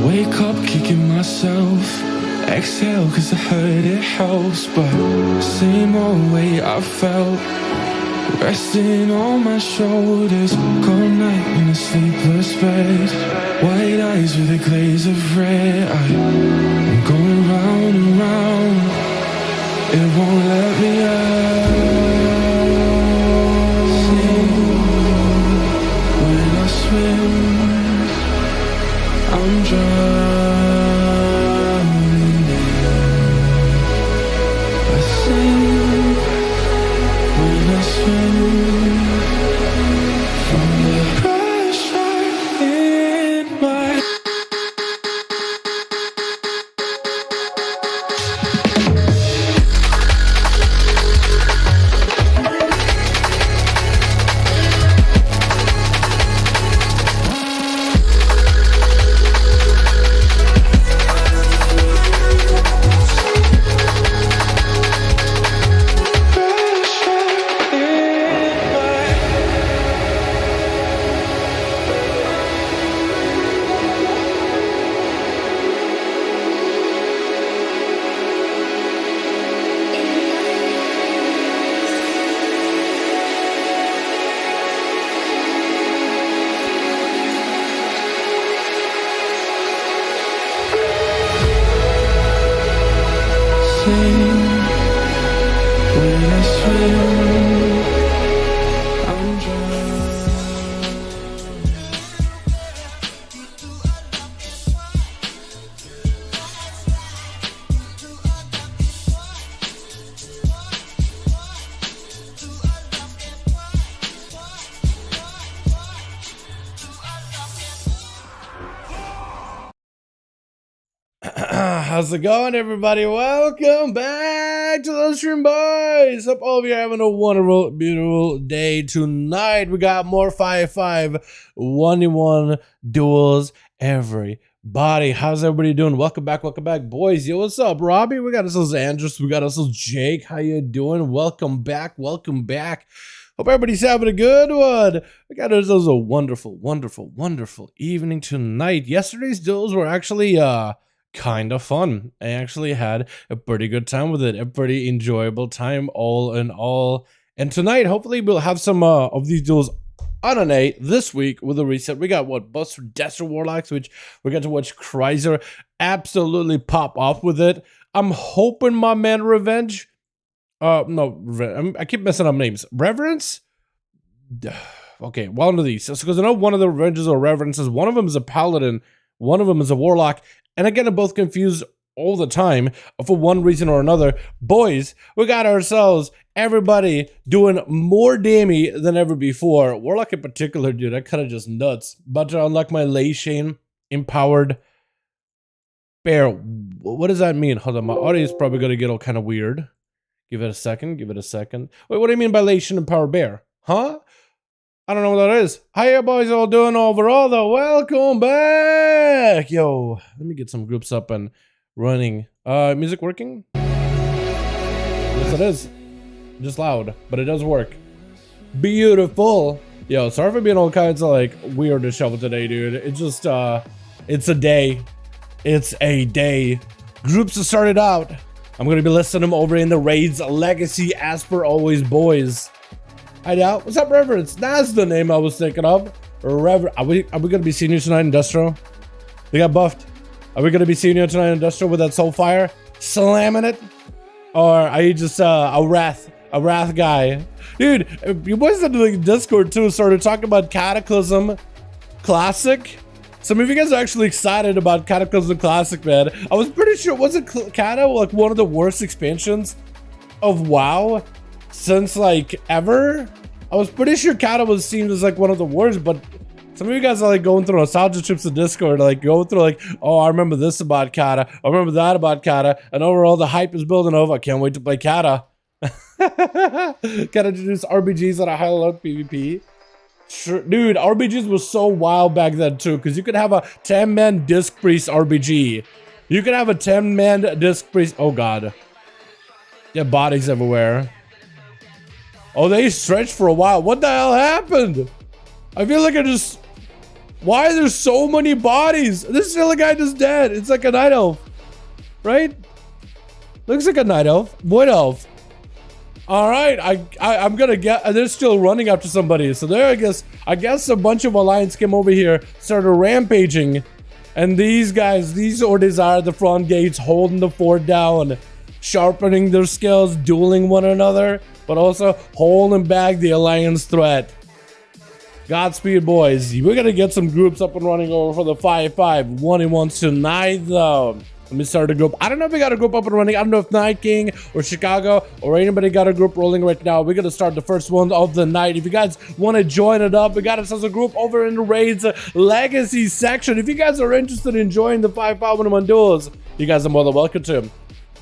Wake up kicking myself, exhale cause I heard it helps, but same old way I felt, resting on my shoulders, cold night in a sleepless bed, white eyes with a glaze of red, I'm going round and round, it won't let me out. When I swim, I'm drowning in. I sing when I swim from the pressure in my. How's it going, everybody? Welcome back to the stream, boys. Hope all of you are having a wonderful, beautiful day tonight. We got more 5v5 1v1 duels. Everybody, how's everybody doing? Welcome back, boys. Yo, what's up, Robbie? We got ourselves Andrews. We got ourselves Jake. How you doing? Welcome back. Hope everybody's having a good one. We got ourselves a wonderful evening tonight. Yesterday's duels were actually kind of fun. I actually had a pretty good time with it, a pretty enjoyable time all in all. And tonight, hopefully we'll have some of these duels on NA this week with a reset. We got what, Buster Desert Warlocks, which we got to watch Kreiser absolutely pop off with it. I'm hoping my man Revenge, no, I keep messing up names. Reverence? Okay, one of these. Because I know one of the Revenges or Reverences, one of them is a Paladin, one of them is a Warlock, and I get them both confused all the time for one reason or another. Boys, we got ourselves everybody doing more damage than ever before. Warlock in particular, dude, I kind of just nuts. About to unlock my Lay Shane Empowered Bear. What does that mean? Hold on, my audio is probably gonna get all kind of weird. Give it a second, give it a second. Wait, what do you mean by Lay Shane Empowered Bear? Huh? I don't know what that is. How you boys all doing overall though? Welcome back. Yo, let me get some groups up and running. Music working? Yes, it is. Just loud, but it does work. Beautiful. Yo, sorry for being all kinds of like weird to shovel today, dude. It's just it's a day. It's a day. Groups have started out. I'm gonna be listing them over in the raids legacy as per always, boys. Hi, doubt. What's up, Reverence? That's the name I was thinking of. Are we gonna be seeing you tonight, Industrial? They got buffed. Are we gonna be seeing you tonight, Industrial, with that Soulfire slamming it, or are you just a wrath guy, dude? You boys in the Discord too started talking about Cataclysm Classic. Some of you guys are actually excited about Cataclysm Classic, man. I was pretty sure, wasn't Cata like one of the worst expansions of WoW since like ever? I was pretty sure Cata was seen as like one of the worst, but some of you guys are like going through nostalgia trips in Discord, like go through like, oh, I remember this about Cata, I remember that about Cata, and overall the hype is building over. I can't wait to play Cata. Gotta introduce RBGs at a high level PvP. Sure, dude, RBGs was so wild back then too, because you could have a 10-man Disc Priest RBG. You could have a 10-man Disc Priest. Oh god. Yeah, bodies everywhere. Oh, they stretched for a while. What the hell happened? I feel like I just... Why are there so many bodies? This other guy just dead. It's like a night elf. Right? Looks like a night elf. Wood elf. Alright, I'm gonna get... They're still running after somebody. So there, I guess a bunch of Alliance came over here, started rampaging. And these guys, these Ordes are at the front gates, holding the fort down, sharpening their skills, dueling one another, but also holding back the Alliance threat. Godspeed, boys. We're gonna get some groups up and running over for the 5V5 1v1 tonight, though. Let me start a group. I don't know if we got a group up and running. I don't know if Night King or Chicago or anybody got a group rolling right now. We're gonna start the first one of the night. If you guys want to join it up, we got ourselves a group over in the raids legacy section. If you guys are interested in joining the 5V5 1v1 duels, you guys are more than welcome to.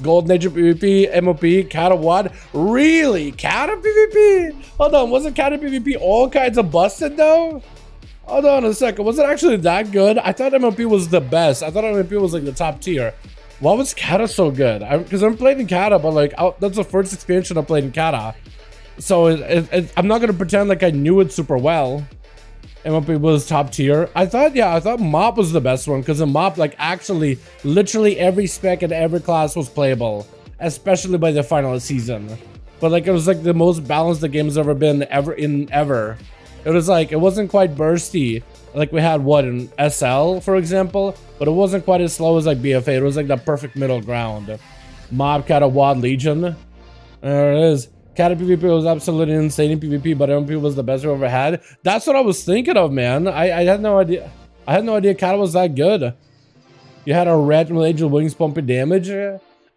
Golden Age of PvP, MOP, Cata what? Really? Cata PvP? Hold on, wasn't Cata PvP all kinds of busted though? Hold on a second, was it actually that good? I thought MOP was the best. I thought MOP was like the top tier. Why was Cata so good? Because I'm playing in Cata, but like, that's the first expansion I played in Cata. So I'm not gonna pretend like I knew it super well. MOP was top tier. I thought MOP was the best one, because in MOP, like, actually, literally every spec and every class was playable, especially by the final season. But like, it was like the most balanced the game has ever been ever. It was like, it wasn't quite bursty like we had what in SL, for example, but it wasn't quite as slow as like BFA. It was like the perfect middle ground. Mob Cata WAD Legion. There it is. Cata PvP was absolutely insane in PvP, but MP was the best we ever had. That's what I was thinking of, man. I had no idea. I had no idea Cata was that good. You had a red Angel Wings pumping damage.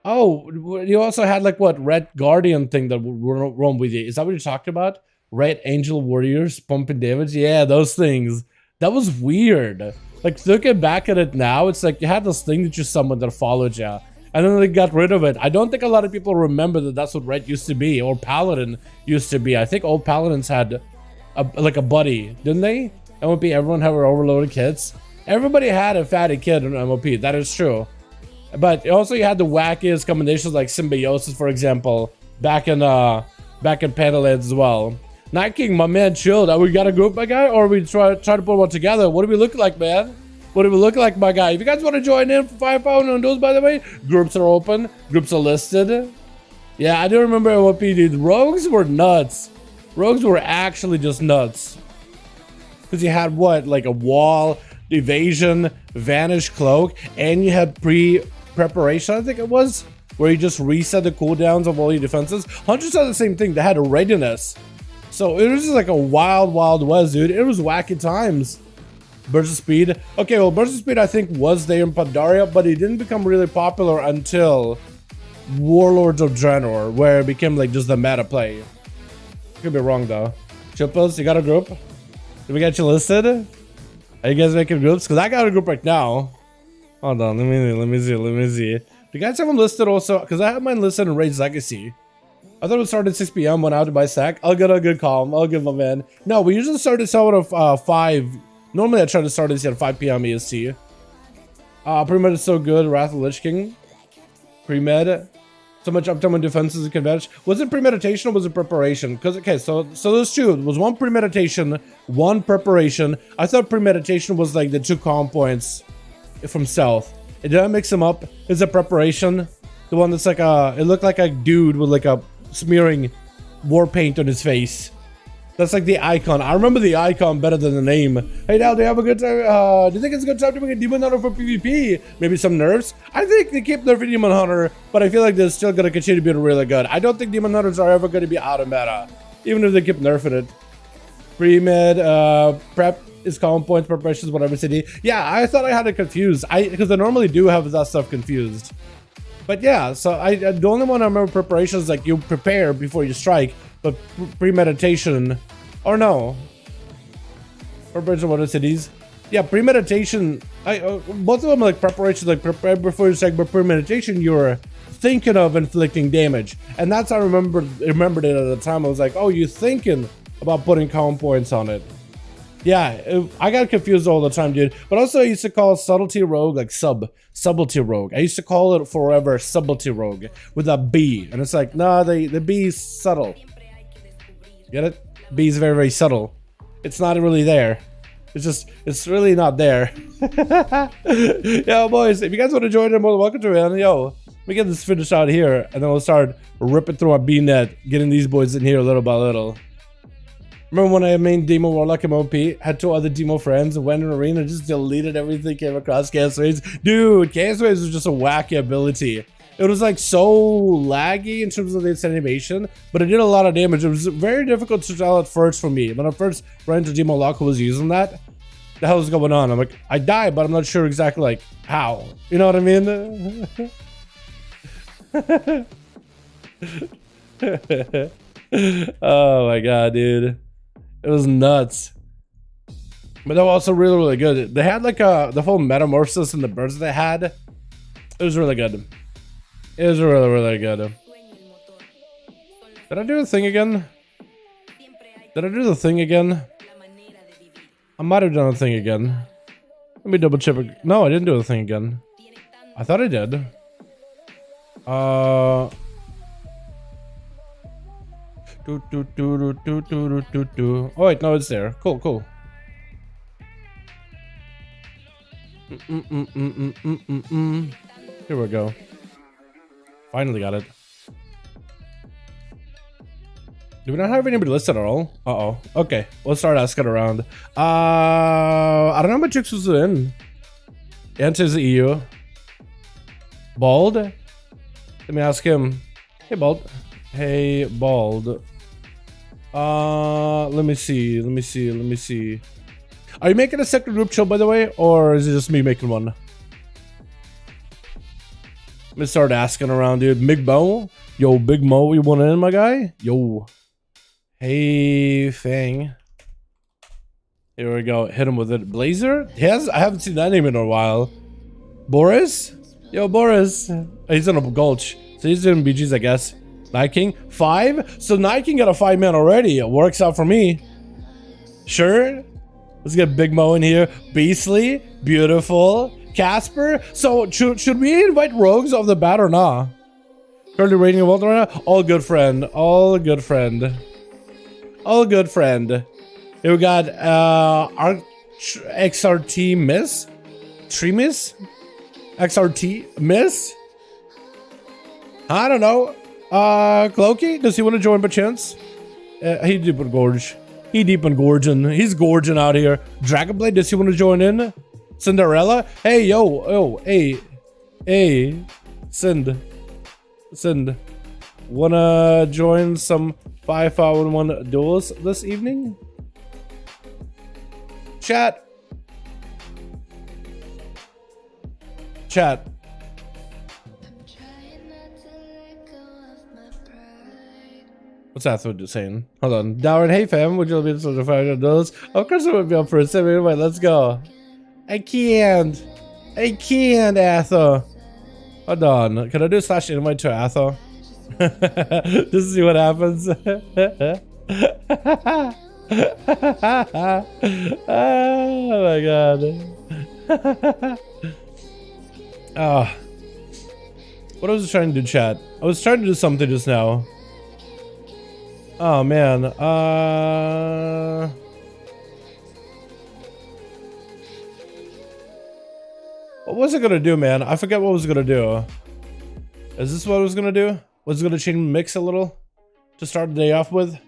Oh, you also had like what, Red Guardian thing that would roam with you. Is that what you talked about? Red Angel Warriors pumping damage? Yeah, those things. That was weird. Like, looking back at it now, it's like you had this thing that you summoned that followed you, and then they got rid of it. I don't think a lot of people remember that that's what Red used to be, or Paladin used to be. I think all Paladins had like a buddy, didn't they? MOP, everyone had overloaded kits. Everybody had a fatty kid in MOP, that is true. But also you had the wackiest combinations like Symbiosis, for example, back in Pandalands as well. Night King, my man, chilled. Are we got a group, my guy, or are we try to put one together? What do we look like, man? what it would look like, my guy. If you guys want to join in for 5v5 on those, by the way, groups are open, groups are listed. Yeah, I do remember what dude. Rogues were nuts. Rogues were actually just nuts. Because you had what, like a wall, evasion, vanish, cloak, and you had preparation, I think it was, where you just reset the cooldowns of all your defenses. Hunters had the same thing. They had a readiness. So it was just like a wild, wild west, dude. It was wacky times. Burst of Speed. Okay, well, Burst of Speed, I think, was there in Pandaria, but it didn't become really popular until Warlords of Draenor, where it became like just the meta play. Could be wrong, though. Chipples, you got a group? Did we get you listed? Are you guys making groups? Because I got a group right now. Hold on, let me see. Do you guys have them listed also? Because I have mine listed in Raid's Legacy. I thought it would start at 6 p.m. went out to buy sack. I'll get a good call. I'll give my man. No, we usually start this out of 5. Normally I try to start this at 5 p.m. EST. Pre-med is so good. Wrath of the Lich King. Pre-med. So much uptime on defenses and convention. Was it premeditation or was it preparation? Because, okay, so there's two. It was one premeditation, one preparation. I thought premeditation was like the 2 calm points from South. Did I mix them up? Is it preparation? The one that's like it looked like a dude with like a smearing war paint on his face. That's like the icon. I remember the icon better than the name. Hey, now, do you have a good time? Do you think it's a good time to bring a Demon Hunter for PvP? Maybe some nerfs? I think they keep nerfing Demon Hunter, but I feel like they're still going to continue to be really good. I don't think Demon Hunters are ever going to be out of meta, even if they keep nerfing it. Pre-med, prep is calm points, preparations, whatever city. Yeah, I thought I had it confused. Because I normally do have that stuff confused. But yeah, so the only one I remember preparation is like you prepare before you strike, but premeditation, or no, preparation, what are cities? Yeah, premeditation. Both of them are like preparation, like prepare before you strike, but premeditation, you're thinking of inflicting damage, and that's how I remembered it at the time. I was like, oh, you're thinking about putting calm points on it. Yeah, I got confused all the time, dude. But also, I used to call Subtlety Rogue like Subtlety Rogue. I used to call it forever Subtlety Rogue with a B. And it's like, nah, the B is subtle. Get it? B is very, very subtle. It's not really there. It's really not there. Yo, boys, if you guys want to join, more than welcome to it. And yo, we get this finished out here, and then we'll start ripping through our B net, getting these boys in here little by little. Remember when I main Demo Warlock MOP, had 2 other Demo friends, went in arena, just deleted everything, came across Chaos Waves. Dude, Chaos Waves was just a wacky ability. It was like so laggy in terms of its animation, but it did a lot of damage. It was very difficult to tell at first for me. When I first ran into Demo Warlock who was using that, the hell is going on? I'm like, I died, but I'm not sure exactly like how. You know what I mean? Oh my god, dude. It was nuts. But they were also really, really good. They had like the whole metamorphosis and the birds they had. It was really good. It was really, really good. Did I do the thing again? Did I do the thing again? I might have done the thing again. Let me double check. No, I didn't do the thing again. I thought I did. Oh wait, no, it's there. Cool, cool. Here we go. Finally got it. Do we not have anybody listed at all? Uh-oh. Okay, we'll start asking around. I don't know how much chicks was in. Enters the EU. Bald? Let me ask him. Hey, Bald. Hey, Bald. Let me see. Are you making a second group show, by the way? Or is it just me making one? Let me start asking around, dude. Big Mo? Yo, Big Mo, you want in, my guy? Yo. Hey, Fang. Here we go. Hit him with it. Blazer? I haven't seen that name in a while. Boris? Yo, Boris. He's in a gulch. So he's doing BGs, I guess. Night King? 5? So Night King got a 5-man already. It works out for me. Sure. Let's get Big Mo in here. Beastly. Beautiful. Casper. So should we invite rogues off the bat or not? Currently rating a world right now? All good, friend. All good, friend. All good, friend. Here we got XRT Miss. Tremis? XRT? Miss? I don't know. Clokey? Does he want to join by chance? He deep in gorge. He deep in gorging. He's gorging out here. Dragonflight, does he want to join in? Cinderella? Hey, yo, hey. Sind. Wanna join some 5V5 1v1 duels this evening? Chat. What's that saying? Hold on. Dalaran, hey fam, would you be so to those? Of course I would be up for a 7. Wait, let's go. I can't, Atho. Hold on. Can I do slash invite to Atho? Just to see what happens. Oh my god. Oh. What was I trying to do, chat? I was trying to do something just now. Oh man. What was I gonna do, man? I forget what I was gonna do. Is this what I was gonna do? Was gonna change mix a little to start the day off with?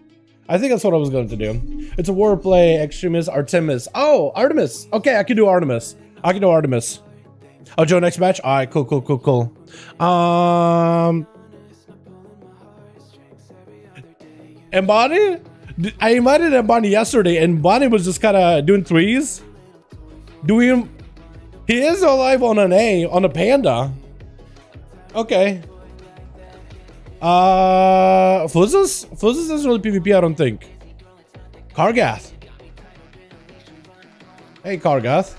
I think that's what I was going to do. It's a warplay extremist Artemis. Oh, Artemis. Okay, I can do Artemis. I'll join next match. All right, cool. Embody? I invited Embody yesterday, and Bonnie was just kind of doing threes. He is alive on an A, on a panda. Okay. Fuzzes? Fuzzes isn't really PvP, I don't think. Kargath. Hey, Kargath.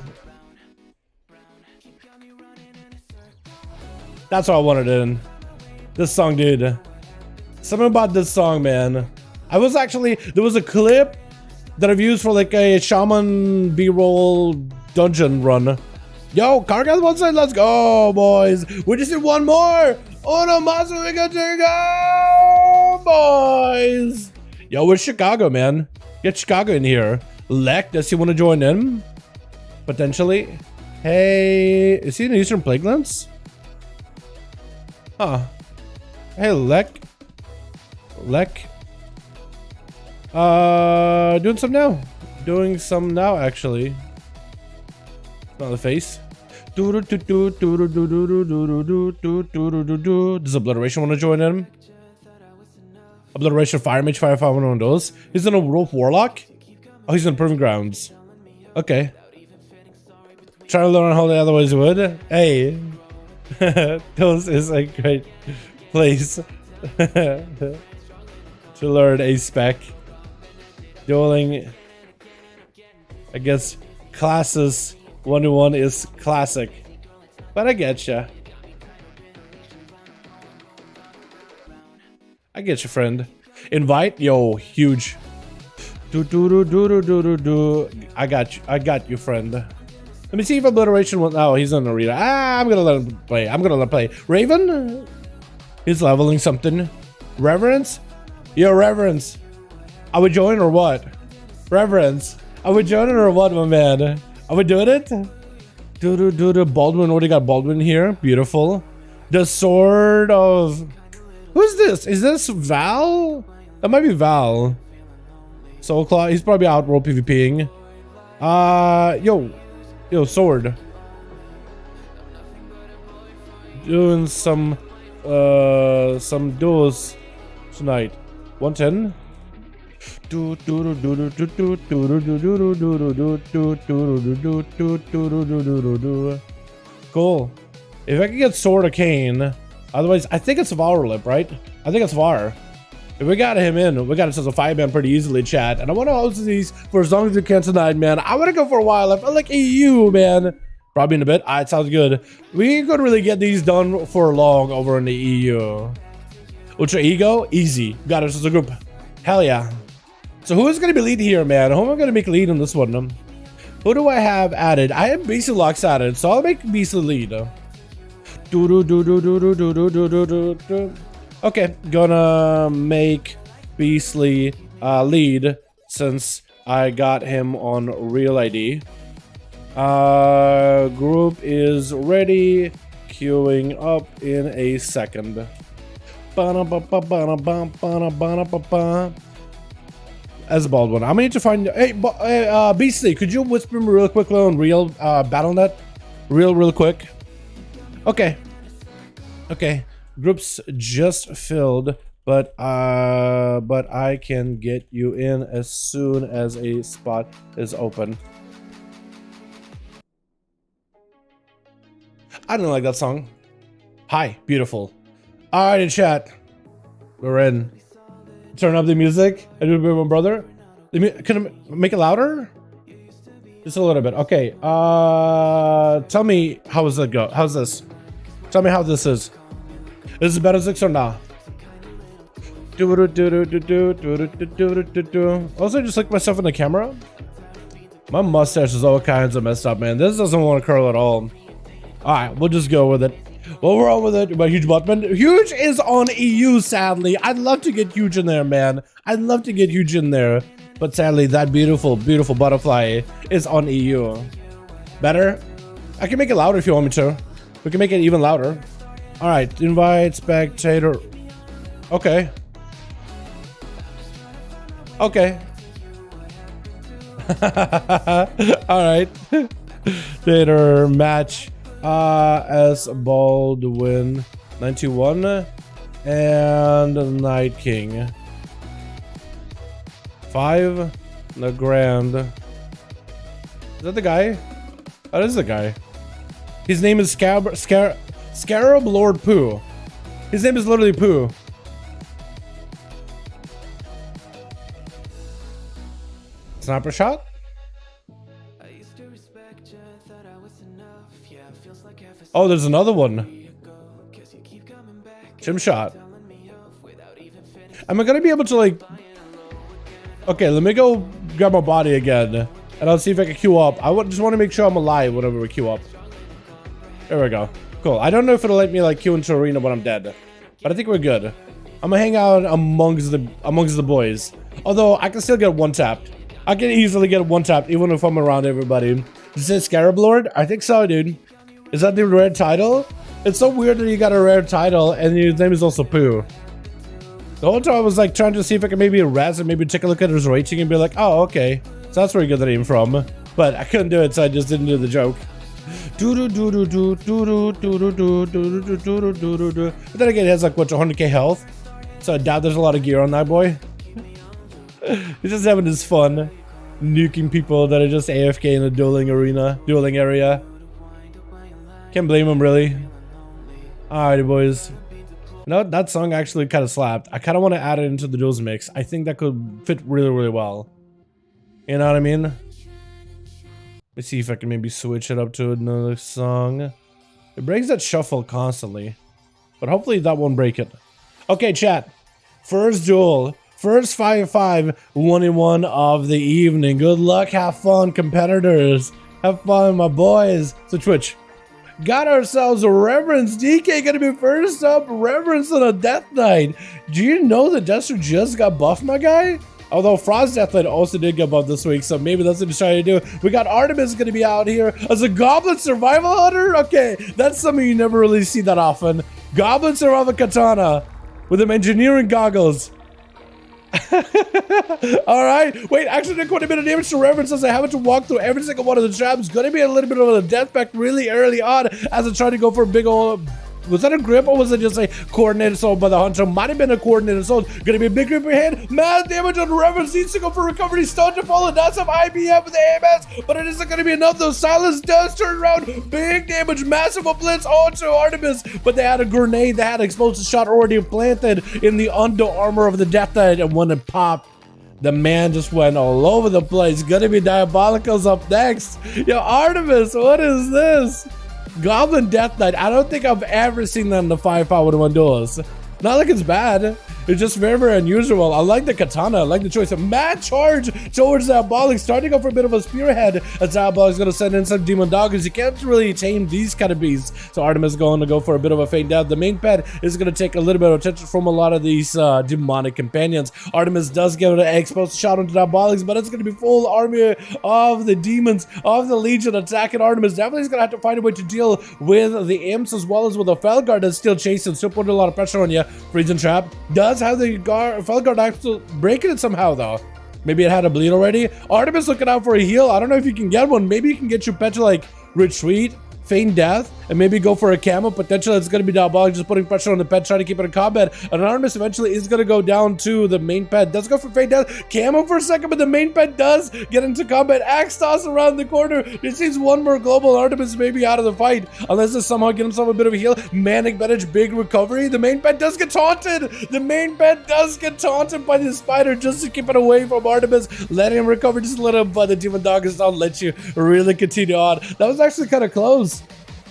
That's what I wanted in. This song, dude. Something about this song, man. There was a clip that I've used for like a shaman B-roll dungeon run. Yo, Kargath one side, let's go, boys. We just need one more. Oh no, Massive, we got to go, boys. Yo, we're Chicago, man. Get Chicago in here. Lek, does he want to join in? Potentially. Hey, is he in Eastern Plaguelands? Huh. Hey, Lek. Doing some now, actually. On the face. Does Obliteration want to join in? Obliteration Fire Mage 5v5 1v1 He's in a Rope Warlock? Oh, he's in Proving Grounds. Okay. Try to learn how the other ways would. Hey. Those is a great place to learn a spec. Dueling, I guess, classes 1v1 is classic, but I getcha. I get you, friend. Invite, yo, huge. I got you, friend. Let me see if Obliteration will. Oh, he's on the arena. I'm gonna let him play. Raven, he's leveling something. Reverence, yo, Reverence. Are we joining or what? Reverence, are we joining or what, my man? Are we doing it? Baldwin, what do you got? Baldwin here, beautiful. The sword of. Who's this? Is this Val? That might be Val. Soulclaw, he's probably out role PvPing. Yo, sword. Doing some duels tonight. 110. Cool. If I can get Sword of Cain, otherwise I think it's Varlip, right? I think it's Var. If we got him in, we got ourselves a 5-man pretty easily, chat. And I want to host these for as long as we can tonight, man. I want to go for a while. I feel like EU, man. Probably in a bit. Alright, sounds good. We could really get these done for long over in the EU. Ultra Ego, easy. Got us as a group. Hell yeah. So who is going to be lead here, man? Who am I going to make lead on this one? Who do I have added? I have Beastly Locks added, so I'll make Beastly lead. Okay, gonna make Beastly lead since I got him on real ID. Group is ready. Queuing up in a second. As a bald one, I'm gonna need to find. Hey, BC, could you whisper me real quick on real BattleNet? Real quick. Okay. Okay. Groups just filled, but I can get you in as soon as a spot is open. I didn't like that song. Hi, beautiful. All right, in chat, we're in. Turn up the music. I do it with my brother. Can I make it louder? Just a little bit. Okay. Tell me how does it go? How's this? Tell me how this is. Is it better 6 or not? Also, just look myself in the camera. My mustache is all kinds of messed up, man. This doesn't want to curl at all. All right, we'll just go with it. Well, we're on with it. But Huge Botman. Huge is on EU, sadly. I'd love to get Huge in there, man. I'd love to get Huge in there. But sadly, that beautiful, beautiful butterfly is on EU. Better? I can make it louder if you want me to. We can make it even louder. All right, invite spectator. Okay. Okay. All right. Theater match. As Baldwin 91 and Night King 5 the Grand. Is that the guy? That is the guy. His name is Scarab Lord Pooh. His name is literally Pooh. Sniper shot? Oh, there's another one. Chim shot. Am I gonna be able to like... Okay, let me go grab my body again. And I'll see if I can queue up. I just want to make sure I'm alive whenever we queue up. There we go. Cool. I don't know if it'll let me like queue into arena when I'm dead. But I think we're good. I'm gonna hang out amongst the boys. Although I can still get one tapped. I can easily get one tapped even if I'm around everybody. Is it Scarab Lord? I think so, dude. Is that the rare title? It's so weird that you got a rare title and your name is also Pooh. The whole time I was like trying to see if I could maybe res and maybe take a look at his rating and be like, oh, okay. So that's where you get the name from. But I couldn't do it, so I just didn't do the joke. But then again, he has like, what, 100k health? So I doubt there's a lot of gear on that boy. He's just having his fun. Nuking people that are just AFK in the dueling area. Can't blame him, really. Alrighty, boys. No, that song actually kind of slapped. I kind of want to add it into the duels mix. I think that could fit really, really well. You know what I mean? Let's see if I can maybe switch it up to another song. It breaks that shuffle constantly. But hopefully that won't break it. Okay, chat. First duel. First 5v5 1v1 of the evening. Good luck. Have fun, competitors. Have fun, my boys. So Twitch. Got ourselves a Reverence. DK gonna be first up. Reverence on a Death Knight. Do you know that Destro just got buffed, my guy? Although Frost Death Knight also did get buffed this week, so maybe that's what he's trying to do. We got Artemis gonna be out here as a Goblin Survival Hunter. Okay, that's something you never really see that often. Goblin Survival Katana with them engineering goggles. Alright, wait, actually did quite a bit of damage to Reverence as I have to walk through every single one of the traps. Gonna be a little bit of a death pack really early on as I try to go for a big old... Was that a grip or was it just a coordinated assault by the hunter? Might have been a coordinated assault. Gonna be a big grip ahead. Mass damage on Reverence. Needs to go for recovery. Stun to fall. That's some IBF with the AMS, but it isn't gonna be enough though. Silence does turn around. Big damage. Massive blitz onto Artemis, but they had a grenade. They had an explosive shot already planted in the under armor of the Death Knight, and when it popped, the man just went all over the place. Gonna be Diabolical's up next. Yo, Artemis, what is this? Goblin Death Knight. I don't think I've ever seen that in the 5v5 1v1 duels. Not like it's bad. It's just very, very unusual. I like the katana. I like the choice. A mad charge towards Diabolic. Starting off for a bit of a spearhead as Diabolic's going to send in some demon doggers. You can't really tame these kind of beasts. So Artemis is going to go for a bit of a feint death. The main pet is going to take a little bit of attention from a lot of these demonic companions. Artemis does get an exposed shot onto Diabolics, but it's going to be full army of the demons of the Legion attacking Artemis. Definitely is going to have to find a way to deal with the imps as well as with the Felguard that's still chasing. Still putting a lot of pressure on you. Freezing Trap does have the Felguard actually breaking it somehow though. Maybe it had a bleed already. Artemis looking out for a heal. I don't know if you can get one. Maybe you can get your pet to like retreat, feign death, and maybe go for a camo. Potentially it's going to be Diabolic just putting pressure on the pet, trying to keep it in combat. And Artemis eventually is going to go down to the main pet. Does go for feign death, camo for a second, but the main pet does get into combat. Axe toss around the corner. It seems one more global. Artemis may be out of the fight unless they somehow get himself a bit of a heal. Manic Bandage, big recovery. The main pet does get taunted. The main pet does get taunted by the spider just to keep it away from Artemis. Letting him recover just a little, but the demon dog is not let you really continue on. That was actually kind of close.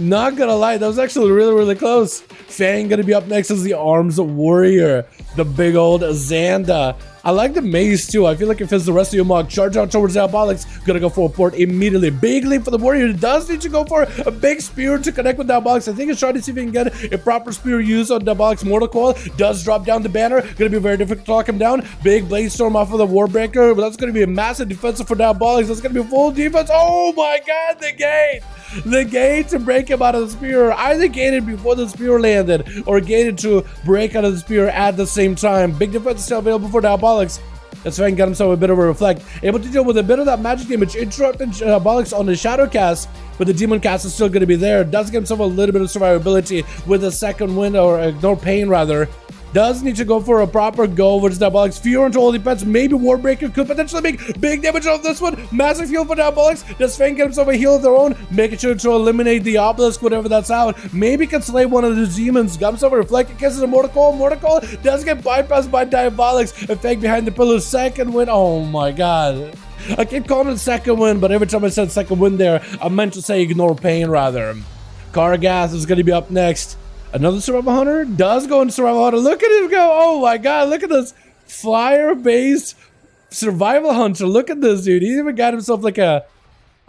Not gonna lie, that was actually really, really close. Fang gonna be up next as the Arms Warrior, the big old Xanda. I like the maze too. I feel like it fits the rest of your mug. Charge out towards Diabolics. Gonna go for a port immediately. Big leap for the warrior. Does need to go for a big spear to connect with Diabolics. I think he's trying to see if he can get a proper spear used on Diabolics' Mortal Coil. Does drop down the banner. Gonna be very difficult to lock him down. Big Blade Storm off of the Warbreaker. But that's gonna be a massive defensive for Diabolics. That's gonna be full defense. Oh my god, the gate! The gate to break him out of the spear. Either gated before the spear landed or gated to break out of the spear at the same time. Big defense still available for Diabolics. That's Fang got himself a bit of a reflect. Able to deal with a bit of that magic damage. Interrupted Diabolics on the shadow cast, but the demon cast is still going to be there. Does get himself a little bit of survivability with a second wind, or ignore pain rather. Does need to go for a proper go versus Diabolics. Fear into all defense. Maybe Warbreaker could potentially make big damage off this one. Massive heal for Diabolics. Does Fang get himself a heal of their own? Making sure to eliminate the obelisk, whatever that's out. Maybe can slay one of the demons. Got himself a reflected kisses of Mortal Coil. Mortal Coil does get bypassed by Diabolics. And Fang behind the pillar. Second win. Oh my god. I keep calling it second win, but every time I said second win there, I meant to say ignore pain rather. Kargath is going to be up next. Another Survival Hunter does go into Survival Hunter. Look at him go. Oh my god, look at this flyer-based Survival Hunter. Look at this dude. He even got himself like a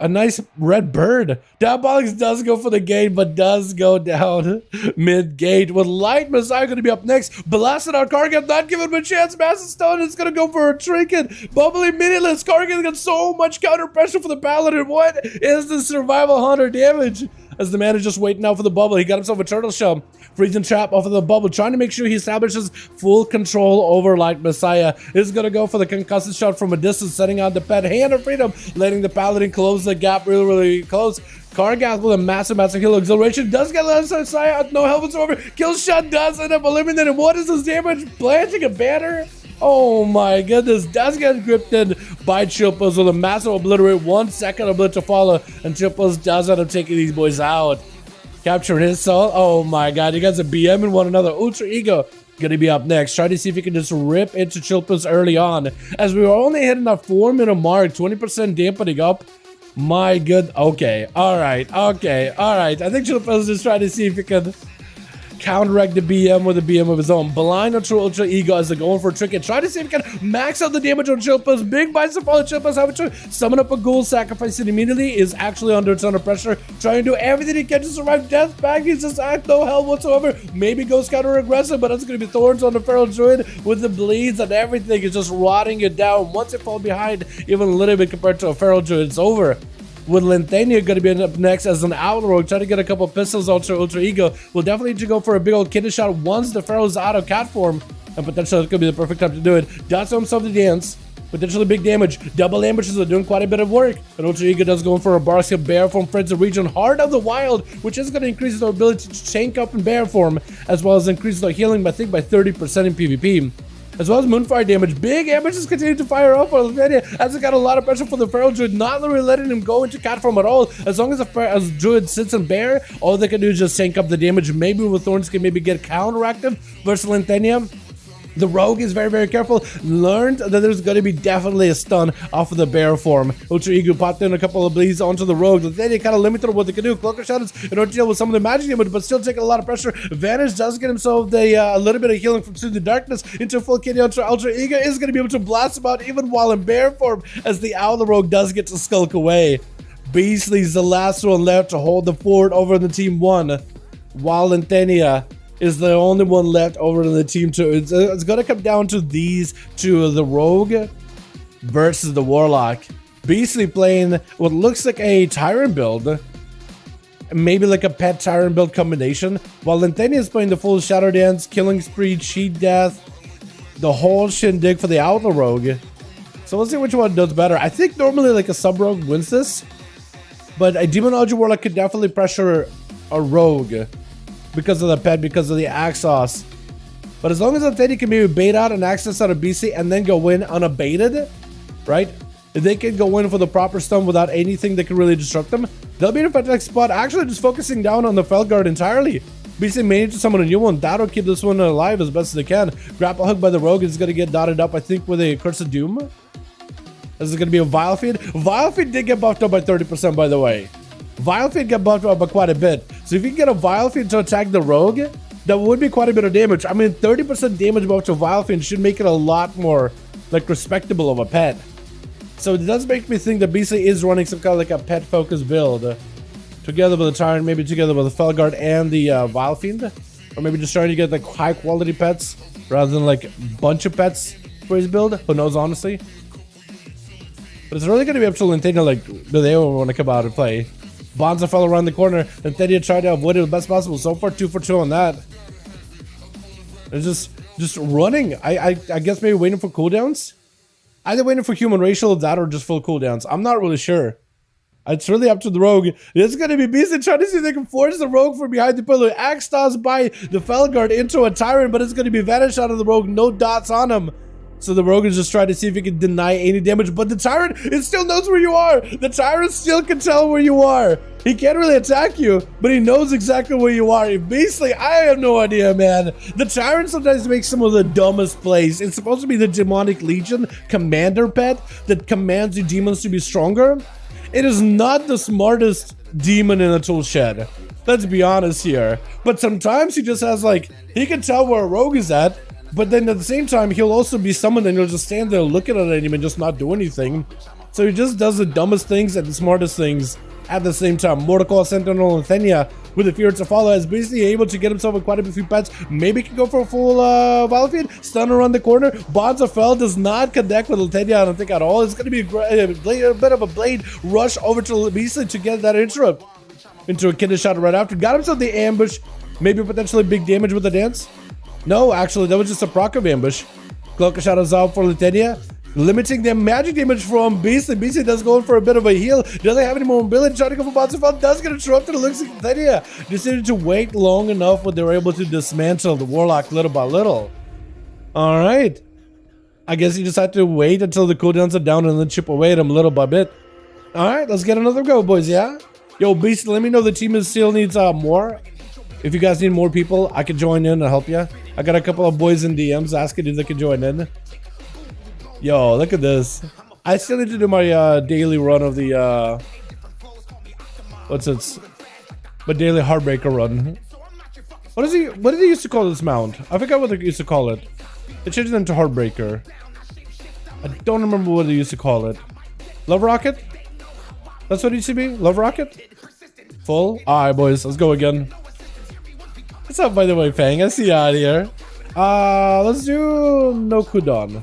nice red bird. Diabolics does go for the gate, but does go down mid-gate. With Light Messiah going to be up next. Blasted out Kargath, not giving him a chance. Massive Stone is going to go for a trinket. Bubbly Meaningless. Kargath got so much counter pressure for the Paladin. What is the Survival Hunter damage? As the man is just waiting out for the bubble. He got himself a turtle shell. Freezing Trap off of the bubble, trying to make sure he establishes full control over Light Messiah. Is going to go for the concussive shot from a distance, setting out the pet. Hand of Freedom, letting the Paladin close the gap really, really close. Kargath with a massive heal. Exhilaration does get Light Messiah. No help whatsoever. Kill shot does end up eliminated. What is this damage? Blanching a banner? Oh my goodness, does get gripped in by Chilpos with a massive obliterate. 1 second obliterate to follow, and Chilpos does end up taking these boys out. Capturing his soul. Oh my god, you guys are BMing one another. Ultra Ego gonna be up next. Try to see if you can just rip into Chilpos early on, as we were only hitting that 4-minute mark. 20% dampening up. My good. Okay, alright, okay, alright. I think Chilpos is just trying to see if he can counteract the BM with a BM of his own. Blind Ultra Ego as they're going for a trick and try to see if he can max out the damage on Chilpos. Big bites to follow Chilpos. Having to summon up a ghoul, sacrifice it immediately. Is actually under a ton of pressure. Trying to do everything he can to survive death back. He's just at no help whatsoever. Maybe goes counter aggressive, but that's going to be Thorns on the Feral Druid with the bleeds and everything. Is just rotting it down. Once it falls behind even a little bit compared to a Feral Druid, it's over. With Linthania going to be up next as an outrogue, trying to get a couple pistols Ultra Ego. We'll definitely need to go for a big old kidney shot once the Pharaoh's out of cat form, and potentially it's going to be the perfect time to do it. Does himself the dance. Potentially big damage. Double ambushes are doing quite a bit of work. And Ultra Ego does go in for a Barska bear form Friends of Region. Heart of the Wild, which is going to increase their ability to tank up in bear form, as well as increase their healing, I think, by 30% in PvP. As well as Moonfire damage. Big ambush continue to fire up on Linthania, as it got a lot of pressure for the Feral Druid, not really letting him go into cat form at all. As long as the Druid sits in bear, all they can do is just tank up the damage. Maybe with Thorns can maybe get counteractive versus Linthania. The rogue is very, very careful. Learned that there's going to be definitely a stun off of the bear form. Ultra Ego popped in a couple of bleeds onto the rogue. Then they kind of limited what they can do. Cloaker Shadows in order to deal with some of the magic damage, but still taking a lot of pressure. Vanish does get himself a little bit of healing from through the darkness into full kitty. Ultra Ego is going to be able to blast him out even while in bear form, as the Owl Rogue does get to skulk away. Beastly's the last one left to hold the fort over in the team 1, while Lentenia is the only one left over in the team 2. It's going to come down to these two, the Rogue versus the Warlock. Beastly playing what looks like a Tyrant build, maybe like a pet Tyrant build combination, while Lentenia is playing the full Shadow Dance, Killing Spree, Cheat Death, the whole shindig for the Outlaw Rogue. So we'll see which one does better. I think normally like a Sub-Rogue wins this, but a Demonology Warlock could definitely pressure a Rogue because of the pet, because of the ASUS. But as long as Lentenia can maybe bait out an access out of BC and then go in unabated, right? If they can go in for the proper stun without anything that can really disrupt them, they'll be in a fantastic spot. Actually, just focusing down on the Felguard entirely. BC may need to summon a new one. That'll keep this one alive as best as they can. Grapple Hook by the Rogue is going to get dotted up, I think, with a Curse of Doom. This is going to be a Vile Feed. Vile Feed did get buffed up by 30%, by the way. Vile Feed got buffed up by quite a bit. So if you can get a Vile Feed to attack the Rogue, that would be quite a bit of damage. I mean, 30% damage buff to Vile Feed should make it a lot more, like, respectable of a pet. So it does make me think that BC is running some kind of like a pet-focused build. Together with the Tyrant, maybe together with the Felguard and the Vile Fiend. Or maybe just trying to get like high-quality pets rather than like a bunch of pets for his build. Who knows, honestly. But it's really going to be up to Lentenia, like, do they want to come out and play? Bonza fell around the corner. Lentenia tried to avoid it as best possible. So far, 2 for 2 on that. It's just running. I guess maybe waiting for cooldowns? Either waiting for human racial of that or just full cooldowns. I'm not really sure. It's really up to the Rogue. It's going to be Beastly trying to see if they can force the Rogue from behind the pillar. Axe toss by the Felguard into a Tyrant, but it's going to be Vanish out of the Rogue. No dots on him. So the Rogue is just trying to see if he can deny any damage. But the Tyrant, it still knows where you are. The Tyrant still can tell where you are. He can't really attack you, but he knows exactly where you are. Beastly, I have no idea, man. The Tyrant sometimes makes some of the dumbest plays. It's supposed to be the Demonic Legion commander pet that commands the demons to be stronger. It is not the smartest demon in a tool shed. Let's be honest here. But sometimes he just has like, he can tell where a Rogue is at, but then at the same time, he'll also be summoned and he'll just stand there looking at him and just not do anything. So he just does the dumbest things and the smartest things at the same time. Mordecai, Sentinel, and Lentenia with the Fear to follow is basically able to get himself quite a few pets. Maybe can go for a full Vile Feed. Stun around the corner. Bonds of Fel does not connect with Lentenia, I don't think at all. It's going to be a bit of a blade rush over to Beastly to get that interrupt into a kidney shot right after. Got himself the ambush. Maybe potentially big damage with the dance. No, actually, that was just a proc of ambush. Cloak of Shadows out for Lentenia. Limiting the magic damage from Beastly. Beastly does go in for a bit of a heal. Doesn't have any more mobility. Trying to go for Bonzafel. Does get interrupted. It looks like Lentenia decided to wait long enough when they were able to dismantle the Warlock little by little. Alright. I guess you just have to wait until the cooldowns are down and then chip away at them little by bit. Alright, let's get another go, boys, yeah? Yo, Beastly, let me know the team still needs more. If you guys need more people, I can join in and help you. I got a couple of boys in DMs asking if they can join in. Yo, look at this. I still need to do my daily run of the my daily Heartbreaker run. What did they used to call this mount? I forgot what they used to call it. They changed it into Heartbreaker. I don't remember what they used to call it. Love Rocket? That's what it used to be? Love Rocket? Full? Alright, boys, let's go again. What's up, by the way, Fang? I see you out here. Let's do Nokudon.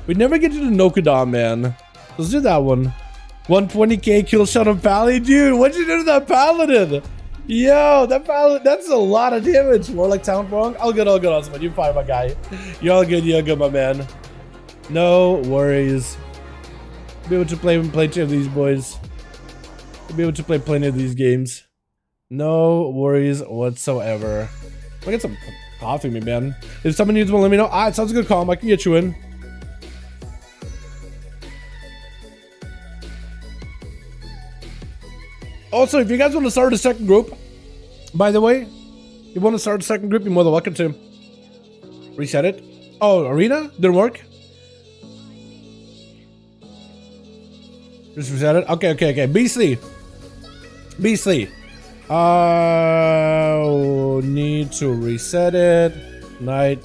We never get to the Nokudon, man. Let's do that one. 120k kill shot on Pally. Dude, what'd you do to that Paladin? Yo, that Paladin, that's a lot of damage. More like Town Wrong. All good, Osman. You're fine, my guy. You're all good, my man. No worries. Be able to play plenty of these boys. Be able to play plenty of these games. No worries whatsoever. I'll get some coffee, me, man. If someone needs one, let me know. Alright, sounds good, Calm. I can get you in. Also, if you guys want to start a second group, by the way, you want to start a second group, you're more than welcome to. Reset it. Oh, arena? Didn't work? Just reset it? Okay. Beastly. Need to reset it. Night.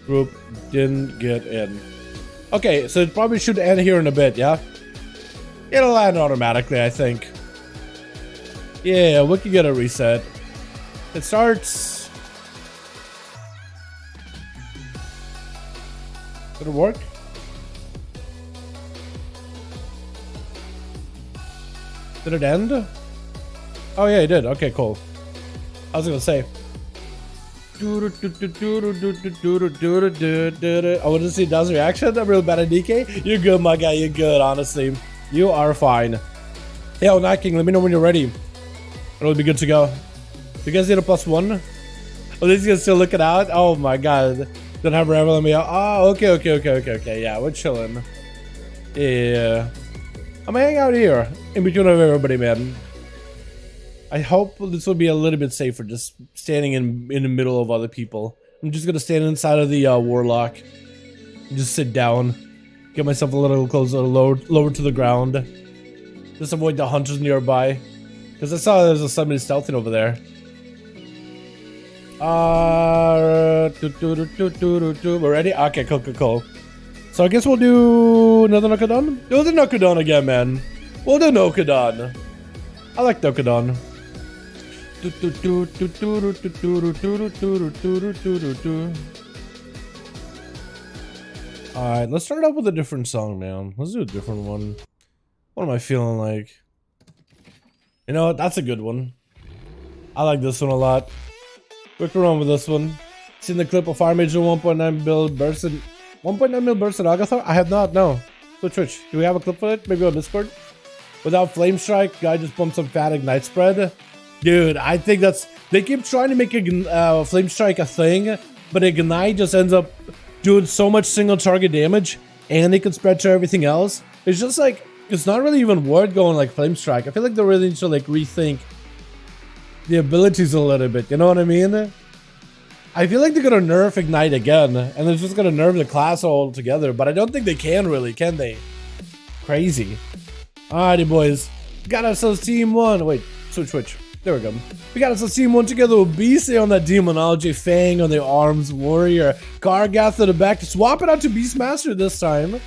Group didn't get in. Okay, so it probably should end here in a bit, yeah? It'll land automatically, I think. Yeah, we can get a reset. It starts. Did it work? Did it end? Oh yeah, it did. Okay, cool. I was gonna say. I want to see Daz's reaction. I'm real bad at DK. You're good, my guy. You're good, honestly. You are fine. Yo, Night King, let me know when you're ready. It'll be good to go. You guys need a +1? Oh, these guys still looking out? Oh my god. Don't have Rebel on me. Oh, okay. Yeah, we're chilling. Yeah. I'm gonna hang out here in between of everybody, man. I hope this will be a little bit safer, just standing in the middle of other people. I'm just gonna stand inside of the Warlock. And just sit down. Get myself a little closer, lower to the ground. Just avoid the hunters nearby. Because I saw there's somebody stealthing over there. We're ready? Okay, cool. So I guess we'll do another Nokadon? Do the Nokadon again, man. We'll do Nokadon. I like Nokadon. Alright, let's start out with a different song, man. Let's do a different one. What am I feeling like? You know what? That's a good one. I like this one a lot. Quick run with this one. Seen the clip of Fire Major 1.9 mil burst in 1.9 mil burst in Agathar? I have not, no. Twitch. Do we have a clip for it? Maybe on Discord? Without Flame Strike, guy just bumped some fat Ignite spread. Dude, I think that's... They keep trying to make a Flame Strike a thing, but Ignite just ends up doing so much single target damage, and they can spread to everything else. It's just like... It's not really even worth going like Flame Strike. I feel like they really need to like rethink the abilities a little bit, you know what I mean? I feel like they're gonna nerf Ignite again, and they're just gonna nerf the class altogether, but I don't think they can really, can they? Crazy. Alrighty, boys. Got ourselves Team 1. Wait, switch. There we go. We got ourselves Team 1 together with Beastie on that Demonology, Fang on the arms, Warrior, Kargath at the back. Swap it out to Beastmaster this time.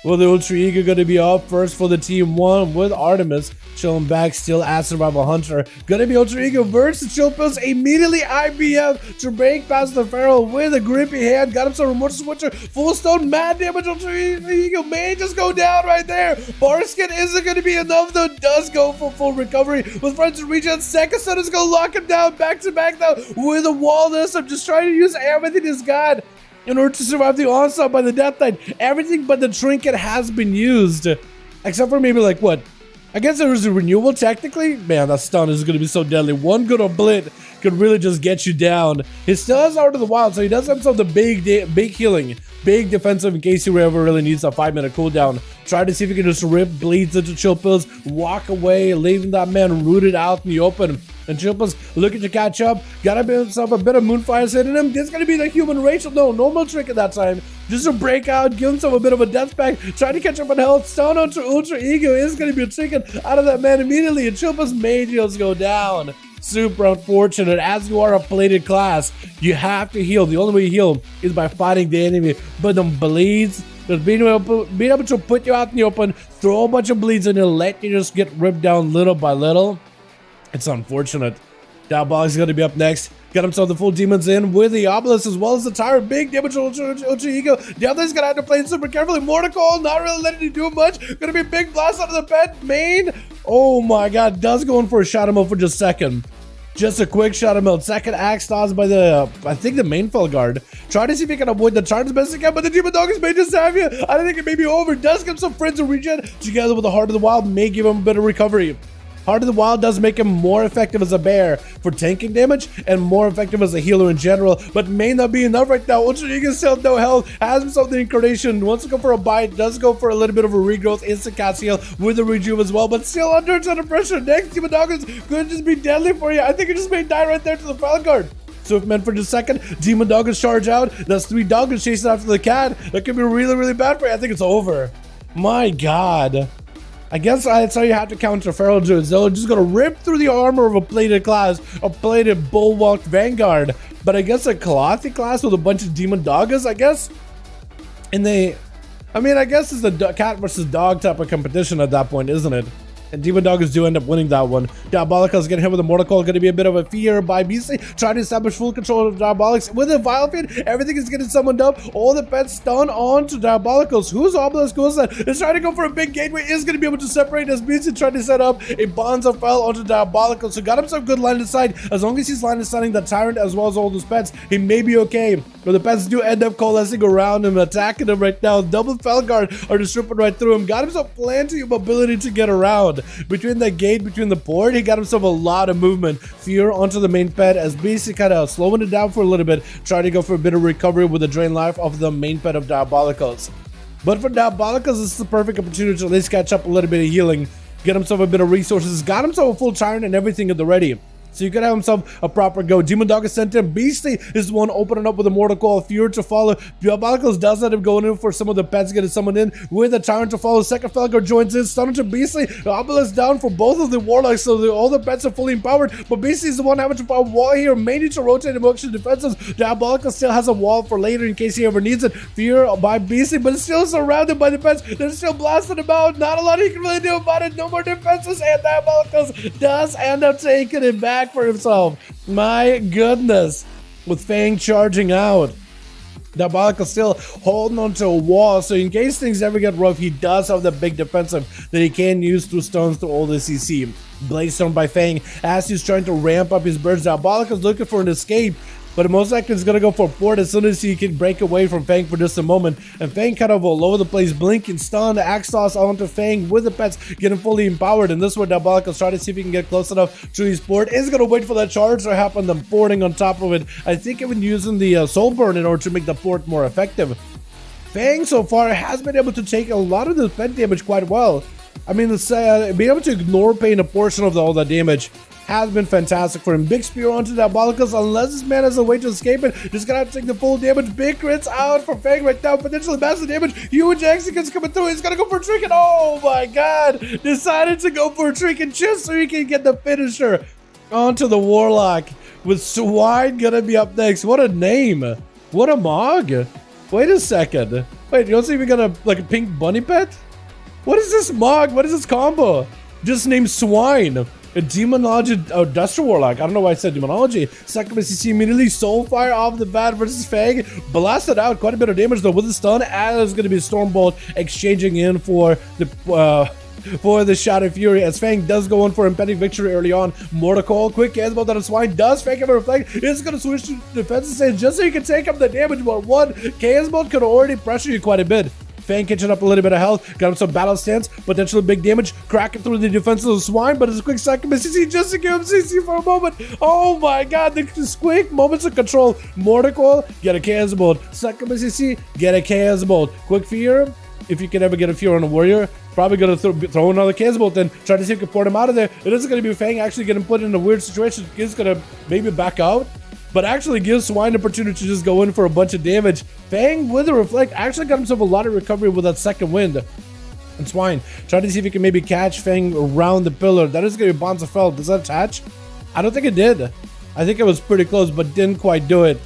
Well, the Ultra Ego gonna be up first for the Team 1 with Artemis chilling back, still as Survival Hunter. Gonna be Ultra Ego versus Chill Pills, immediately IBF to break past the Feral with a grippy hand. Got himself a Remote Switcher, full stone, mad damage. Ultra Ego may just go down right there. Barskin isn't gonna be enough though, does go for full recovery with friends to regen. Second Son is gonna lock him down back to back though with a wall this. I'm just trying to use everything he's got in order to survive the onslaught by the Death Knight. Everything but the trinket has been used. Except for maybe like what? I guess there was a renewal technically. Man, that stun is going to be so deadly. One good Oblit could really just get you down. He still has Art of the Wild, so he does have himself the big healing. Big defensive in case he ever really needs a 5-minute cooldown. Try to see if he can just rip bleeds into Chill Pills, walk away, leaving that man rooted out in the open. And Chill Pills looking to catch up. Gotta be himself a bit of Moonfire hitting him. This is gonna be the human Rachel. No, normal trick at that time. Just a breakout, give himself a bit of a death pack. Try to catch up on health. Stun onto Ultra Ego is gonna be taken out of that man immediately. And Chill Pills mage heals go down. Super unfortunate. As you are a plated class, you have to heal. The only way you heal is by fighting the enemy. But them bleeds, just being able to put you out in the open, throw a bunch of bleeds in and let you just get ripped down little by little. It's unfortunate. Diabolic is going to be up next. Got himself the full demons in with the Obelisk as well as the Tire. Big damage to Ultra Ego. The other's going to have to play super carefully. Mortical, not really letting you do much. Going to be a big blast out of the pet main. Oh my god, does go in for a shot him out for just a second. Just a quick shot him out. Second axe tossed by the, I think the main fell guard. Try to see if he can avoid the charge as best he can, but the Demon Dog is made to save you. I don't think it may be over. Does give some friends a regen together with the Heart of the Wild. May give him a bit of recovery. Heart of the Wild does make him more effective as a bear for tanking damage and more effective as a healer in general, but may not be enough right now. Ultra Ego still no health, has himself the Incarnation, wants to go for a bite, does go for a little bit of a regrowth, instant cast heal with the rejuve as well, but still under a ton of pressure. Next, Demon Dog is going to just be deadly for you. I think it just may die right there to the Falcon guard. Swiftman for just a second. Demon Doggers charge out. That's 3 Doggers chasing after the cat. That could be really, really bad for you. I think it's over. My God. I guess that's how you have to counter Feral Druids. They're just gonna rip through the armor of a plated class, a plated bulwark vanguard. But I guess a clothy class with a bunch of Demon Doggers, I guess. And I guess it's the cat versus dog type of competition at that point, isn't it? And Demon Doggers do end up winning that one. Diabolical's getting hit with a Mortal Coil, gonna be a bit of a fear by BC. Trying to establish full control of Diabolics. With a Vile Feed, everything is getting summoned up. All the pets stun on to Diabolicals. Who's Obelisk Ghost is trying to go for a big gateway, is gonna be able to separate as BC trying to set up a Bonds of Fell onto Diabolicals. So got himself good line of sight. As long as he's line of sighting the Tyrant as well as all those pets, he may be okay. But the pets do end up coalescing around him, attacking him right now. Double Felguard are just ripping right through him. Got himself plenty of ability to get around. Between the gate, between the port, he got himself a lot of movement. Fear onto the main pet as basically kind of slowing it down for a little bit, trying to go for a bit of recovery with the drain life of the main pet of Diabolicals. But for Diabolicals, this is the perfect opportunity to at least catch up a little bit of healing, get himself a bit of resources, got himself a full Tyrant and everything at the ready. So you could have himself a proper go. Demon Dog is sent in. Beastly is the one opening up with a Mortal Coil. Fear to follow. Diabolicals does let him go in for some of the pets getting summoned in with a Tyrant to follow. Second Felguard joins in. Stunning to Beastly. Obelisk down for both of the Warlocks, so all the pets are fully empowered. But Beastly is the one having to power wall here. May need to rotate emotion defensives. Diabolical still has a wall for later in case he ever needs it. Fear by Beastly, but it's still surrounded by the pets. They're still blasting him out. Not a lot he can really do about it. No more defenses. And Diabolicals does end up taking it back for himself. My goodness, with Fang charging out. Diabolical still holding onto a wall, so in case things ever get rough, he does have the big defensive that he can use through stones through all the CC. Blaze Storm by Fang as he's trying to ramp up his birds. Diabolical's looking for an escape, but most likely is going to go for a port as soon as he can break away from Fang for just a moment. And Fang kind of all over the place, blinking, stun, axe toss onto Fang with the pets getting fully empowered. And this is where Diabolical's trying to see if he can get close enough to his port. Is going to wait for that charge to happen, then porting on top of it. I think even using the Soul Burn in order to make the port more effective. Fang so far has been able to take a lot of the pet damage quite well. I mean, being able to ignore paying a portion of all the damage has been fantastic for him. Big spear onto Diabolicals, unless this man has a way to escape it. Just gonna have to take the full damage. Big crits out for Fang right now. Potentially massive damage. Huge executes coming through. He's gonna go for a Trinket. Oh my God. Decided to go for a Trinket just so he can get the finisher onto the Warlock. With Swine gonna be up next. What a name. What a Mog. Wait a second. Wait, you also even got a pink bunny pet? What is this Mog? What is this combo? Just named Swine. A Demonology Duster Warlock. I don't know why I said Demonology. Second BCC immediately Soulfire off the bat versus Fang. Blasted out quite a bit of damage though with the stun, and it's going to be Stormbolt exchanging in for the Shadow Fury as Fang does go in for impending victory early on. Mortal Coil, quick Casebolt that is Swine. Does Fang have a reflect? It's going to switch to defensive stance just so you can take up the damage, but one Casebolt could already pressure you quite a bit. Fang catching up a little bit of health, got him some battle stance, potentially big damage, cracking through the defenses of Swine, but it's a quick second CC just to give him CC for a moment. Oh my God, the quick moments of control. Mortal Coil, get a Chaos Bolt. Second CC, get a Chaos Bolt. Quick Fear, if you can ever get a Fear on a Warrior, probably going to throw another Chaos Bolt and try to see if you can port him out of there. It isn't going to be Fang actually getting put in a weird situation. He's going to maybe back out, but actually gives Swine the opportunity to just go in for a bunch of damage. Fang with a Reflect actually got himself a lot of recovery with that second wind. And Swine trying to see if he can maybe catch Fang around the pillar. That is going to be Bonds of Fell. Does that attach? I don't think it did. I think it was pretty close, but didn't quite do it.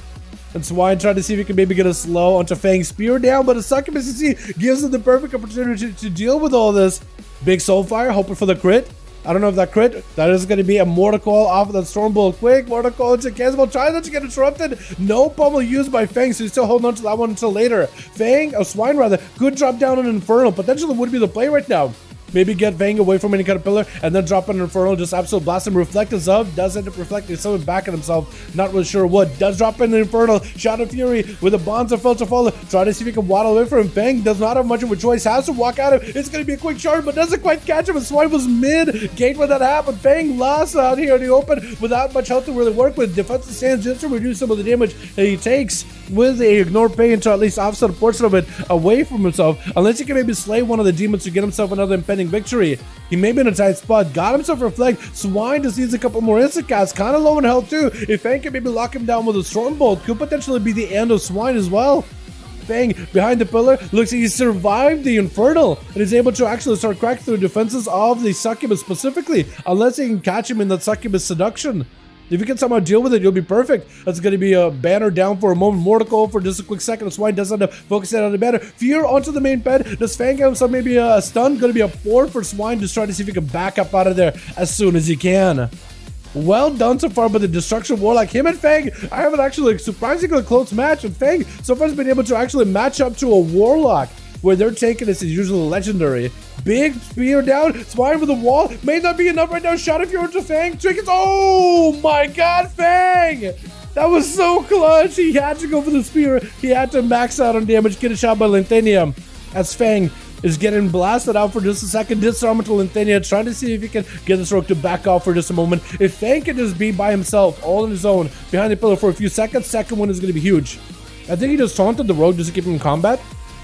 And Swine trying to see if he can maybe get a slow onto Fang's spear down, but a second BCC gives him the perfect opportunity to deal with all this. Big Soulfire, hoping for the crit. I don't know if that crit, that is going to be a Mortal Coil off of that Stormbolt. Quick, Mortal Coil into Casebolt, trying not to get interrupted. No pummel used by Fang, so he's still holding on to that one until later. Fang, or Swine rather, could drop down an Infernal. Potentially would be the play right now. Maybe get Fang away from any kind of pillar and then drop an Infernal, just absolute blast him. Reflect his up, does end up reflecting someone back at himself. Not really sure what. Does drop in the Infernal. Shadow Fury with a Bonds of Fell to follow. Try to see if he can waddle away from him. Fang does not have much of a choice. Has to walk out of it. It's going to be a quick charge, but doesn't quite catch him. And Swine was mid-gate when that happened. Fang lost out here in the open without much health to really work with. Defensive stance just to reduce some of the damage that he takes with a Ignore Pain to at least offset a portion of it away from himself. Unless he can maybe slay one of the demons to get himself another impending defending victory. He may be in a tight spot, got himself reflect. Swine just needs a couple more instant casts, kind of low in health too. If Fang can maybe lock him down with a Stormbolt, could potentially be the end of Swine as well. Fang behind the pillar, looks like he survived the Infernal and is able to actually start cracking through defenses of the Succubus specifically, unless he can catch him in that Succubus seduction. If you can somehow deal with it, you'll be perfect. That's going to be a banner down for a moment. Mortical for just a quick second. Swine does end up focusing on the banner. Fear onto the main ped. Does Fang get himself maybe a stun? Going to be a 4 for Swine. Just trying to see if he can back up out of there as soon as he can. Well done so far by the Destruction Warlock. Him and Fang, I have an actually surprisingly close match. And Fang so far has been able to actually match up to a Warlock, where they're taking this is usually legendary. Big spear down, Swine with the wall. May not be enough right now. Shot if you're into Fang. Trinkets. Oh my god, Fang! That was so clutch. He had to go for the spear. He had to max out on damage, get a shot by Linthania. As Fang is getting blasted out for just a second. Disarm to Linthania, trying to see if he can get this rogue to back off for just a moment. If Fang can just be by himself, all on his own, behind the pillar for a few seconds, second one is going to be huge. I think he just taunted the rogue just to keep him in combat.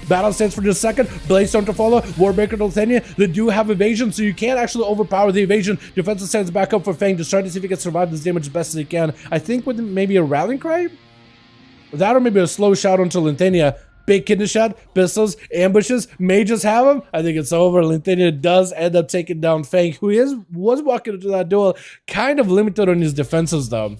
Battle stands for just a second. Blaze Storm to follow. Warbreaker to Linthania. They do have evasion, so you can't actually overpower the evasion. Defensive stands back up for Fang, just trying to see if he can survive this damage as best as he can. I think with maybe a rallying cry? That or maybe a slow shout onto Linthania. Big kidney shot, pistols, ambushes, may just have him. I think it's over. Linthania does end up taking down Fang, who was walking into that duel, kind of limited on his defenses though.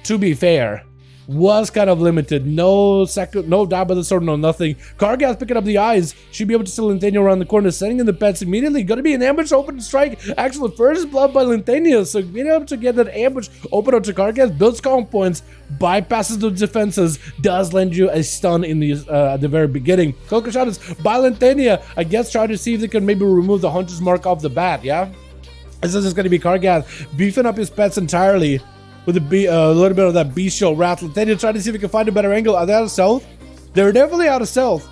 To be fair, was kind of limited. No second, no dab of the sword, no nothing. Kargath picking up the eyes. Should be able to see Linthania around the corner, sending in the pets immediately. Gonna be an ambush open strike. Actually, first blood by Linthania. So being able to get that ambush open up to Kargath, builds calm points, bypasses the defenses, does lend you a stun in the at the very beginning. Coco shot is by Linthania. I guess try to see if they can maybe remove the Hunter's Mark off the bat, yeah? This is gonna be Kargath beefing up his pets entirely, with a little bit of that bestial wrath. Then you try to see if we can find a better angle. Are they out of stealth? They're definitely out of stealth.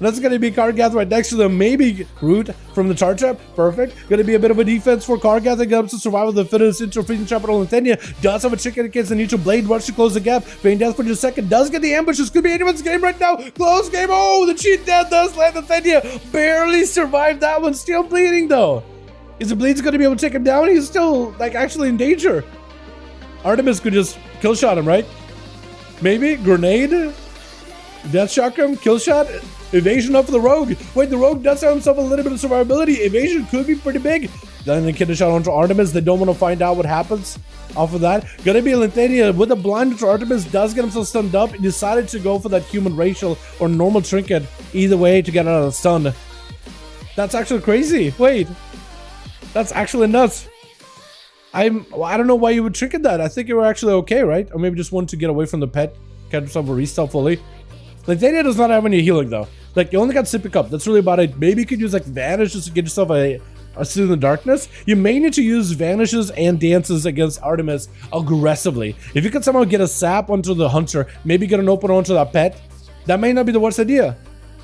That's going to be Kargath right next to them. Maybe Root from the charge trap. Perfect. Going to be a bit of a defense for Kargath that gets to survive with the fittest into freezing trap. Linthania does have a chicken against the neutral blade. Rush to close the gap. Feign death for just a second. Does get the ambush. This could be anyone's game right now. Close game. Oh, the cheat death does land Linthania. Barely survived that one. Still bleeding though. Is the bleed's going to be able to take him down? He's still like actually in danger. Artemis could just kill shot him, right? Maybe? Grenade? Death shock him? Kill shot? Evasion up for the rogue. Wait, the rogue does have himself a little bit of survivability. Evasion could be pretty big. Then the kid a shot onto Artemis. They don't want to find out what happens off of that. Gonna be Linthania with a blind to Artemis. Does get himself stunned up. He decided to go for that human racial or normal trinket. Either way to get out of the stun. That's actually crazy. Wait. That's actually nuts. I don't know why you would trinket that. I think you were actually okay, right? Or maybe just want to get away from the pet, catch yourself a restyle fully. Linthania does not have any healing though. Like you only got Sippy Cup. That's really about it. Maybe you could use like Vanish just to get yourself a Sit in the Darkness. You may need to use Vanishes and Dances against Artemis aggressively. If you can somehow get a Sap onto the Hunter, maybe get an open onto that pet, that may not be the worst idea.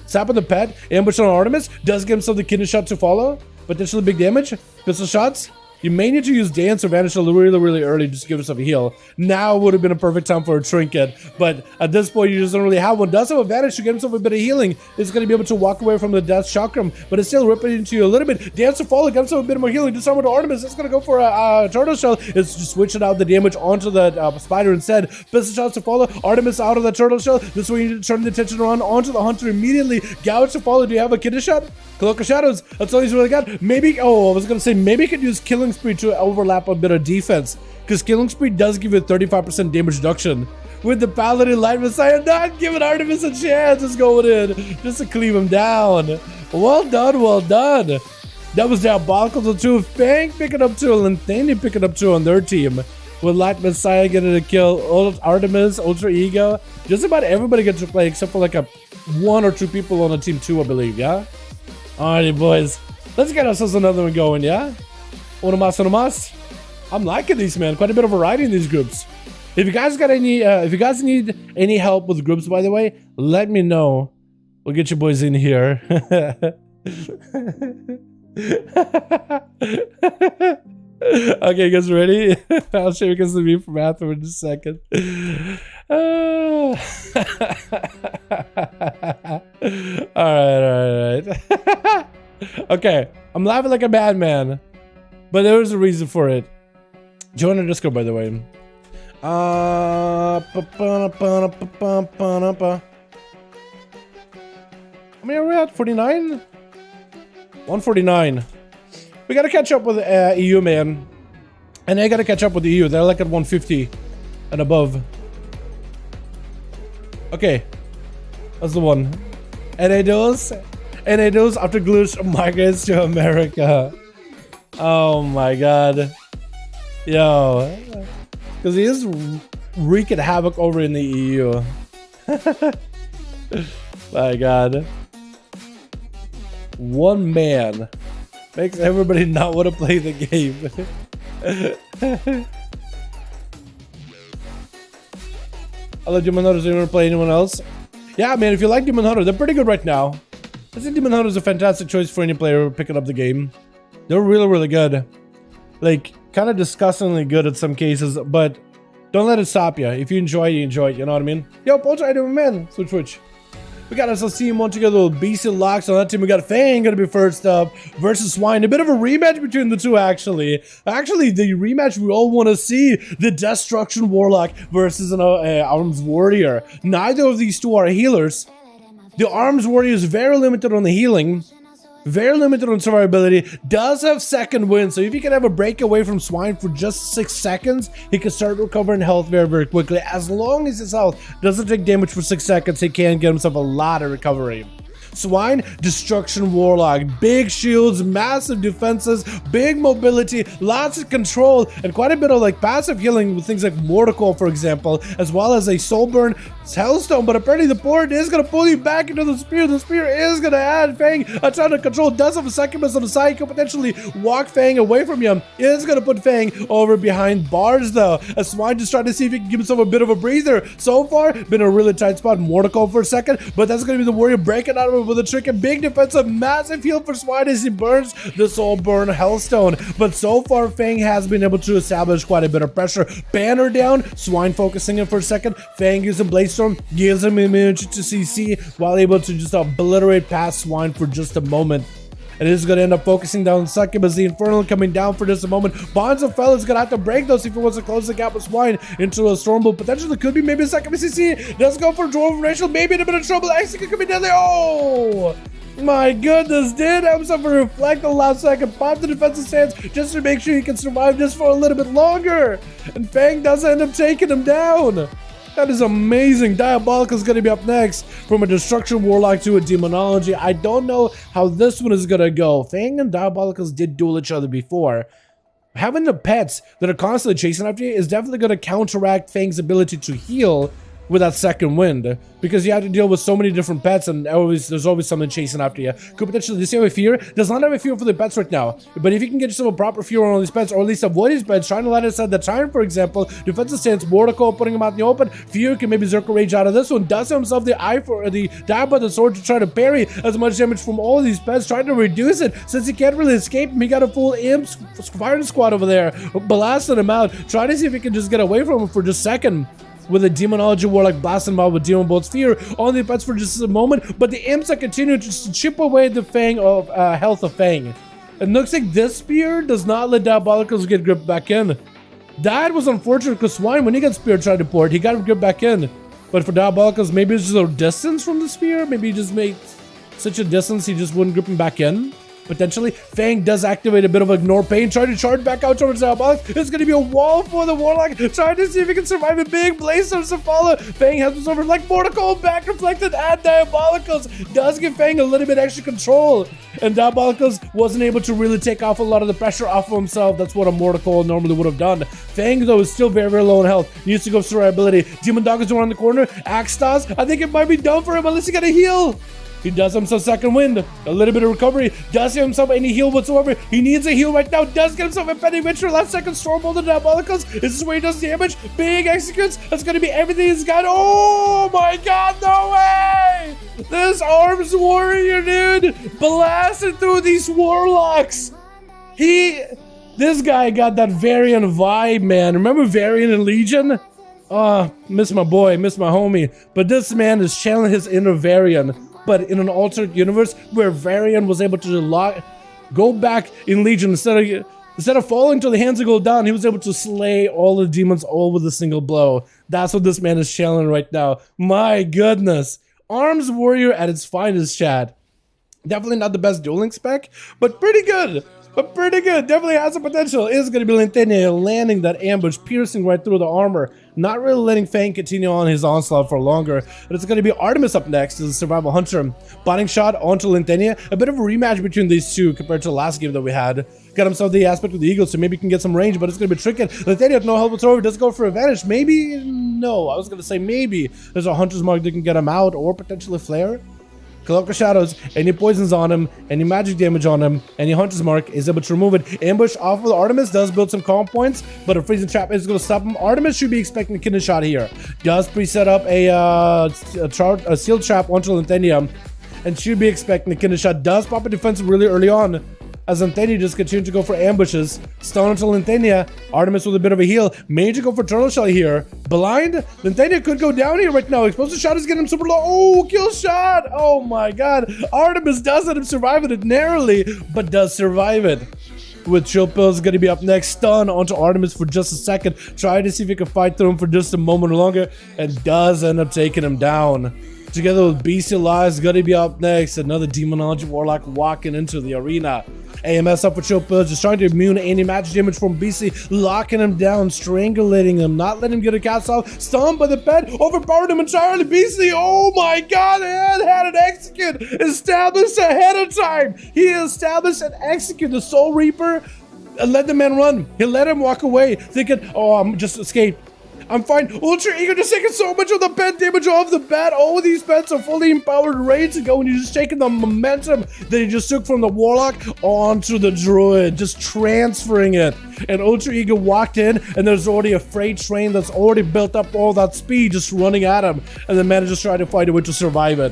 Sap on the pet, ambush on Artemis, does give himself the kidney shot to follow. Potentially big damage. Pistol shots. You may need to use Dance or Vanish really early just to give yourself a heal. Now would have been a perfect time for a trinket, but at this point you just don't really have one. Does have a Vanish to get himself a bit of healing. It's going to be able to walk away from the Death Chakram, but it's still ripping into you a little bit. Dance or Follow, get himself a bit more healing. Disarm to Artemis. It's going to go for a Turtle Shell. It's just switching out the damage onto the Spider instead. Pistol shots to Follow. Artemis out of the Turtle Shell. This way you need to turn the attention around onto the Hunter immediately. Gouge to Follow. Do you have a kidney shot? Cloak of Shadows, that's all he's really got. Maybe, oh, I was gonna say, maybe he could use Killing Spree to overlap a bit of defense, because Killing Spree does give you a 35% damage reduction. With the Paladin Light Messiah not giving Artemis a chance, just going in, just to cleave him down. Well done, well done. That was Diabolical to 2. Fang picking up 2, and Linthania picking up 2 on their team. With Light Messiah getting a kill, Artemis, Ultra Ego. Just about everybody gets to play, except for like a 1 or 2 people on a team 2, I believe, yeah? Alrighty, boys. Let's get ourselves another one going, yeah? Uno más. I'm liking these, man. Quite a bit of variety in these groups. If you guys got any, if you guys need any help with groups, by the way, let me know. We'll get you boys in here. Okay, you guys ready? I'll show you guys the view from afterward in a second. Alright. Okay, I'm laughing like a madman. But there was a reason for it. Join our Discord, by the way. How many are we at? 49? 149. We gotta catch up with EU, man. And I gotta catch up with the EU. They're like at 150 and above. Okay. That's the one. NA Duels after glitch migrates to America. Oh my god. Yo. Because he is wreaking havoc over in the EU. My god. One man makes everybody not want to play the game. I love Demon Hunters. Do you want to play anyone else? Yeah, man, if you like Demon Hunter, they're pretty good right now. I think Demon Hunter is a fantastic choice for any player picking up the game. They're really, really good. Like, kind of disgustingly good at some cases, but don't let it stop you. If you enjoy it, you enjoy it. You know what I mean? Yo, Poach, I do, man. Switch. We got ourselves team one together with BC Locks. On that team, we got Fang gonna be first up versus Swine. A bit of a rematch between the two, actually. Actually, the rematch we all want to see. The Destruction Warlock versus an Arms Warrior. Neither of these two are healers. The Arms Warrior is very limited on the healing. Very limited on survivability. Does have second wind, so if you can have a break away from Swine for just 6 seconds, he can start recovering health very, very quickly. As long as his health doesn't take damage for 6 seconds, he can get himself a lot of recovery. Swine, Destruction Warlock, big shields, massive defenses, big mobility, lots of control, and quite a bit of like passive healing with things like Mortal, for example, as well as a Soul Burn, Hellstone. But apparently the board is going to pull you back into the spear. The spear is going to add Fang a ton of control. Does have a succubus on the side. He could potentially walk Fang away from him. Is going to put Fang over behind bars though, as Swine just trying to see if he can give himself a bit of a breather. So far, been a really tight spot. Mortal for a second, but that's going to be the Warrior breaking out of it with a trick, and big defensive, massive heal for Swine as he burns the Soul Burn Hellstone. But so far, Fang has been able to establish quite a bit of pressure. Banner down, Swine focusing in for a second. Fang using Blade Storm, gives him immunity to CC while able to just obliterate past Swine for just a moment. And it is going to end up focusing down Succubus, the Infernal coming down for just a moment. Bonds of Fel is going to have to break those if he wants to close the gap with Swine into a Stormbolt. Potentially could be maybe a Succubus CC. Does go for Dwarven Racial, maybe in a bit of trouble. Execute could be deadly. Oh! My goodness, did have himself a reflect the last second, pop the defensive stance just to make sure he can survive this for a little bit longer. And Fang does end up taking him down. That is amazing. Diabolical is going to be up next. From a Destruction Warlock to a Demonology. I don't know how this one is going to go. Fang and Diabolicals did duel each other before. Having the pets that are constantly chasing after you is definitely going to counteract Fang's ability to heal with that second wind, because you have to deal with so many different pets, and there's always something chasing after you. Could potentially, does he have a fear? Does not have a fear for the pets right now, but if you can get yourself a proper fear on all these pets, or at least avoid these pets, trying to let us at the time, for example, defensive stance, Mortal, putting him out in the open, fear can maybe Zerka Rage out of this one, does himself the eye for the dab of the sword to try to parry as much damage from all of these pets, trying to reduce it, since he can't really escape him. He got a full imp firing squad over there, blasting him out, trying to see if he can just get away from him for just a second. With a Demonology Warlock blasting him out with Demon Bolt's Fear on the pets for just a moment, but the imps are continuing to chip away the Fang of health of Fang. It looks like this spear does not let Diabolicals get gripped back in. That was unfortunate because Swine, when he got spear tried to port, he got him gripped back in. But for Diabolicals, maybe it's just a distance from the spear. Maybe he just made such a distance he just wouldn't grip him back in. Potentially, Fang does activate a bit of Ignore Pain, trying to charge back out towards Diabolic. It's going to be a wall for the Warlock, trying to see if he can survive a big blaze starts to follow. Fang has himself like Mortal, back reflected at Diabolicals. Does give Fang a little bit extra control. And Diabolicals wasn't able to really take off a lot of the pressure off of himself. That's what a Mortal normally would have done. Fang, though, is still very, very low in health. Needs to go for survivability. Demon Dog is around the corner. Axe Toss, I think it might be done for him unless he got a heal. He does himself second wind, a little bit of recovery, does give himself any heal whatsoever. He needs a heal right now, does get himself a Penny Witcher, last second Stormbolt to Diabolicals. This is where he does damage, big executes, that's going to be everything he's got. Oh my god, no way! This Arms Warrior, dude, blasted through these Warlocks. This guy got that Varian vibe, man. Remember Varian and Legion? Miss my boy, miss my homie. But this man is channeling his inner Varian, but in an alternate universe where Varian was able to go back in Legion. Instead of falling to the hands of Gul'dan, he was able to slay all the demons all with a single blow. That's what this man is channeling right now. My goodness. Arms Warrior at its finest, chat. Definitely not the best dueling spec, but pretty good. Definitely has some potential. Is going to be Lentenia landing that ambush, piercing right through the armor. Not really letting Fang continue on his onslaught for longer. But it's going to be Artemis up next as a survival hunter. Botting shot onto Lentenia. A bit of a rematch between these two compared to the last game that we had. Got himself the aspect of the Eagle, so maybe he can get some range, but it's going to be tricky. Lentenia with no help whatsoever does go for advantage. Maybe? No. I was going to say maybe. There's a Hunter's Mark that can get him out, or potentially Flare. Cloak of Shadows, any poisons on him, any magic damage on him, any Hunter's Mark is able to remove it. Ambush off of Artemis does build some calm points, but a freezing trap is going to stop him. Artemis should be expecting a kidney shot here. Does pre-set up a sealed trap onto Lentenia, and should be expecting a kidney shot. Does pop a defense really early on, as Lentenia just continues to go for ambushes. Stun onto Lentenia. Artemis with a bit of a heal. Major go for Turtle Shell here. Blind. Lentenia could go down here right now. Explosive shot is getting him super low. Oh, kill shot. Oh my god. Artemis does let him survive it narrowly, but does survive it. With Chill Pills going to be up next. Stun onto Artemis for just a second. Try to see if he can fight through him for just a moment longer, and does end up taking him down. Together with Beastie Lies, gonna be up next. Another Demonology Warlock walking into the arena. AMS up for Chill Pills, just trying to immune any magic damage from Beastie, locking him down, strangulating him, not letting him get a cast off. Stunned by the bed, overpowered him entirely. Beastie, oh my god, had an execute established ahead of time. He established and execute the Soul Reaper and let the man run. He let him walk away, thinking, oh, I'm just escaped. I'm fine. Ultra Ego just taking so much of the pet damage off the bat. All of these pets are fully empowered, ready to go, and you're just taking the momentum that he just took from the Warlock onto the Druid, just transferring it. And Ultra Ego walked in, and there's already a freight train that's already built up all that speed just running at him. And the man is just trying to fight a way to survive it.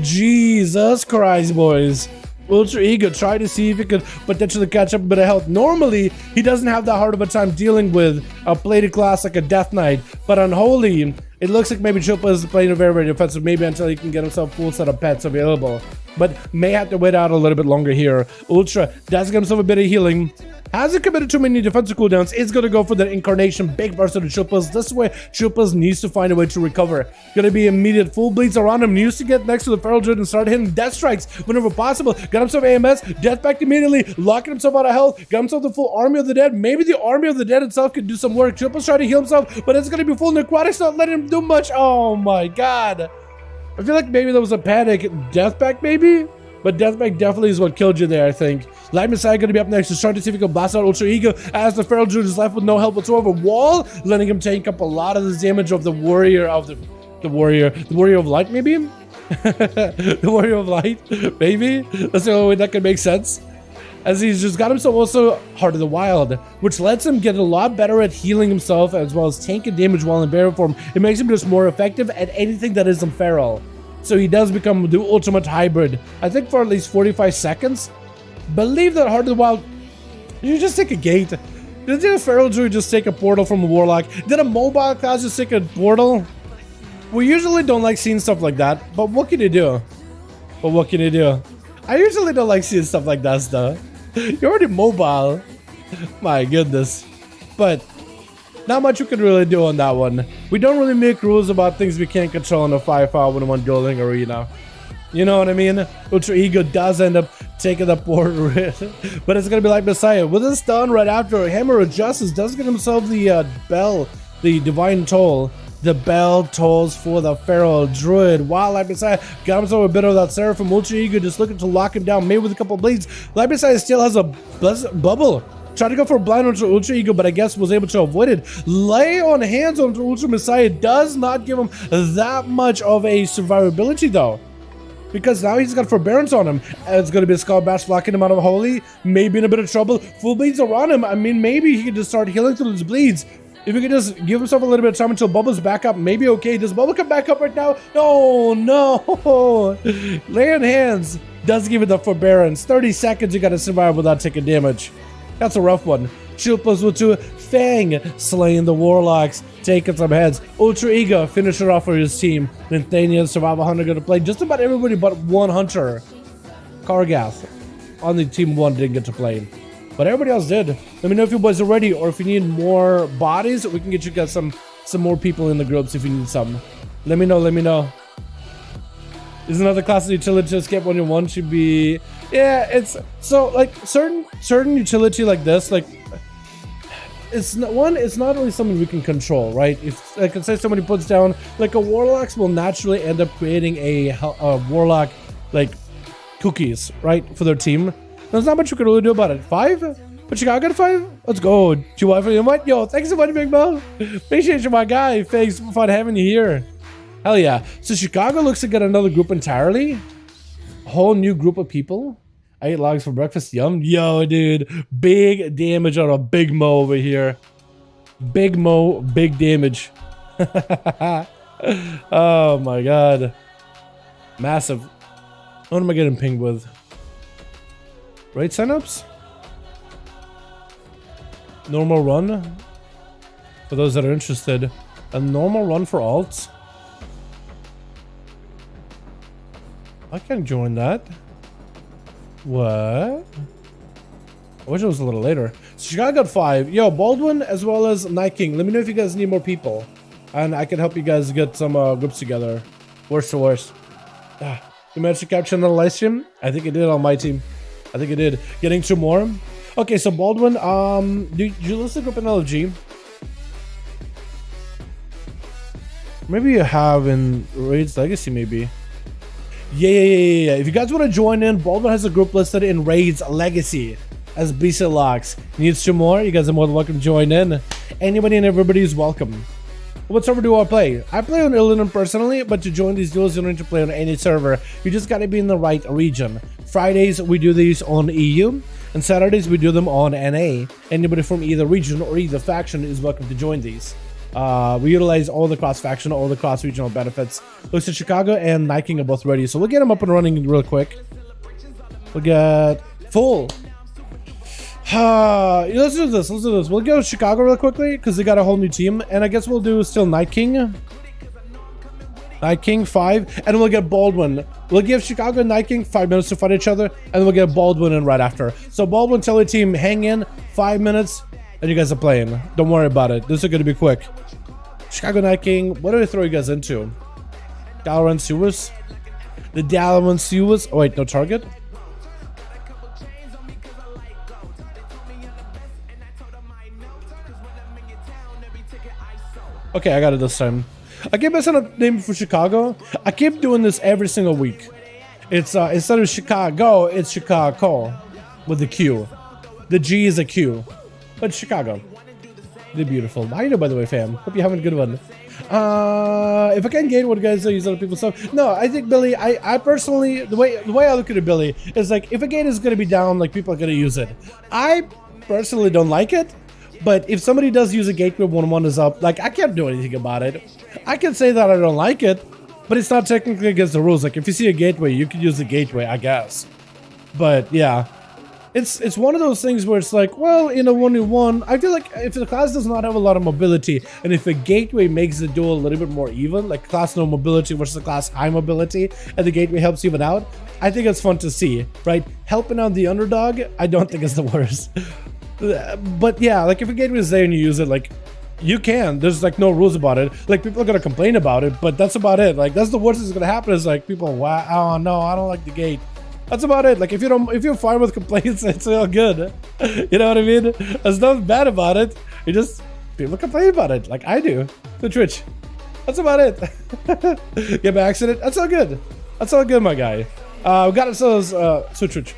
Jesus Christ, boys. Ultra Ego, try to see if he could potentially catch up a bit of health. Normally, he doesn't have that hard of a time dealing with a plated class like a Death Knight, but Unholy, it looks like maybe Chupa is playing a very, very defensive, maybe until he can get himself a full set of pets available. But may have to wait out a little bit longer here. Ultra does get himself a bit of healing. Hasn't committed too many defensive cooldowns. Is going to go for the Incarnation, big burst of the Chupas. This way, Chupas needs to find a way to recover. Going to be immediate full bleeds around him. Needs to get next to the Feral Druid and start hitting death strikes whenever possible. Got himself AMS, death back immediately, locking himself out of health. Got himself the full Army of the Dead. Maybe the Army of the Dead itself could do some work. Chupas trying to heal himself, but it's going to be full necrotics, not letting him do much. Oh my god. I feel like maybe there was a panic. Death back maybe? But Deathback definitely is what killed you there, I think. Light Messiah going to be up next. Just trying to see if he can blast out Ultra Ego as the Feral Druid is left with no help whatsoever. Wall, letting him take up a lot of the damage of the Warrior of the Warrior of Light, maybe? The Warrior of Light, maybe? That's the only way that could make sense. As he's just got himself also Heart of the Wild, which lets him get a lot better at healing himself as well as tanking damage while in barrier form. It makes him just more effective at anything that isn't feral. So he does become the ultimate hybrid. I think for at least 45 seconds. Believe that Heart of the Wild. Did you just take a gate? Did a Feral Druid just take a portal from a Warlock? Did a mobile class just take a portal? We usually don't like seeing stuff like that, but what can you do? I usually don't like seeing stuff like that stuff. You're already mobile. My goodness. But not much we can really do on that one. We don't really make rules about things we can't control in a 5v5 1v1 dueling arena. You know what I mean? Ultra Ego does end up taking the portal, but it's gonna be like Messiah with a stun right after. Hammer of Justice does get himself the bell, the divine toll. The bell tolls for the Feral Druid. While Light Messiah got himself a bit of that Seraphim. Ultra Ego just looking to lock him down, maybe with a couple of bleeds. Light Messiah still has a bubble. Tried to go for a blind onto Ultra Ego, but I guess was able to avoid it. Lay on hands on Ultra Messiah does not give him that much of a survivability though. Because now he's got forbearance on him. It's going to be a Skull Bash locking him out of Holy. Maybe in a bit of trouble. Full bleeds around him. I mean, maybe he could just start healing through his bleeds. If he could just give himself a little bit of time until Bubble's back up, maybe okay. Does Bubble come back up right now? No. Lay on hands does give it the forbearance. 30 seconds you got to survive without taking damage. That's a rough one. Shield plus with 2. Fang slaying the Warlocks, taking some heads. Ultra Ego finisher off for his team. Lentenia, Survival Hunter going to play just about everybody but one Hunter. Kargath. on the team 1 didn't get to play. But everybody else did. Let me know if you boys are ready, or if you need more bodies, we can get you guys some more people in the groups if you need some. Let me know, let me know. Is another class of utility to escape 1v1 should be... Yeah, it's... So, like, certain utility like this, like... It's not really something we can control, right? If, like, let's say somebody puts down... Like, a Warlocks will naturally end up creating a Warlock, like, cookies, right? For their team. There's not much you can really do about it. 5? But Chicago got 5? Let's go. Chihuahua for the invite. Yo, thanks so much, Big Mo. Appreciate you, my guy. Thanks for fun having you here. Hell yeah. So Chicago looks to get another group entirely. A whole new group of people. I ate logs for breakfast. Yum. Yo, dude. Big damage on a Big Mo over here. Big Mo, big damage. Oh my god. Massive. What am I getting pinged with? Raid signups? Normal run? For those that are interested. A normal run for alts? I can join that. What? I wish it was a little later. So Chicago got 5. Yo, Baldwin as well as Night King. Let me know if you guys need more people. And I can help you guys get some groups together. Worst to worst. You managed to capture another live stream? I think it did on my team. I think it did. Getting 2 more. Okay, so Baldwin, did you list the group in LG? Maybe you have in Raids Legacy, maybe. Yeah. If you guys want to join in, Baldwin has a group listed in Raids Legacy as BC Locks. Needs 2 more? You guys are more than welcome to join in. Anybody and everybody is welcome. What server do I play? I play on Illinois personally, but to join these duels, you don't need to play on any server. You just gotta be in the right region. Fridays, we do these on EU, and Saturdays, we do them on NA. Anybody from either region or either faction is welcome to join these. We utilize all the cross-faction, all the cross-regional benefits. Looks at Chicago and Night King are both ready, so we'll get them up and running real quick. We'll get full. Let's do this. We'll go to Chicago real quickly because they got a whole new team, and I guess we'll do still Night King. Night King 5, and we'll get Baldwin. We'll give Chicago and Night King 5 minutes to fight each other, and we'll get Baldwin in right after. So Baldwin, tell your team, hang in 5 minutes, and you guys are playing. Don't worry about it. This is gonna be quick. Chicago Night King, what do I throw you guys into? Dalaran Sewers? The Dalaran Sewers? Oh wait, no target? Okay, I got it this time. I keep messing up name for Chicago. I keep doing this every single week. It's instead of Chicago, it's Chicago with the Q. The G is a Q, but Chicago. They're beautiful. How you doing, by the way, fam? Hope you're having a good one. If I can gain what guys use other people's stuff. No, I think Billy. I personally, the way I look at it, Billy, is like if a gate is gonna be down, like people are gonna use it. I personally don't like it. But if somebody does use a gateway when one is up, like I can't do anything about it. I can say that I don't like it, but it's not technically against the rules. Like if you see a gateway, you can use the gateway, I guess. But yeah, it's one of those things where it's like, well, in a 1v1, I feel like if the class does not have a lot of mobility, and if a gateway makes the duel a little bit more even, like class no mobility versus a class high mobility, and the gateway helps even out, I think it's fun to see, right? Helping out the underdog, I don't think it's the worst. But yeah, like if a gateway is there and you use it, like you can. There's like no rules about it. Like people are gonna complain about it, but that's about it. Like that's the worst that's gonna happen is like people, wow, oh no, I don't like the gate. That's about it. Like if you're fine with complaints, it's all good. You know what I mean? There's nothing bad about it. You just people complain about it, like I do. The Twitch. That's about it. Get by accident. That's all good. That's all good, my guy. We got ourselves Twitch.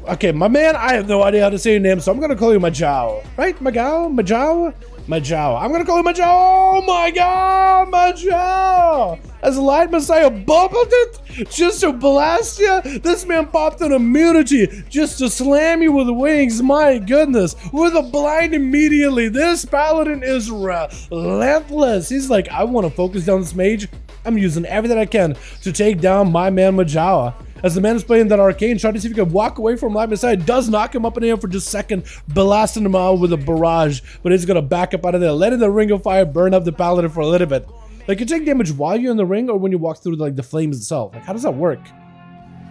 Okay, my man, I have no idea how to say your name, so I'm gonna call you Majao. Right? Majao? Majao. I'm gonna call you Majao. Oh my god, Majao! As Light Messiah bubbled it just to blast you. This man popped an immunity just to slam you with wings. My goodness. With a blind immediately. This paladin is relentless. He's like, I want to focus down this mage. I'm using everything I can to take down my man Majao. As the man is playing that arcane, trying to see if he can walk away from Light Messiah, does knock him up in the air for just a second, blasting him out with a barrage, but he's gonna back up out of there, letting the ring of fire burn up the paladin for a little bit. Like, you take damage while you're in the ring, or when you walk through like the flames itself. Like, how does that work?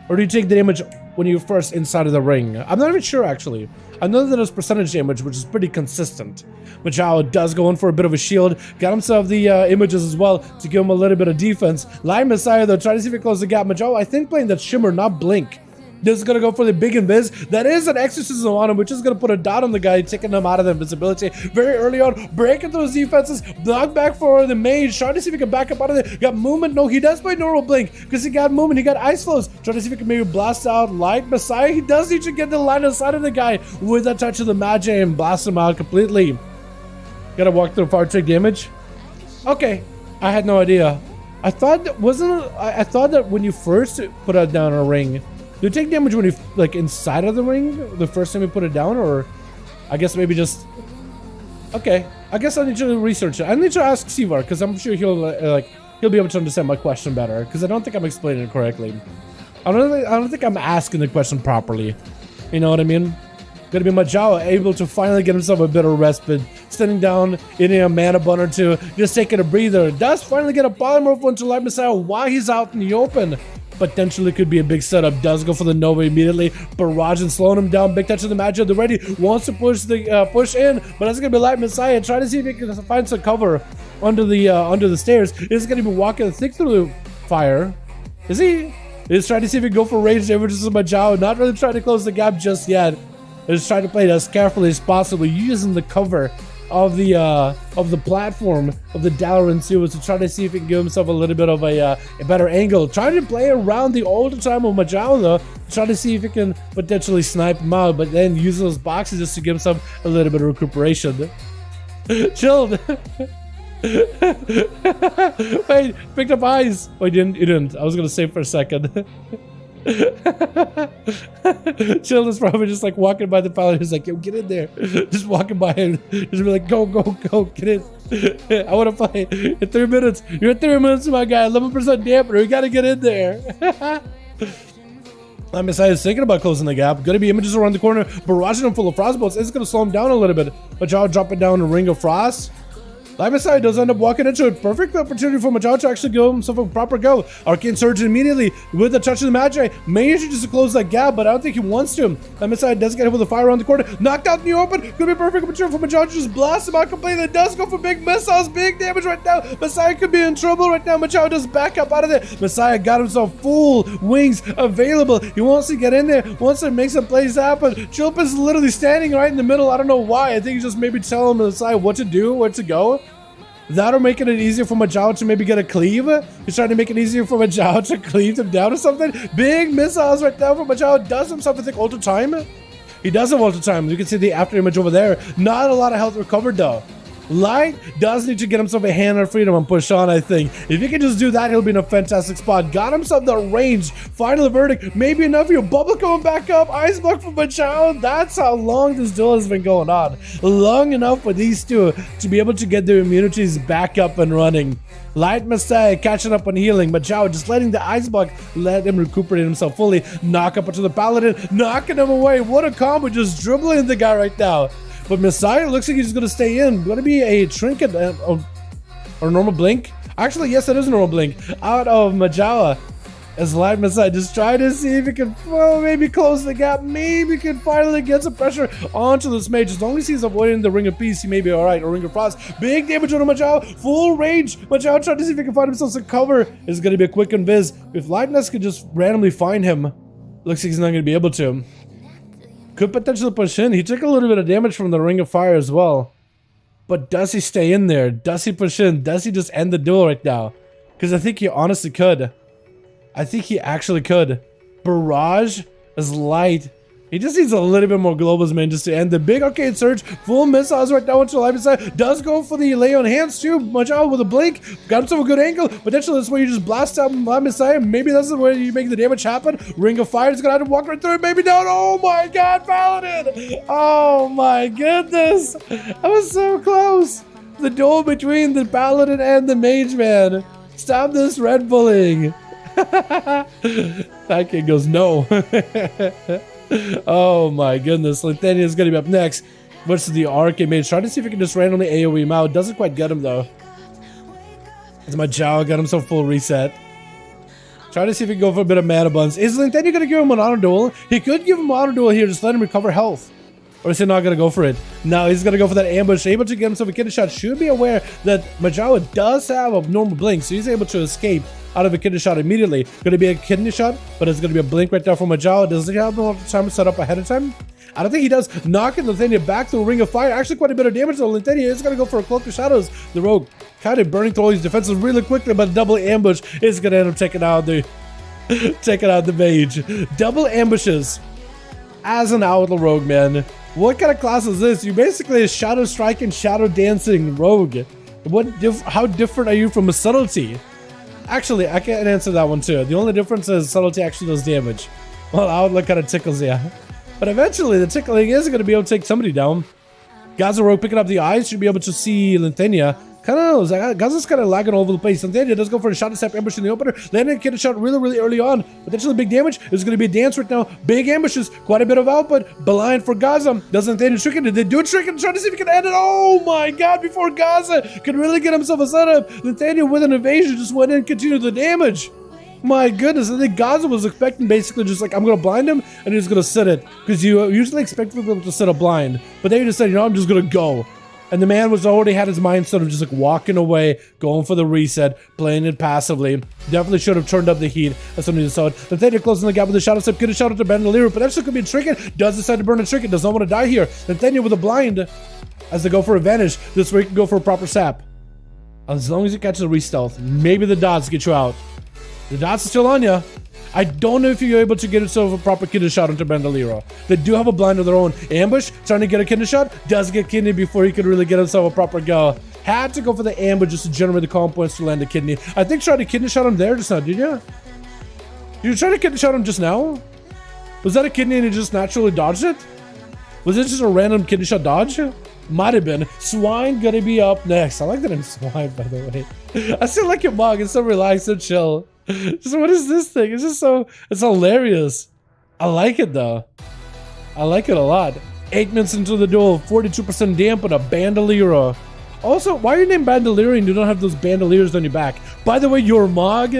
Or do you take the damage when you're first inside of the ring? I'm not even sure, actually. I know that it's percentage damage, which is pretty consistent. Majao does go in for a bit of a shield. Got himself the images as well to give him a little bit of defense. Light Messiah, though, trying to see if he closes the gap. Majao, I think, playing that Shimmer, not Blink. This is going to go for the big invis. That is an exorcism on him, which is going to put a dot on the guy, taking him out of the invisibility very early on. Breaking through his defenses. Knock back for the mage. Trying to see if he can back up out of there. Got movement. No, he does play normal blink because he got movement. He got ice flows. Trying to see if he can maybe blast out Light Messiah. He does need to get the line of sight of the guy with a touch of the magi and blast him out completely. Got to walk through far trick damage. Okay. I had no idea. I thought that I thought that when you first put it down a ring, do you take damage when you like inside of the ring the first time you put it down, or I guess maybe just okay? I guess I need to research it. I need to ask Sivar because I'm sure he'll be able to understand my question better because I don't think I'm explaining it correctly. I don't think I'm asking the question properly. You know what I mean? Gonna be Majao able to finally get himself a bit of respite, standing down, eating a mana bun or two, just taking a breather. Does finally get a polymorph onto Light Messiah while he's out in the open. Potentially could be a big setup. Does go for the Nova immediately. Barrage and slowing him down. Big touch of the Magi at the ready. Wants to push the push in, but that's gonna be Light Messiah trying to see if he can find some cover under the stairs. He's gonna be walking thick through the fire. Is he? He's trying to see if he can go for range damage to Majao. Not really trying to close the gap just yet. He's trying to play it as carefully as possible, using the cover of the platform of the Dalaran series to try to see if he can give himself a little bit of a better angle. Trying to play around the older time of Majao though, trying to see if he can potentially snipe him out, but then use those boxes just to give himself a little bit of recuperation. Chilled. Wait, picked up eyes. Oh, you didn't. I was gonna save for a second. Chill is probably just like walking by the pilot. He's like, yo, get in there. Just walking by him. Just be like, go, get in. I want to play in 3 minutes. You're at 3 minutes, my guy. 11% dampener. You got to get in there. I'm excited thinking about closing the gap. Gonna be images around the corner. Barraging him full of frostbolts. It's gonna slow him down a little bit. But y'all drop it down a ring of frost. Light Messiah does end up walking into it. Perfect opportunity for Majao to actually give himself a proper go. Arcane Surge immediately with a touch of the Magi. Managed just to close that gap, but I don't think he wants to. Light Messiah does get hit with a fire around the corner. Knocked out in the open. Could be a perfect opportunity for Majao to just blast him out completely. It does go for big missiles. Big damage right now. Messiah could be in trouble right now. Majao does back up out of there. Messiah got himself full wings available. He wants to get in there. Wants to make some plays happen. Chilp is literally standing right in the middle. I don't know why. I think he's just maybe telling Messiah what to do, where to go. That'll make it easier for Majao to maybe get a cleave. He's trying to make it easier for Majao to cleave him down or something. Big missiles right now for Majao. Does himself, I think, ultra time. He does have ultra time. You can see the after image over there. Not a lot of health recovered though. Light does need to get himself a hand of freedom and push on, I think. If he can just do that, he'll be in a fantastic spot. Got himself the range. Final verdict. Maybe enough for you. Bubble coming back up. Ice block for Majao. That's how long this duel has been going on. Long enough for these two to be able to get their immunities back up and running. Light Messiah catching up on healing. Majao just letting the ice block let him recuperate himself fully. Knock up into the paladin. Knocking him away. What a combo. Just dribbling the guy right now. But Messiah looks like he's going to stay in. Going to be a trinket or normal blink. Actually, yes, it is a normal blink. Out of Majao. As Light Messiah just trying to see if he can maybe close the gap. Maybe can finally get some pressure onto this mage. As long as he's avoiding the Ring of Peace, he may be alright. Or Ring of Frost. Big damage on Majao. Full range. Majao trying to see if he can find himself some cover. It's going to be a quick invis. If Lightness could just randomly find him, looks like he's not going to be able to. Could potentially push in. He took a little bit of damage from the Ring of Fire as well. But does he stay in there? Does he push in? Does he just end the duel right now? Because I think he honestly could. I think he actually could. Barrage is light. He just needs a little bit more globals, man, just to end the big arcade surge. Full missiles right now into Light Messiah. Does go for the lay on hands too. Majao with a blink. Got himself a good angle. Potentially that's where you just blast out Light Messiah. Maybe that's the way you make the damage happen. Ring of Fire is gonna have to walk right through it. Maybe down. Oh my god, Paladin! Oh my goodness! I was so close. The duel between the Paladin and the Mage, man. Stop this Red Bulling. That kid goes no. Oh my goodness, Lithania is gonna be up next versus the Arcade Mage. Trying to see if he can just randomly AoE him out. Doesn't quite get him though. As Majao got himself full reset. Try to see if he can go for a bit of mana buns. Is Lintenyo gonna give him an auto duel? He could give him auto duel here, just let him recover health. Or is he not gonna go for it? No, he's gonna go for that ambush. Able to get himself a kidney shot. Should be aware that Majawa does have a normal blink, so he's able to escape out of a kidney shot immediately. Gonna be a kidney shot, but it's gonna be a blink right there for Majawa. Does he have enough time set up ahead of time? I don't think he does. Knocking Lintenyo back to a ring of fire. Actually, quite a bit of damage though. Lintenyo is gonna go for a cloak of shadows. The rogue kind of burning through all his defenses really quickly, but double ambush is gonna end up taking out the mage. Double ambushes as an outlaw rogue, man. What kind of class is this? You basically a shadow strike and shadow dancing rogue. How different are you from a subtlety? Actually, I can't answer that one too. The only difference is subtlety actually does damage. Well, outlaw kind of tickles, yeah. But eventually, the tickling is going to be able to take somebody down. Gaza rogue picking up the eyes should be able to see Lintenyo. Kind of, Gaza's kind of lagging all over the place. Lintenyo does go for a shot to step ambush in the opener. Landing a kidney shot really early on. Potentially big damage. There's going to be a dance right now. Big ambushes. Quite a bit of output. Blind for Gaza. Does Lintenyo trick it? Did they do a trick and try to see if he can end it? Oh my god, before Gaza can really get himself a setup. Lintenyo with an evasion just went in and continued the damage. My goodness, I think Gaza was expecting basically just like, I'm going to blind him and he's going to sit it. Because you usually expect people to sit a blind. But they just said, you know, I'm just going to go. And the man was already had his mindset of just like walking away, going for the reset, playing it passively. Definitely should have turned up the heat as soon as he saw it. Lintenyo closing the gap with the shadow step, get a shout out to Bandolier, but that still could be a trinket. Does decide to burn a trinket, does not want to die here. Lintenyo with a blind as they go for advantage. This way he can go for a proper sap. As long as you catch the re-stealth, maybe the dots get you out. The dots are still on you. I don't know if you're able to get yourself a proper kidney shot into Bandolero. They do have a blind of their own. Ambush, trying to get a kidney shot, does get kidney before he could really get himself a proper go. Had to go for the ambush just to generate the calm points to land the kidney. I think tried to kidney shot him there just now, did you? Did you try to kidney shot him just now? Was that a kidney and he just naturally dodged it? Was it just a random kidney shot dodge? Might have been. Swine gonna be up next. I like that name Swine, by the way. I still like your mug. It's so relaxed and chill. So what is this thing? It's just so, it's hilarious. I like it though. I like it a lot. 8 minutes into the duel, 42% damp and a bandolier. Also, why are you named Bandolier and you don't have those bandoliers on your back? By the way, your mug,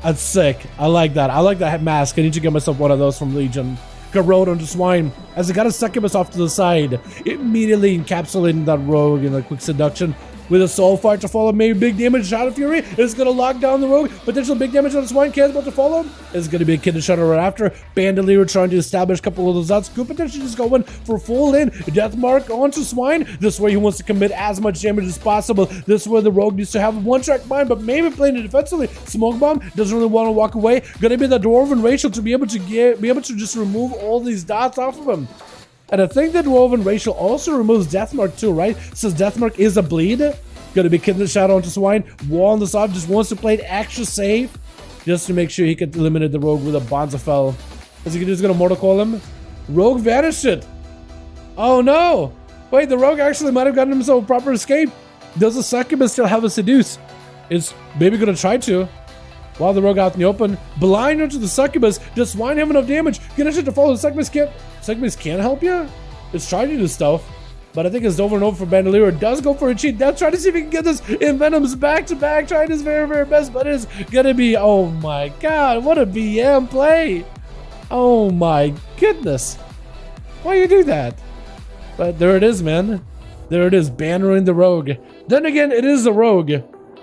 that's sick. I like that. I like that mask. I need to get myself one of those from Legion. Got rolled onto Swine as it got a succubus off to the side, immediately encapsulating that rogue in a quick seduction. With a soul fire to follow, maybe big damage. Shadow Fury is going to lock down the rogue. Potential big damage on the Swine. Can's about to follow. It's going to be a kidney shot right after. Bandolier trying to establish a couple of those outs. Could potentially just go in for full in. Death Mark onto Swine. This way he wants to commit as much damage as possible. This way the rogue needs to have a one-track mind, but maybe playing it defensively. Smoke Bomb doesn't really want to walk away. Going to be the Dwarven Racial to be able to just remove all these dots off of him. And I think that Dwarven Racial also removes Deathmark too, right? Since Deathmark is a bleed. Gonna be kicking the shot onto Swine. Wall on the side, just wants to play it extra safe. Just to make sure he can eliminate the rogue with a Bonzafell. Is he just gonna Mortal Call him? Rogue vanished it. Oh no! Wait, the rogue actually might have gotten himself a proper escape. Does the succubus still have a seduce? Is maybe gonna try to. While the rogue out in the open. Blind onto the succubus. Does Swine have enough damage? Gonna try to follow the succubus can't. Succubus can't help you? It's trying to do stuff. But I think it's over and over for Bandolier. Does go for a cheat. Does try to see if he can get this Envenoms back to back. Trying his very best, but it's gonna be, oh my god, what a BM play. Oh my goodness. Why you do that? But there it is, man. There it is, bannering the rogue. Then again, it is a rogue,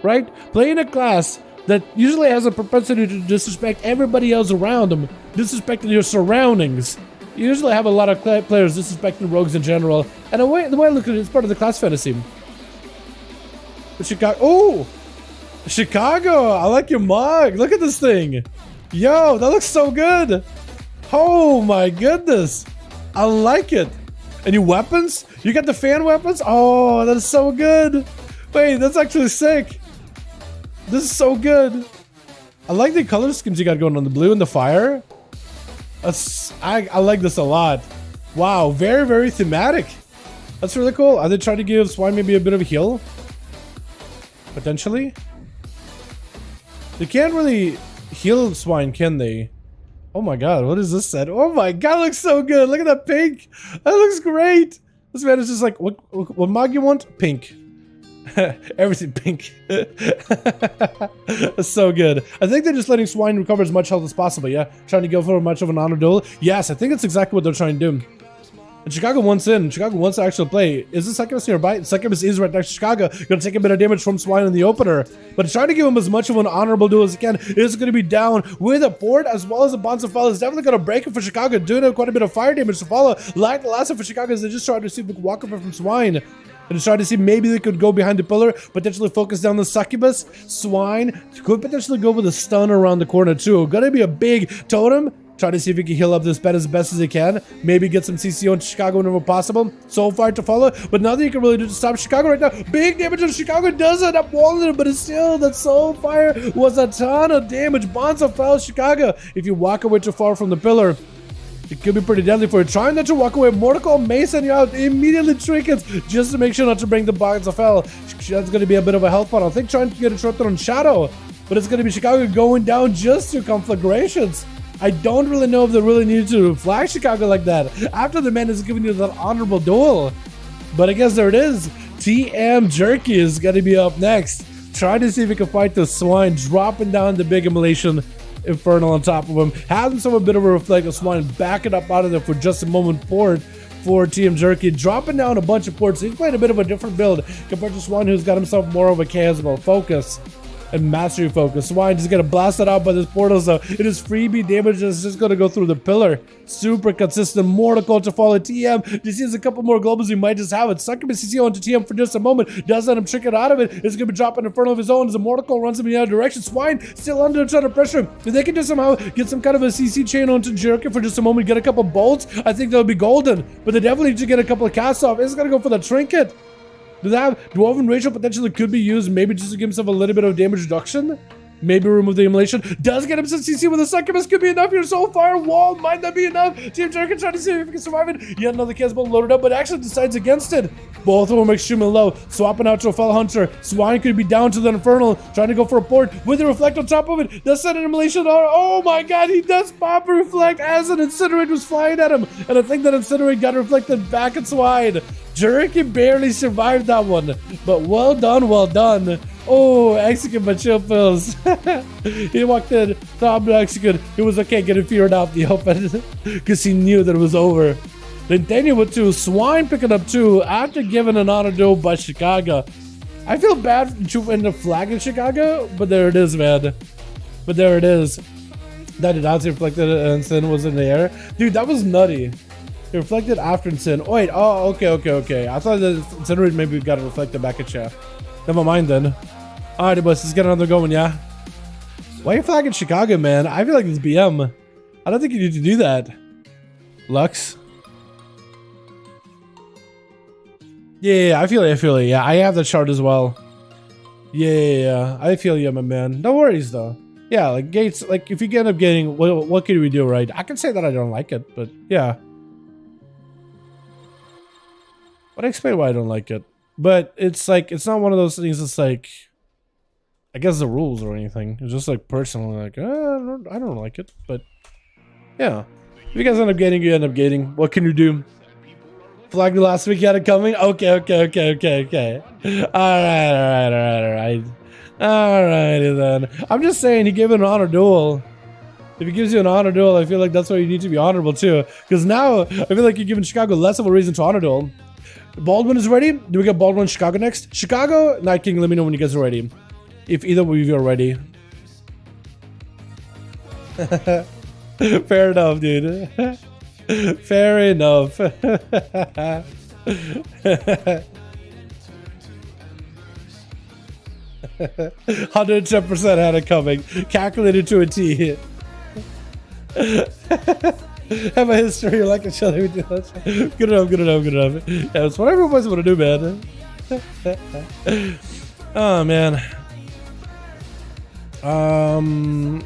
right? Playing a class that usually has a propensity to disrespect everybody else around them, disrespecting your surroundings. You usually have a lot of players disrespecting rogues in general, and the way I look at it, it's part of the class fantasy. But Chicago, oh! Chicago, I like your mug. Look at this thing. Yo, that looks so good. Oh my goodness. I like it. And your weapons? You got the fan weapons? Oh, that is so good. Wait, that's actually sick. This is so good. I like the color schemes you got going on, the blue and the fire. I like this a lot. Wow, very thematic. That's really cool. Are they trying to give Swine maybe a bit of a heal? Potentially? They can't really heal Swine, can they? Oh my god, what is this set? Oh my god, it looks so good. Look at that pink. That looks great. This man is just like, what mug you want? Pink. Everything pink. That's so good. I think they're just letting Swine recover as much health as possible, yeah? Trying to go for much of an honor duel. Yes, I think that's exactly what they're trying to do. And Chicago wants in. Chicago wants to actually play. Is the Succubus nearby? Succubus is right next to Chicago. Gonna take a bit of damage from Swine in the opener. But trying to give him as much of an honorable duel as he can. Is going to be down with a port as well as a Bonzafella. Is definitely going to break it for Chicago. Doing quite a bit of fire damage to follow. Like the last one for Chicago is they just trying to see if they can walk over from Swine. And try to see maybe they could go behind the pillar, potentially focus down the Succubus. Swine could potentially go with a stun around the corner too. Gonna be a big totem. Try to see if he can heal up this bed as best as he can. Maybe get some CCO in Chicago whenever possible. So far to follow, but nothing you can really do to stop Chicago right now. Big damage on Chicago, does end up walling it, but it's still, that soul fire was a ton of damage. Bonzo fell Chicago. If you walk away too far from the pillar, it could be pretty deadly for you. Trying not to walk away. Mortical may send you out. Immediately trinkets just to make sure not to bring the box of hell. That's going to be a bit of a health pot. I think trying to get a short throw on Shadow, but it's going to be Chicago going down just to conflagrations. I don't really know if they really need to flag Chicago like that after the man is giving you that honorable duel. But I guess there it is. TM Jerky is going to be up next. Try to see if he can fight the Swine, dropping down the big immolation Infernal on top of him. Has himself a bit of a reflect of Swine, backing up out of there for just a moment port for TM Jerky, dropping down a bunch of ports. He's playing a bit of a different build compared to Swine, who's got himself more of a charisma focus and mastery focus. Swine just gonna blast it out by this portal, so it is freebie damage that's just gonna go through the pillar. Super consistent. Mortal to follow TM. Just sees a couple more globals, he might just have it. Succubus CC onto TM for just a moment. Does let him trick it out of it. It's gonna be dropping Infernal of his own as the Mortal runs him in the other direction. Swine still under a ton of pressure. If they can just somehow get some kind of a CC chain onto Jerky for just a moment, get a couple bolts, I think that would be golden. But they definitely need to get a couple of casts off. It's gonna go for the trinket. Do they have Dwarven Rachel potentially could be used, maybe just to give himself a little bit of damage reduction? Maybe remove the immolation. Does get him some CC with a Succubus. Could be enough here. So far, wall might not be enough. Team Jerkin trying to see if he can survive it. Yet another Casbolt loaded up, but actually decides against it. Both of them are extremely low. Swapping out to a Fell Hunter. Swine could be down to the Infernal. Trying to go for a port with a Reflect on top of it. Does send an immolation. Oh my god, he does pop a Reflect as an Incinerate was flying at him. And I think that Incinerate got reflected back at Swine. Jerky barely survived that one. But well done, well done. Oh, execute my chill pills. He walked in, thought to execute. It was okay getting feared out the open because he knew that it was over. Then Daniel with 2, Swine picking up 2 after giving an honor duel by Chicago. I feel bad to end up flagging Chicago, but there it is, man. But there it is. That did not reflected and Sin was in the air. Dude, that was nutty. It reflected after Sin. Oh, wait, oh, okay. I thought that Incinerate maybe got it reflected back at you. Never mind then. Alright, boys, let's get another going, yeah? Why are you flagging Chicago, man? I feel like it's BM. I don't think you need to do that. Lux? Yeah, I feel it, yeah. I have the chart as well. Yeah. I feel you, my man. No worries, though. Yeah, like, Gates, like, if you end up getting, what can we do, right? I can say that I don't like it, but, yeah. But I explain why I don't like it. But it's like, it's not one of those things that's like, I guess the rules or anything. It's just like personally like, I don't like it, but yeah. If you guys end up getting, you end up getting. What can you do? Flagged me last week, you had it coming? Okay. Alright then. I'm just saying he gave it an honor duel. If he gives you an honor duel, I feel like that's why you need to be honorable too. Because now, I feel like you're giving Chicago less of a reason to honor duel. Baldwin is ready. Do we get Baldwin Chicago next? Chicago, Night King, let me know when you guys are ready. If either of you are ready. Fair enough, dude. Fair enough. 110% had it coming. Calculated to a T. Have a history like each other. Good enough. Yeah, that's what everybody's want to do, man. Oh man. Let me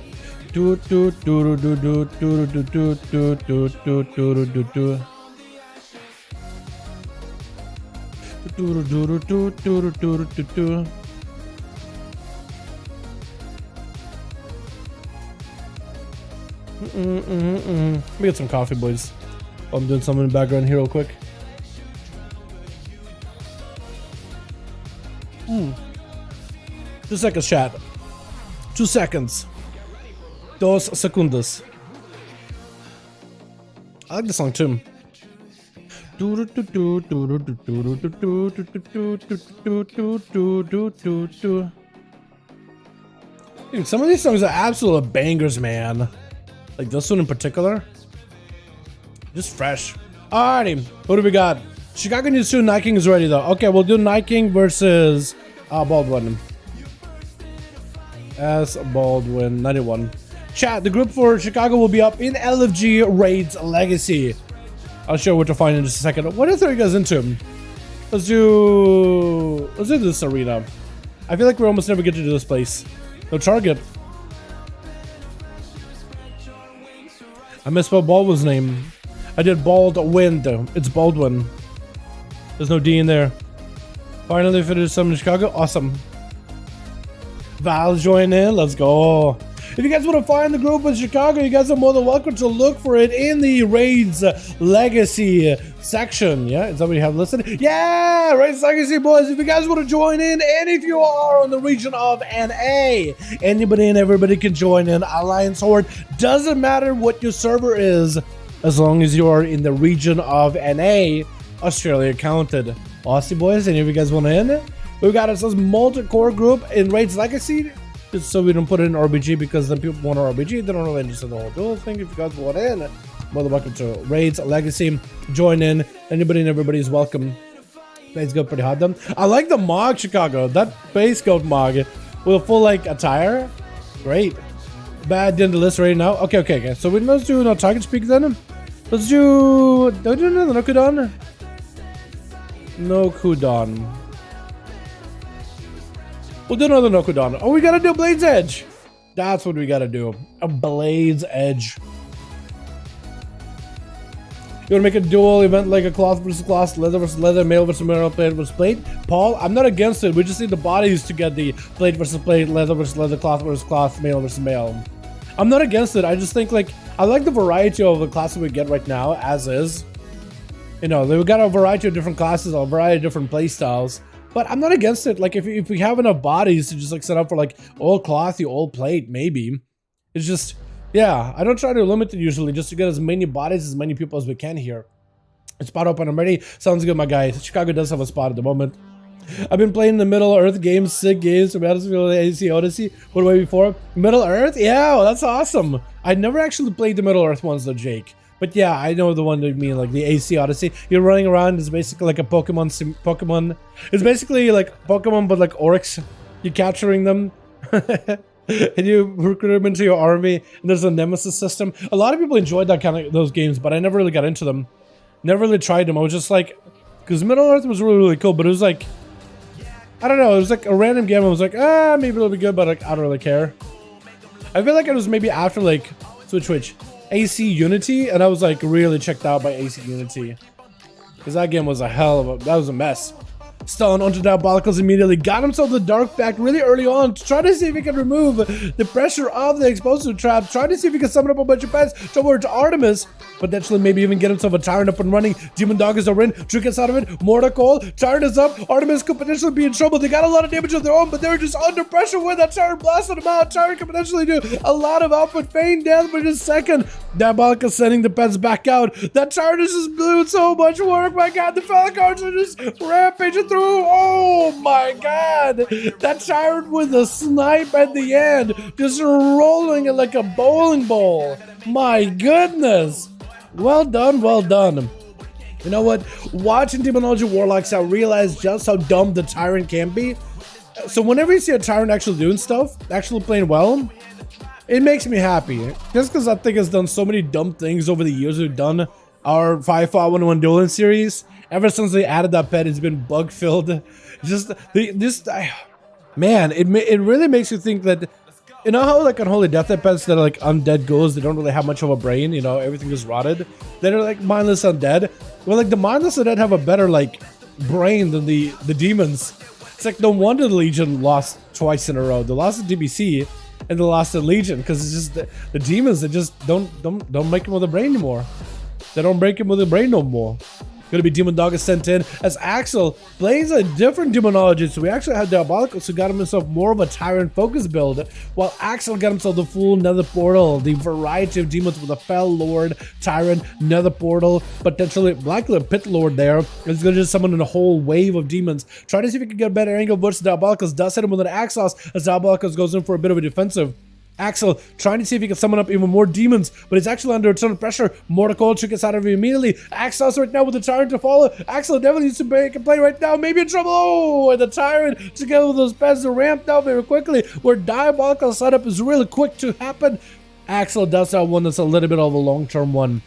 get some coffee, boys. I'm doing something in the background here real quick. 2 seconds, chat. 2 seconds. 2 segundos. I like the song too. Dude, some of these songs are absolute bangers, man. Like this one in particular. Just fresh. Alrighty, what do we got? Chicago needs to. Night King is ready though. Okay, we'll do Night King versus Baldwin. S. Baldwin 91. Chat, the group for Chicago will be up in LFG Raids Legacy. I'll show you what to find in just a second. What are you guys into? Let's do this arena. I feel like we almost never get to do this place. No target. I misspelled Baldwin's name. I did Baldwin though. It's Baldwin. There's no D in there. Finally finished some in Chicago. Awesome. Val join in. Let's go. If you guys want to find the group in Chicago, you guys are more than welcome to look for it in the Raids Legacy section. Yeah, is that what you have listed? Yeah, Raids Legacy, boys. If you guys want to join in, and if you are on the region of NA, anybody and everybody can join in. Alliance Horde, doesn't matter what your server is, as long as you are in the region of NA, Australia counted. Aussie boys, any of you guys want to in? We got ourselves multi-core group in Raids Legacy. Just so we don't put it in RBG, because then people want RBG, they don't really interested in the whole duel thing. If you guys want in, more than welcome to Raids Legacy. Join in. Anybody and everybody is welcome. Base goat pretty hot done. I like the Mog Chicago. That base goat Mog with a full like attire. Great. Bad in the list right now. Okay. So let's do no target speak then. Let's do no Nokudon. No Kudon. We'll do another Nokudon. Oh, we gotta do Blade's Edge. That's what we gotta do. A Blade's Edge. You wanna make a duel event like a cloth versus cloth, leather versus leather, male versus male, plate versus plate? Paul, I'm not against it. We just need the bodies to get the plate versus plate, leather versus leather, cloth versus cloth, male versus male. I'm not against it. I just think like I like the variety of the classes we get right now as is. You know, we got a variety of different classes, a variety of different play styles. But I'm not against it. Like if we have enough bodies to just like set up for like old clothy, old plate, maybe. It's just, yeah, I don't try to limit it usually, just to get as many bodies, as many people as we can here. Spot open, I'm ready. Sounds good, my guys. Chicago does have a spot at the moment. I've been playing the Middle Earth games, sick games from Battlefield AC Odyssey. What way before? Middle Earth? Yeah, well, that's awesome. I never actually played the Middle Earth ones though, Jake. But yeah, I know the one that you mean, like the AC Odyssey. You're running around, it's basically like a Pokemon. It's basically like Pokemon, but like orcs. You're capturing them. And you recruit them into your army, and there's a nemesis system. A lot of people enjoyed that kind of those games, but I never really got into them. Never really tried them. I was just like, because Middle Earth was really, really cool, but it was like, I don't know, it was like a random game. I was like, maybe it'll be good, but like, I don't really care. I feel like it was maybe after like, switch. AC Unity, and I was like really checked out by AC Unity, because that game was that was a mess. Stalin onto Diabolicals immediately got himself the Dark Pact really early on to try to see if he can remove the pressure of the explosive trap, try to see if he can summon up a bunch of pets towards Artemis, potentially maybe even get himself a Tyrant up and running. Demon Dog is in, Trick gets out of it, Mordacol, Tyrant is up, Artemis could potentially be in trouble. They got a lot of damage of their own, but they're just under pressure when that Tyrant blasted him out. Tyrant can potentially do a lot of output, feign death for just a second. Diabolical sending the pets back out. That Tyrant is just doing so much work, my god. The Falcards are just rampaging through. Oh my god, that Tyrant with a snipe at the end, just rolling it like a bowling ball. My goodness, well done, well done. You know what, watching Demonology Warlocks, I realized just how dumb the Tyrant can be. So whenever you see a Tyrant actually doing stuff, actually playing well, it makes me happy. Just because I think it's done so many dumb things over the years. We've done our 5V5 1v1 DUELS series. Ever since they added that pet, it's been bug filled. Just man, it really makes you think that, you know how like Unholy Death pets that are like undead ghouls, they don't really have much of a brain, you know, everything is rotted. They're like mindless undead. Well, like the mindless undead have a better like brain than the demons. It's like no wonder the Legion lost twice in a row. They lost the DBC and they lost the Legion, because it's just the demons that just don't make them with a brain anymore. They don't break him with a brain no more. Gonna be Demon Dog is sent in as Axel plays a different demonology. So we actually had Diabolicals who got himself more of a Tyrant focus build, while Axel got himself the full Nether Portal, the variety of demons with a Fel Lord, Tyrant, Nether Portal, potentially likely a Pit Lord there. He's gonna just summon a whole wave of demons. Try to see if he can get a better angle versus Diabolicals. Does hit him with an Axos as Diabolicals goes in for a bit of a defensive. Axel trying to see if he can summon up even more demons, but he's actually under a ton of pressure. Mortal gets out of him immediately. Axel's right now with the Tyrant to follow. Axel definitely needs to make a play right now. Maybe in trouble. Oh, and the Tyrant together with those pets are ramped down very quickly, where Diabolical setup is really quick to happen. Axel does have one that's a little bit of a long-term one.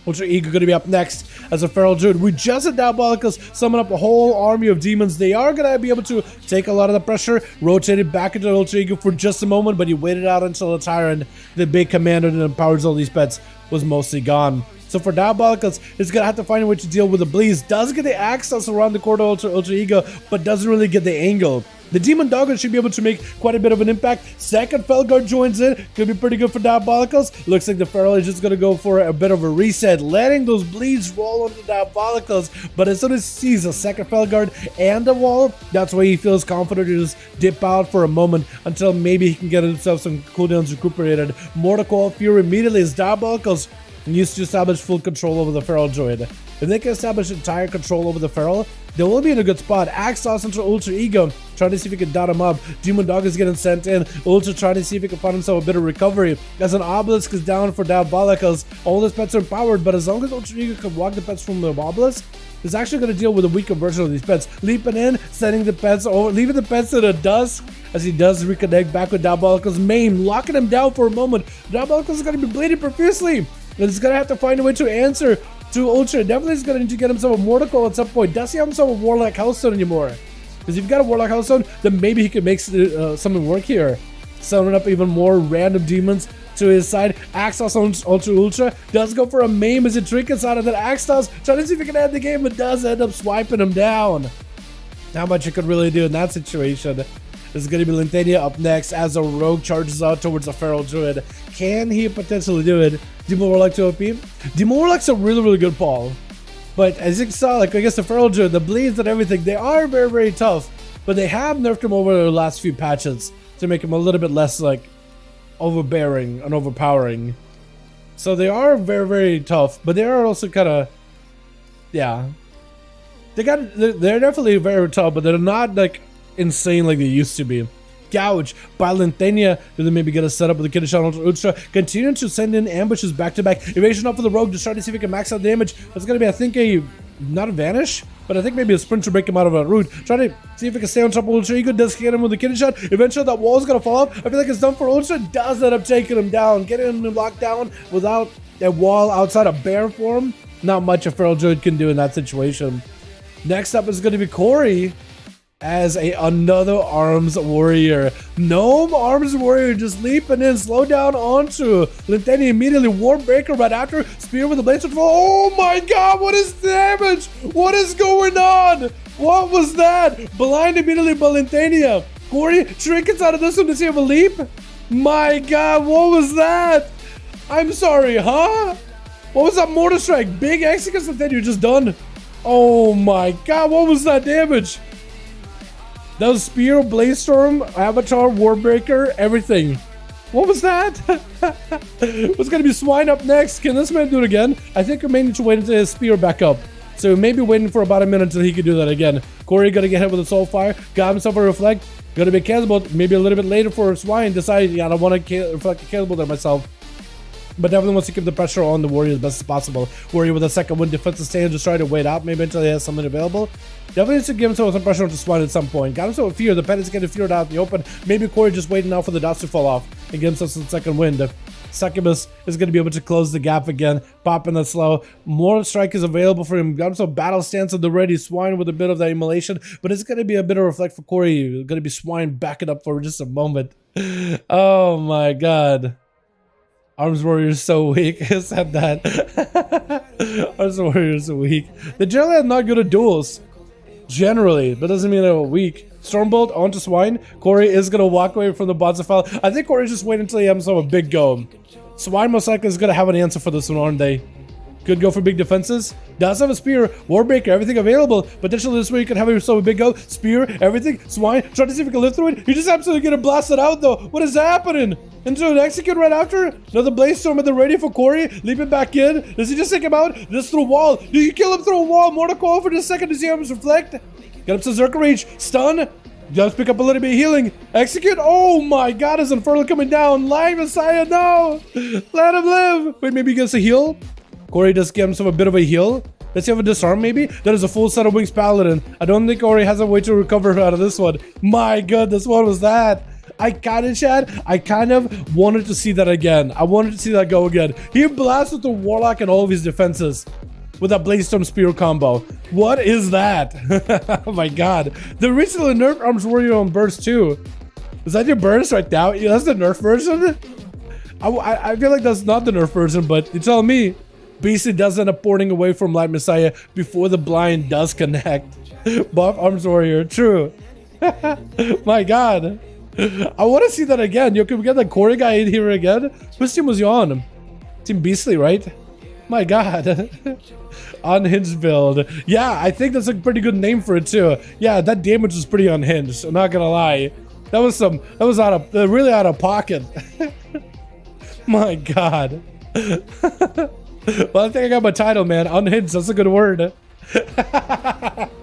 Ultra Ego going to be up next as a Feral Druid. We just had Diabolicals summon up a whole army of demons. They are going to be able to take a lot of the pressure, rotated back into Ultra Ego for just a moment, but he waited out until the Tyrant, the big commander that empowers all these pets, was mostly gone. So for Diabolicals, he's going to have to find a way to deal with the Bleeds. Does get the access around the corner Ultra Ego, but doesn't really get the angle. The Demon Dogger should be able to make quite a bit of an impact. Second Felguard joins in. Could be pretty good for Diabolicals. Looks like the Feral is just going to go for a bit of a reset, letting those bleeds roll onto Diabolicals. But as soon as he sees a second Felguard and a wall, that's why he feels confident to just dip out for a moment until maybe he can get himself some cooldowns recuperated. Mortal Fury immediately as Diabolicals needs to establish full control over the Feral Druid. If they can establish entire control over the Feral, they will be in a good spot. Axos into Ultra Ego, trying to see if he can dot him up. Demon Dog is getting sent in. Ultra trying to see if he can find himself a bit of recovery. As an Obelisk is down for Diabolicals. All his pets are empowered, but as long as Ultra Ego can walk the pets from the Obelisk, he's actually going to deal with a weaker version of these pets. Leaping in, sending the pets over, leaving the pets to the dust as he does reconnect back with Diabolicals' main, locking him down for a moment. Diabolicals is going to be bleeding profusely, and he's going to have to find a way to answer to Ultra. Definitely is going to need to get himself a Mortal at some point. Does he have himself a Warlock Hellstone anymore? Because if you've got a Warlock Hellstone, then maybe he can make something work here. Summoning up even more random demons to his side. Axos on Ultra does go for a maim as he trinkets out of that. Axos trying to see if he can end the game, but does end up swiping him down. Not much you could really do in that situation. This is going to be Linthania up next as a Rogue charges out towards a Feral Druid. Can he potentially do it? Demon Warlock to OP? Demon Warlock's a really, really good Paul. But as you saw, like I guess the Feral Druid, the bleeds and everything, they are very, very tough. But they have nerfed him over the last few patches to make him a little bit less like overbearing and overpowering. So they are very, very tough, but they are also kind of, yeah. They're definitely very tough, but they're not like insane like they used to be. Gouge by Linthania. Do they maybe get a setup with the Kiddish on Ultra? Continuing to send in ambushes back to back. Evasion up for the Rogue to try to see if he can max out damage. That's going to be, I think, not a vanish, but I think maybe a sprint to break him out of a route. Try to see if he can stay on top of Ultra Ego. Does get him with the Kiddish shot. Eventually that wall's going to fall off. I feel like it's done for Ultra. Does end up taking him down. Getting him locked down without a wall outside of bear form. Not much a Feral Druid can do in that situation. Next up is going to be Corey as another Arms Warrior. Gnome Arms Warrior just leaping in, slow down onto Linthania immediately. Warbreaker right after, spear with the blaze of oh my god, what is damage? What is going on? What was that? Blind immediately by Linthania. Corey trinkets out of this one to see if a leap. My god, what was that? I'm sorry, huh? What was that Mortar Strike? Big X against Linthania just done. Oh my god, what was that damage? That was Spear, Blaze Storm, Avatar, Warbreaker, everything. What was that? What's going to be Swine up next? Can this man do it again? I think we may need to wait until his Spear back up. So maybe waiting for about a minute until he can do that again. Corey going to get hit with a Soul Fire. Got himself a Reflect. Going to be cancelable. Maybe a little bit later for Swine. Decided, yeah, I don't want to reflect a cancelable there myself. But definitely wants to keep the pressure on the Warrior as best as possible. Warrior with a second wind defensive stand, just trying to wait out maybe until he has something available. Definitely needs to give himself some pressure onto Swine at some point. Got himself a Fear. The pet is getting feared out in the open. Maybe Corey just waiting out for the dots to fall off and get himself some second wind. Succubus is going to be able to close the gap again, popping the slow. More strike is available for him. Got himself battle stance at the ready. Swine with a bit of that immolation, but it's going to be a bit of reflect for Corey. It's going to be Swine backing up for just a moment. Oh my god. Arms Warrior is so weak. I said that. Arms Warrior is so weak. They generally are not good at duels. Generally, but doesn't mean they're weak. Stormbolt onto Swine. Corey is going to walk away from the bots file. I think Corey's just waiting until he has himself a big go. Swine most likely is going to have an answer for this one, aren't they? Could go for big defenses. Does have a spear, Warbreaker, everything available. Potentially this way you can have yourself a big go. Spear, everything, swine. Try to see if you can live through it. You just absolutely get blasted out though. What is happening? Into an execute right after. Another Blaze Storm at the ready for Corey. Leap it back in. Does he just take him out? Just through a wall. Do you kill him through a wall? Mortal Coil for just a second to see him reflect. Get up to Zerka Reach. Stun. Just pick up a little bit of healing. Execute. Oh my god, is Infernal coming down? Live Messiah, no. Let him live. Wait, maybe he gets a heal. Corey does give himself a bit of a heal. Let's see if a disarm maybe. That is a full set of Wings Paladin. I don't think Corey has a way to recover out of this one. My goodness, what was that? I kind of wanted to see that again. I wanted to see that go again. He blasted the Warlock and all of his defenses with that Blaze Storm Spear combo. What is that? Oh my god. The recently nerfed Arms Warrior on burst too. Is that your burst right now? Yeah, that's the nerf version? I feel like that's not the nerf version, but you tell me. BC does end up porting away from Light Messiah before the blind does connect. Buff Arms Warrior, true. My god. I want to see that again. Yo, can we get the Corey guy in here again? Whose team was you on? Team Beastly, right? My god. Unhinged build. Yeah, I think that's a pretty good name for it too. Yeah, that damage was pretty unhinged. I'm not gonna lie. That was really out of pocket. My god. Well, I think I got my title, man. Unhinged, that's a good word.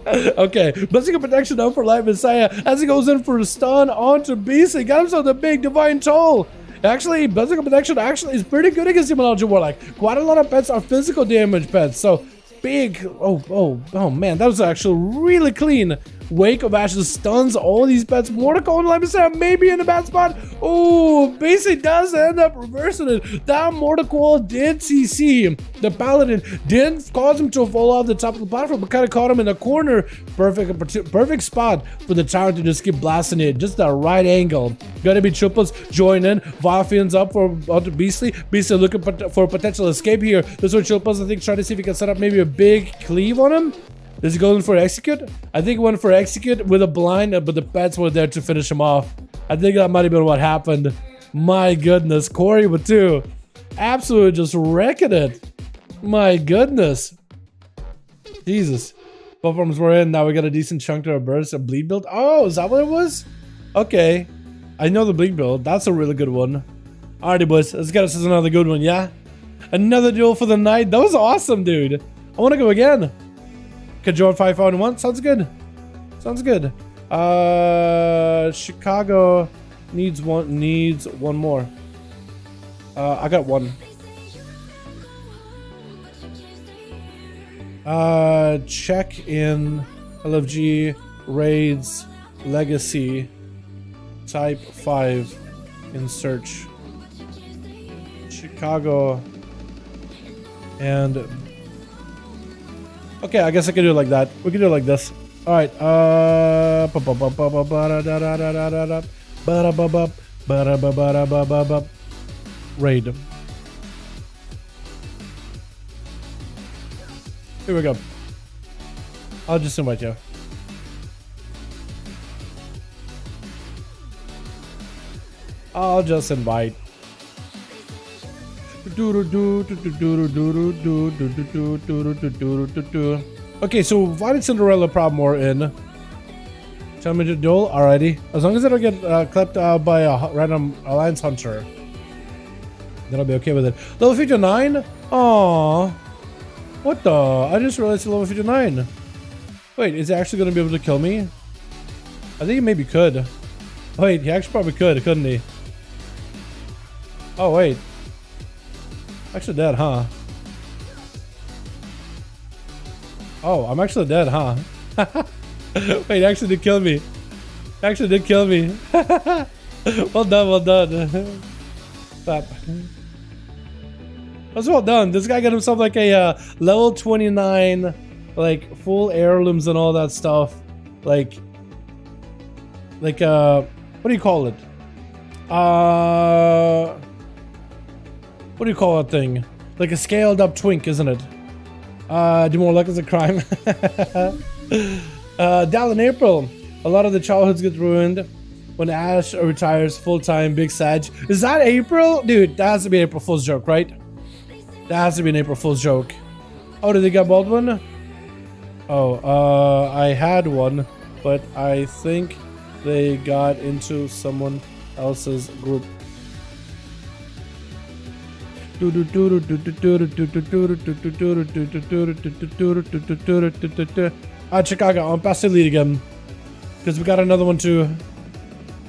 Okay, Blessing of Protection up for Light Messiah as he goes in for a stun onto Beast. He got himself the big Divine Toll. Actually, Blessing of Protection actually is pretty good against Demonology Warlock. Quite a lot of pets are physical damage pets, so big. Oh man, that was actually really clean. Wake of Ashes stuns all these pets. Mortal and Light Messiah maybe in a bad spot. Oh, basically does end up reversing it. That Mortal did CC. The Paladin didn't cause him to fall off the top of the platform, but kind of caught him in the corner. Perfect spot for the tower to just keep blasting it. Just the right angle. Gotta be triples. Join in. Vilefian's up for onto Beastly. Beastly looking for a potential escape here. This one triples, I think, trying to see if he can set up maybe a big cleave on him. Is he going for execute? I think he went for execute with a blind, but the pets were there to finish him off. I think that might have been what happened. My goodness, Corey with two. Absolutely just wrecking it. My goodness. Jesus. Both arms were in. Now we got a decent chunk to our burst. A bleed build. Oh, is that what it was? Okay. I know the bleed build. That's a really good one. Alrighty, boys. Let's get us another good one, yeah? Another duel for the night. That was awesome, dude. I want to go again. Could join 5V5 1v1. Sounds good. Sounds good. Chicago needs one more. I got one. Check in LFG raids legacy type 5 in search. Chicago and okay, I guess I can do it like that. We can do it like this. All right. Raid. Here we go. I'll just invite you. I'll just invite. Okay, so invited Cinderella Probmore in. Tell me to duel. Alrighty. As long as I don't get clipped by a random Alliance Hunter, then I'll be okay with it. Level 59? Aww. What the? I just realized it's level 59. Wait, is he actually going to be able to kill me? I think he maybe could. Wait, he actually probably could, couldn't he? Oh, wait. Actually dead, huh? Oh, I'm actually dead, huh? Wait, actually did kill me. Actually did kill me. Well done, well done. Stop. That's well done. This guy got himself like a level 29, like full heirlooms and all that stuff. Like what do you call it? What do you call that thing? Like a scaled up twink, isn't it? Do more luck is a crime. Dalaran April. A lot of the childhoods get ruined when Ash retires full-time. Big Sag. Is that April? Dude, that has to be an April Fool's joke, right? That has to be an April Fool's joke. Oh, did they get Baldwin? Oh, I had one, but I think they got into someone else's group. Chicago, I'm past the lead again because we got another one to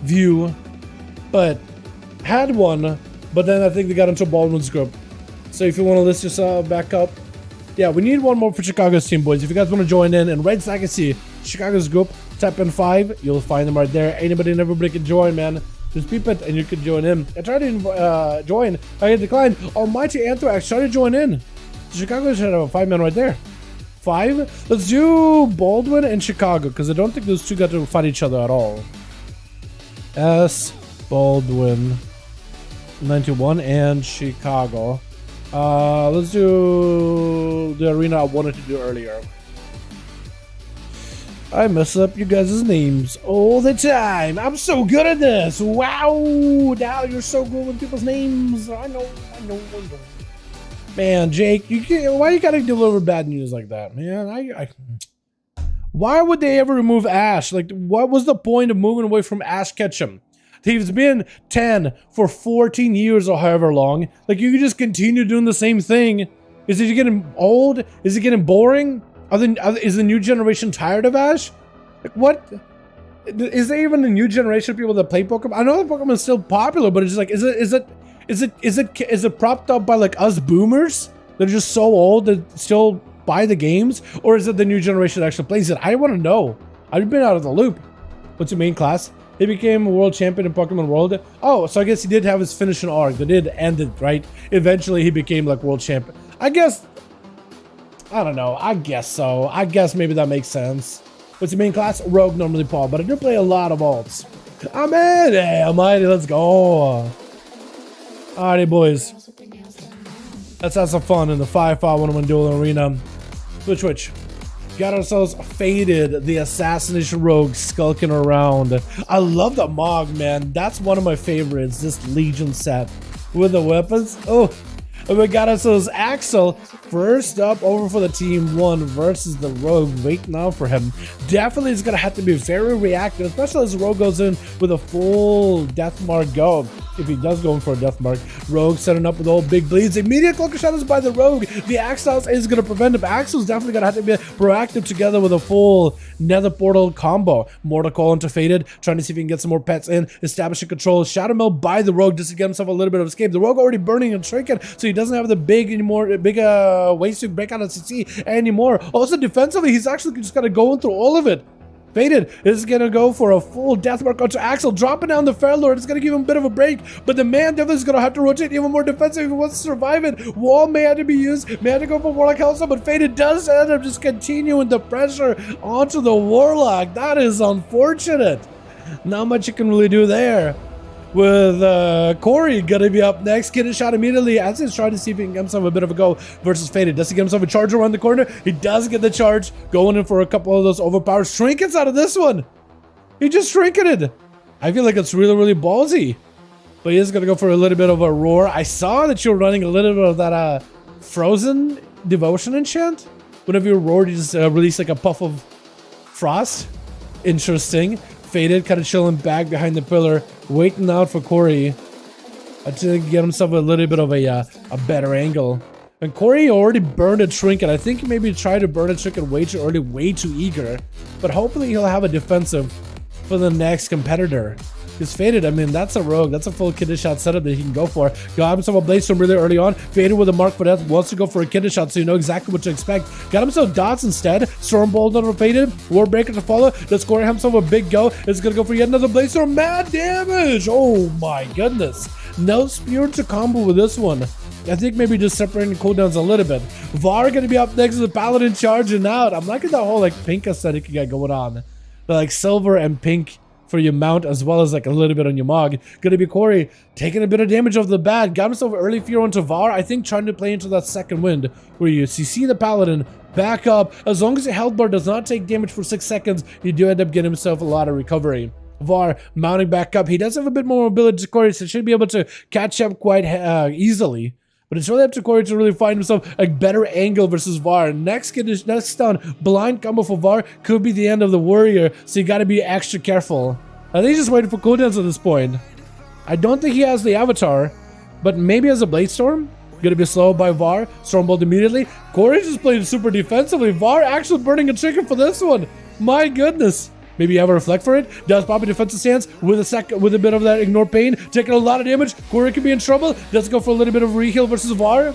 view, but had one, but then I think they got into Baldwin's group. So if you want to list yourself back up, yeah, we need one more for Chicago's team, boys. If you guys want to join in, and right so I can see Chicago's group, tap in 5, you'll find them right there. Anybody and everybody can join, man. Just peep it and you can join in. I tried to join, I get declined. Almighty Anthrax, try to join in. Chicago should have a 5-man right there. 5? Let's do Baldwin and Chicago, because I don't think those two got to fight each other at all. S. Baldwin 91 and Chicago. Let's do the arena I wanted to do earlier. I mess up you guys' names all the time. I'm so good at this. Wow, Dal, you're so good with people's names. I know. Man, Jake, why you gotta deliver bad news like that, man? Why would they ever remove Ash? Like, what was the point of moving away from Ash Ketchum? He's been 10 for 14 years or however long. Like, you could just continue doing the same thing. Is it getting old? Is it getting boring? Is the new generation tired of Ash? Like, what? Is there even a new generation of people that play Pokemon? I know the Pokemon is still popular, but it's just like, is it propped up by like us boomers that are just so old that still buy the games, or is it the new generation that actually plays it? I want to know. I've been out of the loop. What's your main class? He became a world champion in Pokemon World. Oh, so I guess he did have his finishing arc. That did end it, right? Eventually, he became like world champion. I guess. I don't know. I guess so. I guess maybe that makes sense. What's your main class? Rogue, normally Paul, but I do play a lot of alts. I'm in. Hey, Almighty, let's go. Alrighty, boys. Let's have some fun in the 5V5 1v1 duel arena. Switch. Got ourselves Faded, the assassination rogue, skulking around. I love the Mog, man. That's one of my favorites, this Legion set. With the weapons. Oh, and we got ourselves Axel. First up, over for the team 1 versus the Rogue. Wait now for him. Definitely is going to have to be very reactive, especially as the Rogue goes in with a full Death Mark go. If he does go in for a Death Mark. Rogue setting up with all big bleeds. Immediate cloak of shadows by the Rogue. The Axel is going to prevent him. Axel's definitely going to have to be proactive together with a full Nether Portal combo. Mortal Call into Faded, trying to see if he can get some more pets in. Establishing control. Shadow Mill by the Rogue just to get himself a little bit of escape. The Rogue already burning and shrinking, so he doesn't have the big ways to break out of CC anymore. Also defensively, he's actually just got to go through all of it. Faded is going to go for a full Death Mark onto Axel, dropping down the Fair Lord. It's going to give him a bit of a break, but the man definitely is going to have to rotate even more defensive if he wants to survive it. Wall may have to be used, may have to go for Warlock Hellstorm, but Faded does end up just continuing the pressure onto the Warlock. That is unfortunate. Not much you can really do there. With Corey gonna be up next, getting shot immediately as he's trying to see if he can get himself a bit of a go versus Faded. Does he get himself a charge around the corner? He does get the charge, going in for a couple of those overpowered shrinkets out of this one. He just shrinketed. I feel like it's really, really ballsy. But he is gonna go for a little bit of a roar. I saw that you're running a little bit of that frozen devotion enchant. Whenever you roar, you just release like a puff of frost. Interesting. Faded, kind of chilling back behind the pillar, waiting out for Corey to get himself a little bit of a better angle. And Corey already burned a trinket. I think he maybe tried to burn a trinket way too early, way too eager. But hopefully he'll have a defensive for the next competitor. Because Faded, I mean, that's a rogue. That's a full kidney shot setup that he can go for. Got himself a Blaze Storm really early on. Faded with a Mark for Death. Wants to go for a kidney shot, so you know exactly what to expect. Got himself dots instead. Stormbolt on Faded. Warbreaker to follow. Let's score himself a big go. It's going to go for yet another Blaze Storm. Mad damage! Oh my goodness. No spear to combo with this one. I think maybe just separating cooldowns a little bit. Var going to be up next to the Paladin charging out. I'm liking that whole like pink aesthetic you got going on. Like silver and pink for your mount, as well as like a little bit on your Mog. Gonna be Corey taking a bit of damage off the bat. Got himself early fear onto Var. I think trying to play into that second wind where you see the Paladin back up. As long as your health bar does not take damage for 6 seconds, you do end up getting himself a lot of recovery. Var mounting back up. He does have a bit more mobility to Corey, so should be able to catch up quite easily. But it's really up to Corey to really find himself a better angle versus VAR. Next stun, blind combo for VAR could be the end of the warrior, so you gotta be extra careful. I think he's just waiting for cooldowns at this point. I don't think he has the avatar, but maybe has a Blade Storm. Gonna be slowed by VAR, Stormbolt immediately. Corey just played super defensively. VAR actually burning a trigger for this one. My goodness. Maybe you have a reflect for it. Does pop a defensive stance with a bit of that ignore pain. Taking a lot of damage. Corey could be in trouble. Does go for a little bit of reheal versus VAR.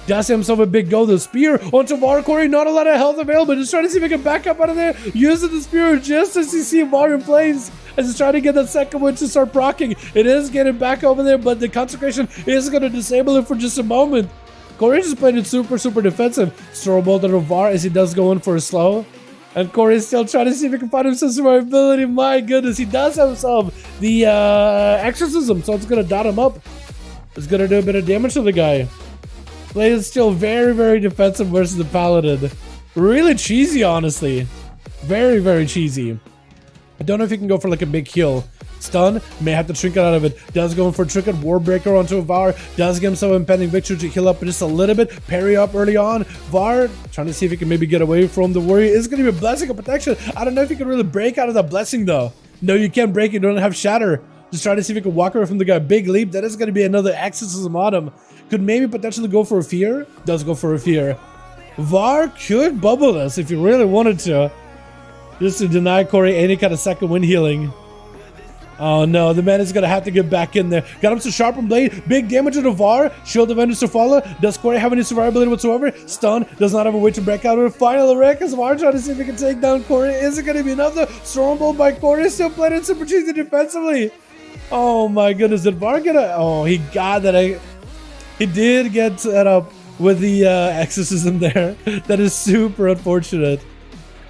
Does himself a big go. The spear onto VAR. Corey, not a lot of health available. Just trying to see if he can back up out of there. Using the spear just as you see VAR in place. As he's trying to get that second one to start proccing. It is getting back over there, but the consecration is going to disable it for just a moment. Corey just played it super defensive. Stormbolt on VAR as he does go in for a slow. And Corey's still trying to see if he can find himself survivability. My goodness, he does have himself the exorcism, so it's going to dot him up. It's going to do a bit of damage to the guy. Play is still very defensive versus the Paladin. Really cheesy, honestly. Very cheesy. I don't know if he can go for like a big heal. Stun, may have to trinket out of it. Does go in for trinket, Warbreaker onto a VAR. Does get himself impending victory to heal up just a little bit. Parry up early on. VAR, trying to see if he can maybe get away from the warrior. It's going to be a blessing of protection. I don't know if he can really break out of that blessing though. No, you can't break it. You don't have shatter. Just trying to see if he can walk away from the guy. Big leap. That is going to be another exorcism on him. Could maybe potentially go for a fear. Does go for a fear. VAR could bubble this if he really wanted to. Just to deny Corey any kind of second wind healing. Oh no, the man is going to have to get back in there. Got him to sharpen blade. Big damage to the VAR. Shield Avengers to follow. Does Corey have any survivability whatsoever? Stun. Does not have a way to break out of it. Final wreck as VAR trying to see if he can take down Corey. Is it going to be another Stormbolt by Corey? Still playing it super cheesy defensively. Oh my goodness. Did VAR get a... Oh, he got that. He did get set up with the exorcism there. That is super unfortunate.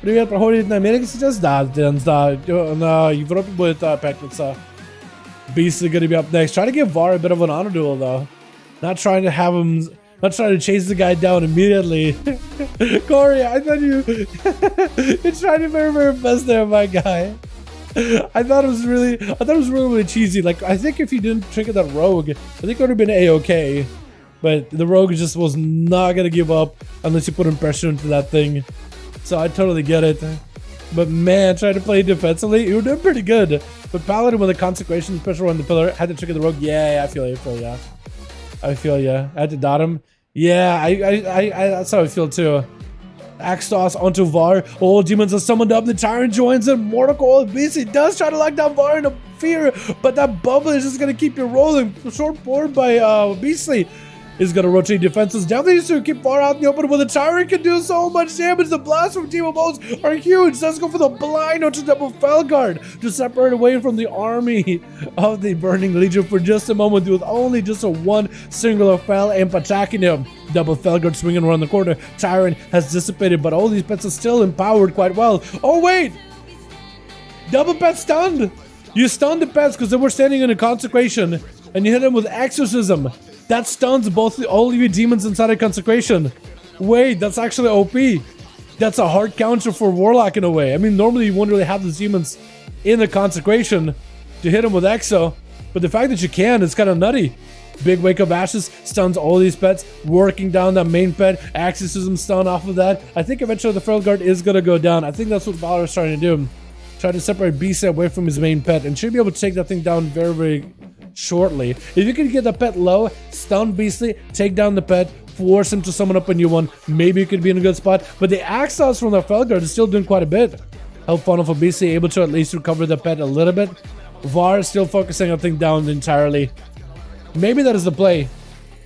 Привет, проходит на Америке сейчас? Да, на Европе будет пятница. Beast is gonna be up next. Trying to give VAR a bit of an honor duel though. Not trying to chase the guy down immediately. Corey, I thought you're trying your very best there, my guy. I thought it was really cheesy. Like, I think if you didn't trinket that rogue, I think it would have been A-okay. But the rogue just was not gonna give up unless you put in pressure into that thing. So I totally get it. But man, trying to play defensively, you were doing pretty good. But Paladin with a consecration pressure on the pillar, had to trigger the rogue. Yeah, I feel ya. I had to dot him. Yeah, I that's how I feel too. Axe toss onto VAR. All demons are summoned up. The Tyrant joins in. Mortal Coil BC does try to lock down VAR in a fear, but that bubble is just gonna keep you rolling. Short board by Beastly. Is going to rotate defenses. Definitely needs to keep VAR out in the open, but the Tyrant can do so much damage. The blasts from Team of Bows are huge. Let's go for the blind onto double Felguard to separate away from the army of the Burning Legion for just a moment with only just a one singular Fel imp attacking him. Double Felguard swinging around the corner. Tyrant has dissipated, but all these pets are still empowered quite well. Oh, wait! Double pet stunned! You stunned the pets because they were standing in a consecration, and you hit them with exorcism. That stuns all of you demons inside a consecration. Wait, that's actually OP. That's a hard counter for Warlock in a way. I mean, normally you wouldn't really have the demons in the consecration to hit them with Exo. But the fact that you can is kind of nutty. Big Wake of Ashes stuns all these pets, working down that main pet. Exorcism stun off of that. I think eventually the Felguard is going to go down. I think that's what Valor is trying to do. Try to separate Beast away from his main pet and should be able to take that thing down very shortly. If you can get the pet low, stun Beastly, take down the pet, force him to summon up a new one, maybe you could be in a good spot. But the axe toss from the Felguard is still doing quite a bit. Help funnel for Beastly, able to at least recover the pet a little bit. VAR is still focusing on thing down entirely. Maybe that is the play.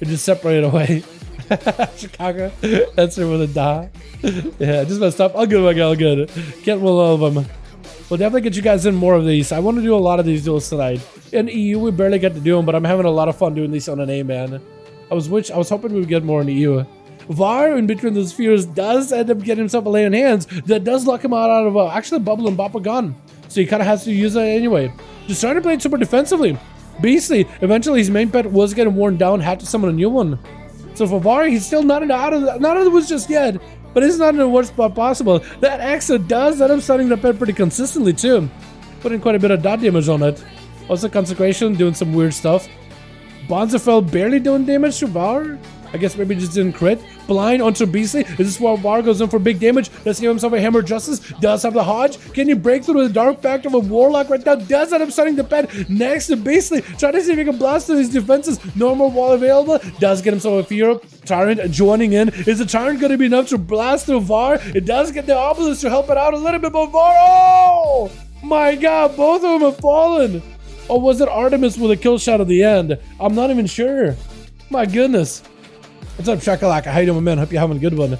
You just separate it away. Chicago, that's it with a da. Yeah, just messed up. I'll good, my guy, all good. Can't roll all of them. We'll definitely get you guys in more of these. I want to do a lot of these duels tonight. In EU, we barely get to do them, but I'm having a lot of fun doing these on NA, man. I was hoping we would get more in EU. VAR, in between the spheres, does end up getting himself a lay on hands. That does lock him out of actually Bubble and Bopper gun. So he kind of has to use that anyway. Just trying to play it super defensively. Beastly, eventually his main pet was getting worn down, had to summon a new one. So for VAR, he's still not out of the woods just yet. But it's not in the worst spot possible. That Exa does end up stunning the pet pretty consistently too. Putting quite a bit of dot damage on it. Also Consecration doing some weird stuff. Bonzafell barely doing damage to Var. I guess maybe just didn't crit. Blind onto Beastly. Is this where Var goes in for big damage? Does he give himself a Hammer of Justice? Does have the Hodge? Can you break through the Dark Pact of a Warlock right now? Does end up starting the pet next to Beastly. Trying to see if he can blast through these defenses. Normal wall available. Does get himself a Fear. Tyrant joining in. Is the Tyrant going to be enough to blast through Var? It does get the Obelisk to help it out a little bit, but Var. Oh my god, both of them have fallen. Or was it Artemis with a kill shot at the end? I'm not even sure. My goodness. What's up, Shakalaka? How you doing, man? Hope you're having a good one.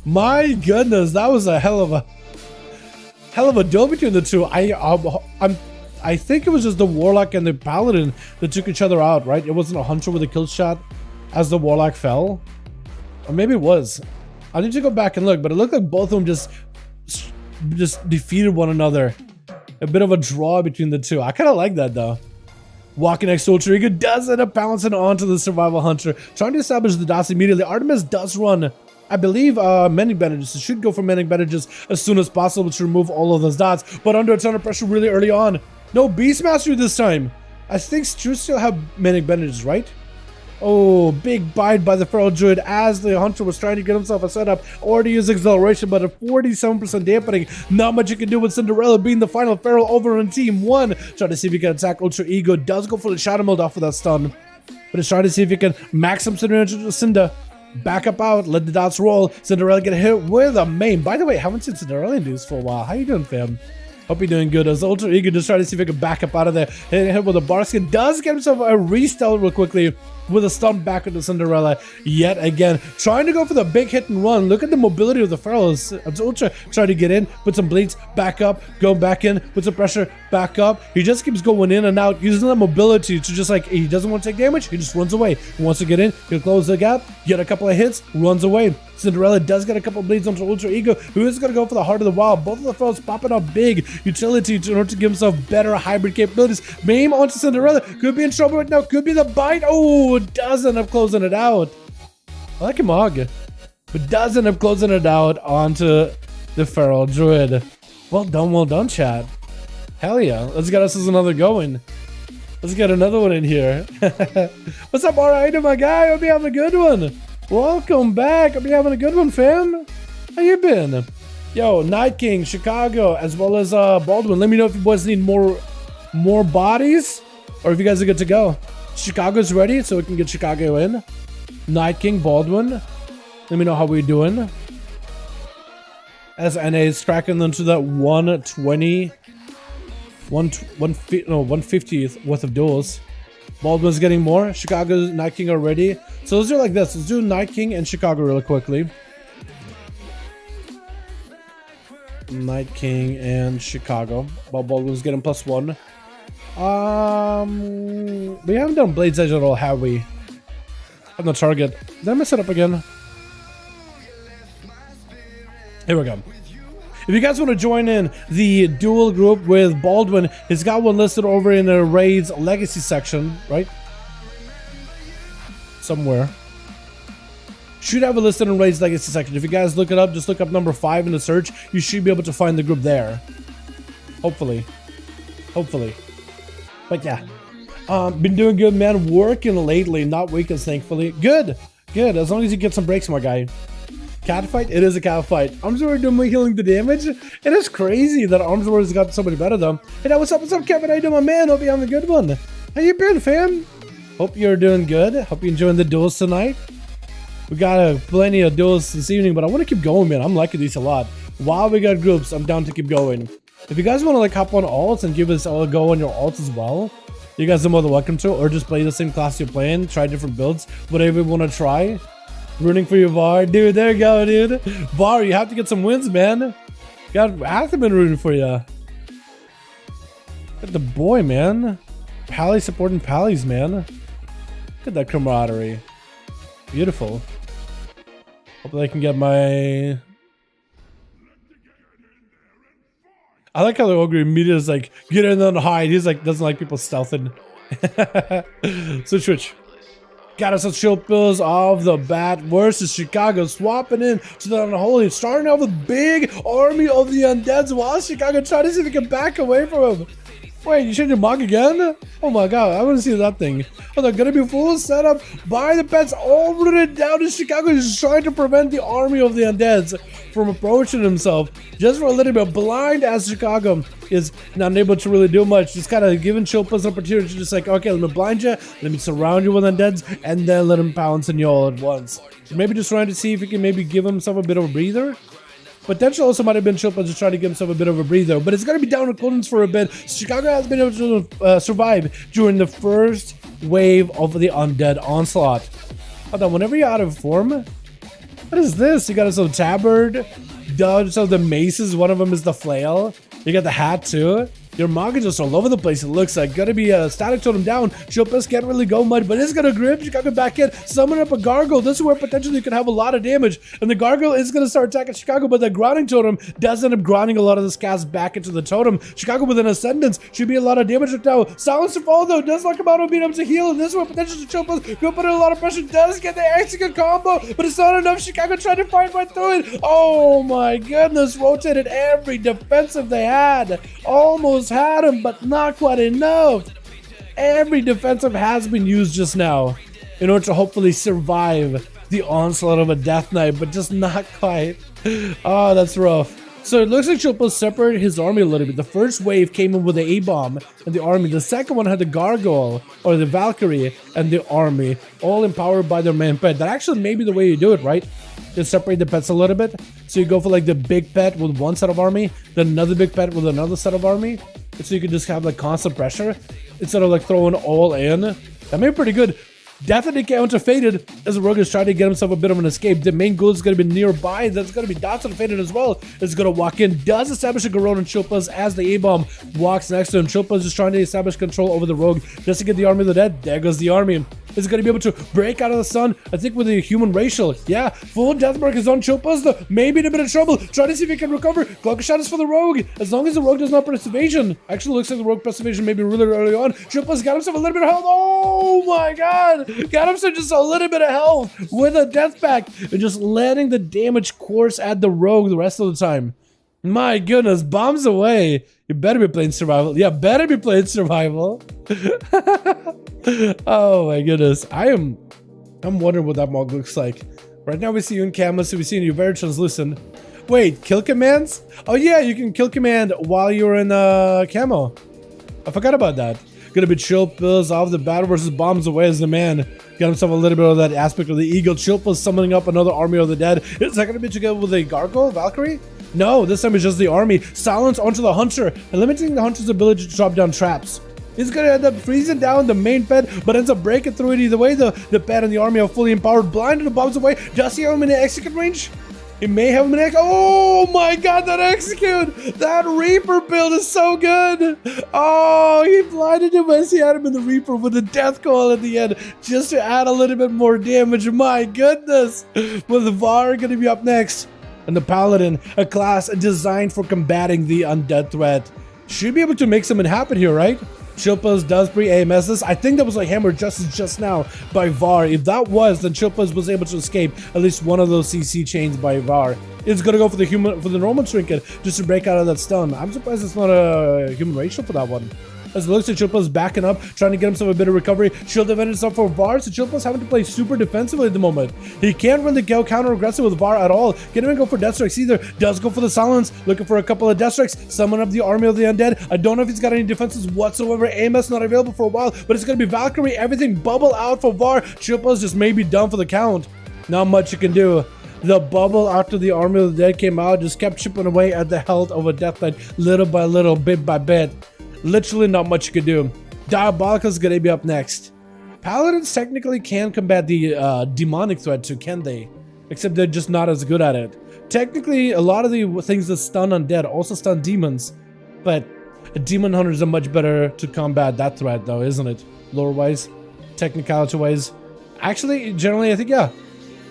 My goodness, that was a hell of a duel between the two. I think it was just the Warlock and the Paladin that took each other out, right? It wasn't a Hunter with a kill shot as the Warlock fell. Or maybe it was. I need to go back and look, but it looked like both of them just defeated one another. A bit of a draw between the two. I kind of like that, though. Walking next to Ultra Ego does end up bouncing onto the Survival Hunter, trying to establish the dots immediately. Artemis does run, I believe, mending bandages. It should go for mending bandages as soon as possible to remove all of those dots, but under a ton of pressure really early on. No Beastmaster this time. I think Stu still have mending bandages, right? Oh, big bite by the Feral Druid as the Hunter was trying to get himself a setup or to use acceleration, but a 47% dampening. Not much you can do with Cinderella being the final Feral over on Team 1. Trying to see if he can attack Ultra Ego. Does go for the Shadow Meld off of that stun, but it's trying to see if he can max some Cinderella. Back up out, let the dots roll. Cinderella get hit with a main. By the way, haven't seen Cinderella in news for a while. How you doing, fam? Hope you're doing good. As Ultra Ego just trying to see if he can back up out of there. Hit with a Barskin. Does get himself a restyle real quickly with a stun back into Cinderella yet again. Trying to go for the big hit and run. Look at the mobility of the Ferals. As Ultra trying to get in, put some bleeds, back up, go back in, put some pressure, back up. He just keeps going in and out, using that mobility to just like, he doesn't want to take damage, he just runs away. He wants to get in, he'll close the gap, get a couple of hits, runs away. Cinderella does get a couple of bleeds onto Ultra Ego, who is going to go for the Heart of the Wild. Both of the Ferals popping up big utility in order to give himself better hybrid capabilities. Maim onto Cinderella, could be in trouble right now, could be the bite. Oh, it does end up closing it out. I like him hog, but does end up closing it out onto the Feral Druid. Well done, chat. Hell yeah, let's get us another going. Let's get another one in here. What's up, alright, my guy? Hope you having a good one. Welcome back. Hope you having a good one, fam. How you been? Yo, Night King, Chicago, as well as Baldwin. Let me know if you boys need more bodies, or if you guys are good to go. Chicago's ready, so we can get Chicago in. Night King, Baldwin. Let me know how we're doing. As NA is cracking into that 150th worth of duels. Baldwin's getting more. Chicago, Night King are ready. So let's do it like this. Let's do Night King and Chicago really quickly. Night King and Chicago. Baldwin's getting +1. We haven't done Blade's Edge at all, have we? I'm the target. Did I mess it up again? Here we go. If you guys want to join in the duel group with Baldwin, he's got one listed over in the Raid's Legacy section, right? Somewhere. Should have it listed in Raid's Legacy section. If you guys look it up, just look up number 5 in the search. You should be able to find the group there. Hopefully. Hopefully. But yeah. Been doing good, man. Working lately, not weekends, thankfully. Good. Good. As long as you get some breaks, my guy. Cat fight? It is a cat fight. Arms Wars doing healing the damage. It is crazy that Arms Wars has got so much better though. Hey, now what's up, Kevin? How you doing, my man? Hope you're having a good one. How you been, fam? Hope you're doing good. Hope you're enjoying the duels tonight. We got plenty of duels this evening, but I want to keep going, man. I'm liking these a lot. While we got groups, I'm down to keep going. If you guys want to like hop on alts and give us a go on your alts as well, you guys are more than welcome to, or just play the same class you're playing, try different builds, whatever you want to try. Rooting for you, Var. Dude, there you go, dude. Var, you have to get some wins, man. God, I have to been rooting for you. Get the boy, man. Pally supporting Pallies, man. Look at that camaraderie. Beautiful. Hopefully I can get my... I like how the Ogre immediately is like, get in and hide. He's like, doesn't like people stealthing. So Twitch. Got us some shield pills off the bat versus Chicago, swapping in to the Unholy, starting out with big army of the undeads while Chicago trying to see if he can back away from him. Wait, you changed your mark again? Oh my god, I want to see that thing. Oh, they're gonna be full setup by the pets all rooted down in Chicago. He's trying to prevent the army of the undeads from approaching himself just for a little bit. Blind as Chicago is not able to really do much. Just kind of giving Chilpas an opportunity to just like, okay, let me blind you, let me surround you with undeads, and then let him pounce on you all at once. So maybe just trying to see if he can maybe give himself a bit of a breather. Potential also might have been Chilpa just trying to give himself a bit of a breather, but it's going to be down to Codens for a bit. Chicago has been able to survive during the first wave of the undead onslaught. Hold on, whenever you're out of form, what is this? You got yourself tabard, so the maces, one of them is the flail. You got the hat too. Your mark is just all over the place. It looks like gonna be a static totem down. Chilpas can't really go much, but it's gonna grip. Chicago back in, summon up a gargoyle. This is where potentially you could have a lot of damage. And the gargoyle is gonna start attacking Chicago, but the grounding totem does end up grounding a lot of this cast back into the totem. Chicago with an ascendance should be a lot of damage right now. Silence to fall though does not come out of being able to heal. And this is where potentially Chilpas could put in a lot of pressure. Does get the execute combo, but it's not enough. Chicago tried to fight right through it. Oh my goodness, rotated every defensive they had. Almost had him, but not quite enough. Every defensive has been used just now in order to hopefully survive the onslaught of a Death Knight, but just not quite. Oh, that's rough. So it looks like Chilpa separated his army a little bit. The first wave came in with the A-bomb and the army. The second one had the Gargoyle, or the Valkyrie, and the army, all empowered by their main pet. That actually may be the way you do it, right? Just separate the pets a little bit. So you go for like the big pet with one set of army, then another big pet with another set of army. So you can just have like constant pressure instead of like throwing all in. That may be pretty good. Definitely counter-faded as the rogue is trying to get himself a bit of an escape. The main goal is going to be nearby. That's going to be Dotson faded as well. It's going to walk in. Does establish a Garone on Chilpas as the A-bomb walks next to him. Chilpas is trying to establish control over the rogue just to get the army of the dead. There goes the army. Is going to be able to break out of the sun. I think with the human racial. Yeah, full deathmark is on Chilpas though. Maybe in a bit of trouble. Trying to see if he can recover. Clock shot is for the rogue. As long as the rogue does not press evasion. Actually looks like the rogue press evasion maybe really early on. Chilpas got himself a little bit of health. Oh my god. Got himself just a little bit of health with a death pack. And just letting the damage course at the rogue the rest of the time. My goodness, bombs away. You better be playing survival. Yeah, better be playing survival. Oh my goodness. I'm wondering what that mog looks like. Right now we see you in camo, so we see you very translucent. Wait, kill commands? Oh yeah, you can kill command while you're in camo. I forgot about that. Gonna be Chilpas off the battle versus bombs away as the man. Got himself a little bit of that aspect of the eagle. Chilpas summoning up another army of the dead. Is that gonna be together with a Gargoyle, Valkyrie? No, this time it's just the army. Silence onto the hunter, limiting the hunter's ability to drop down traps. He's gonna end up freezing down the main pet, but ends up breaking through it either way. The pet and the army are fully empowered. Blinded the bombs away. Does he have him in the execute range? He may have him in the oh my god, that execute! That Reaper build is so good! Oh, he blinded him as he had him in the Reaper with the death coil at the end, just to add a little bit more damage. My goodness! With the VAR gonna be up next. And the Paladin, a class designed for combating the undead threat. Should be able to make something happen here, right? Chilpas does pre-AMSs. I think that was like hammered just now by VAR. If that was, then Chilpas was able to escape at least one of those CC chains by VAR. It's gonna go for the normal trinket just to break out of that stun. I'm surprised it's not a human racial for that one. As it looks like Chilpas backing up, trying to get himself a bit of recovery. Shield defense up for VAR, so Chilpas having to play super defensively at the moment. He can't really go counter-aggressive with VAR at all. Can't even go for death strikes either. Does go for the silence, looking for a couple of death strikes. Summon up the army of the undead. I don't know if he's got any defenses whatsoever. AMS not available for a while, but it's going to be Valkyrie. Everything bubble out for VAR. Chilpas just may be done for the count. Not much you can do. The bubble after the army of the dead came out just kept chipping away at the health of a Death Knight little by little, bit by bit. Literally not much you can do. Diabolical's gonna be up next. Paladins technically can combat the demonic threat too, can they? Except they're just not as good at it. Technically, a lot of the things that stun undead also stun demons, but demon hunters are much better to combat that threat though, isn't it? Lore-wise, technicality-wise. Actually, generally, I think, yeah.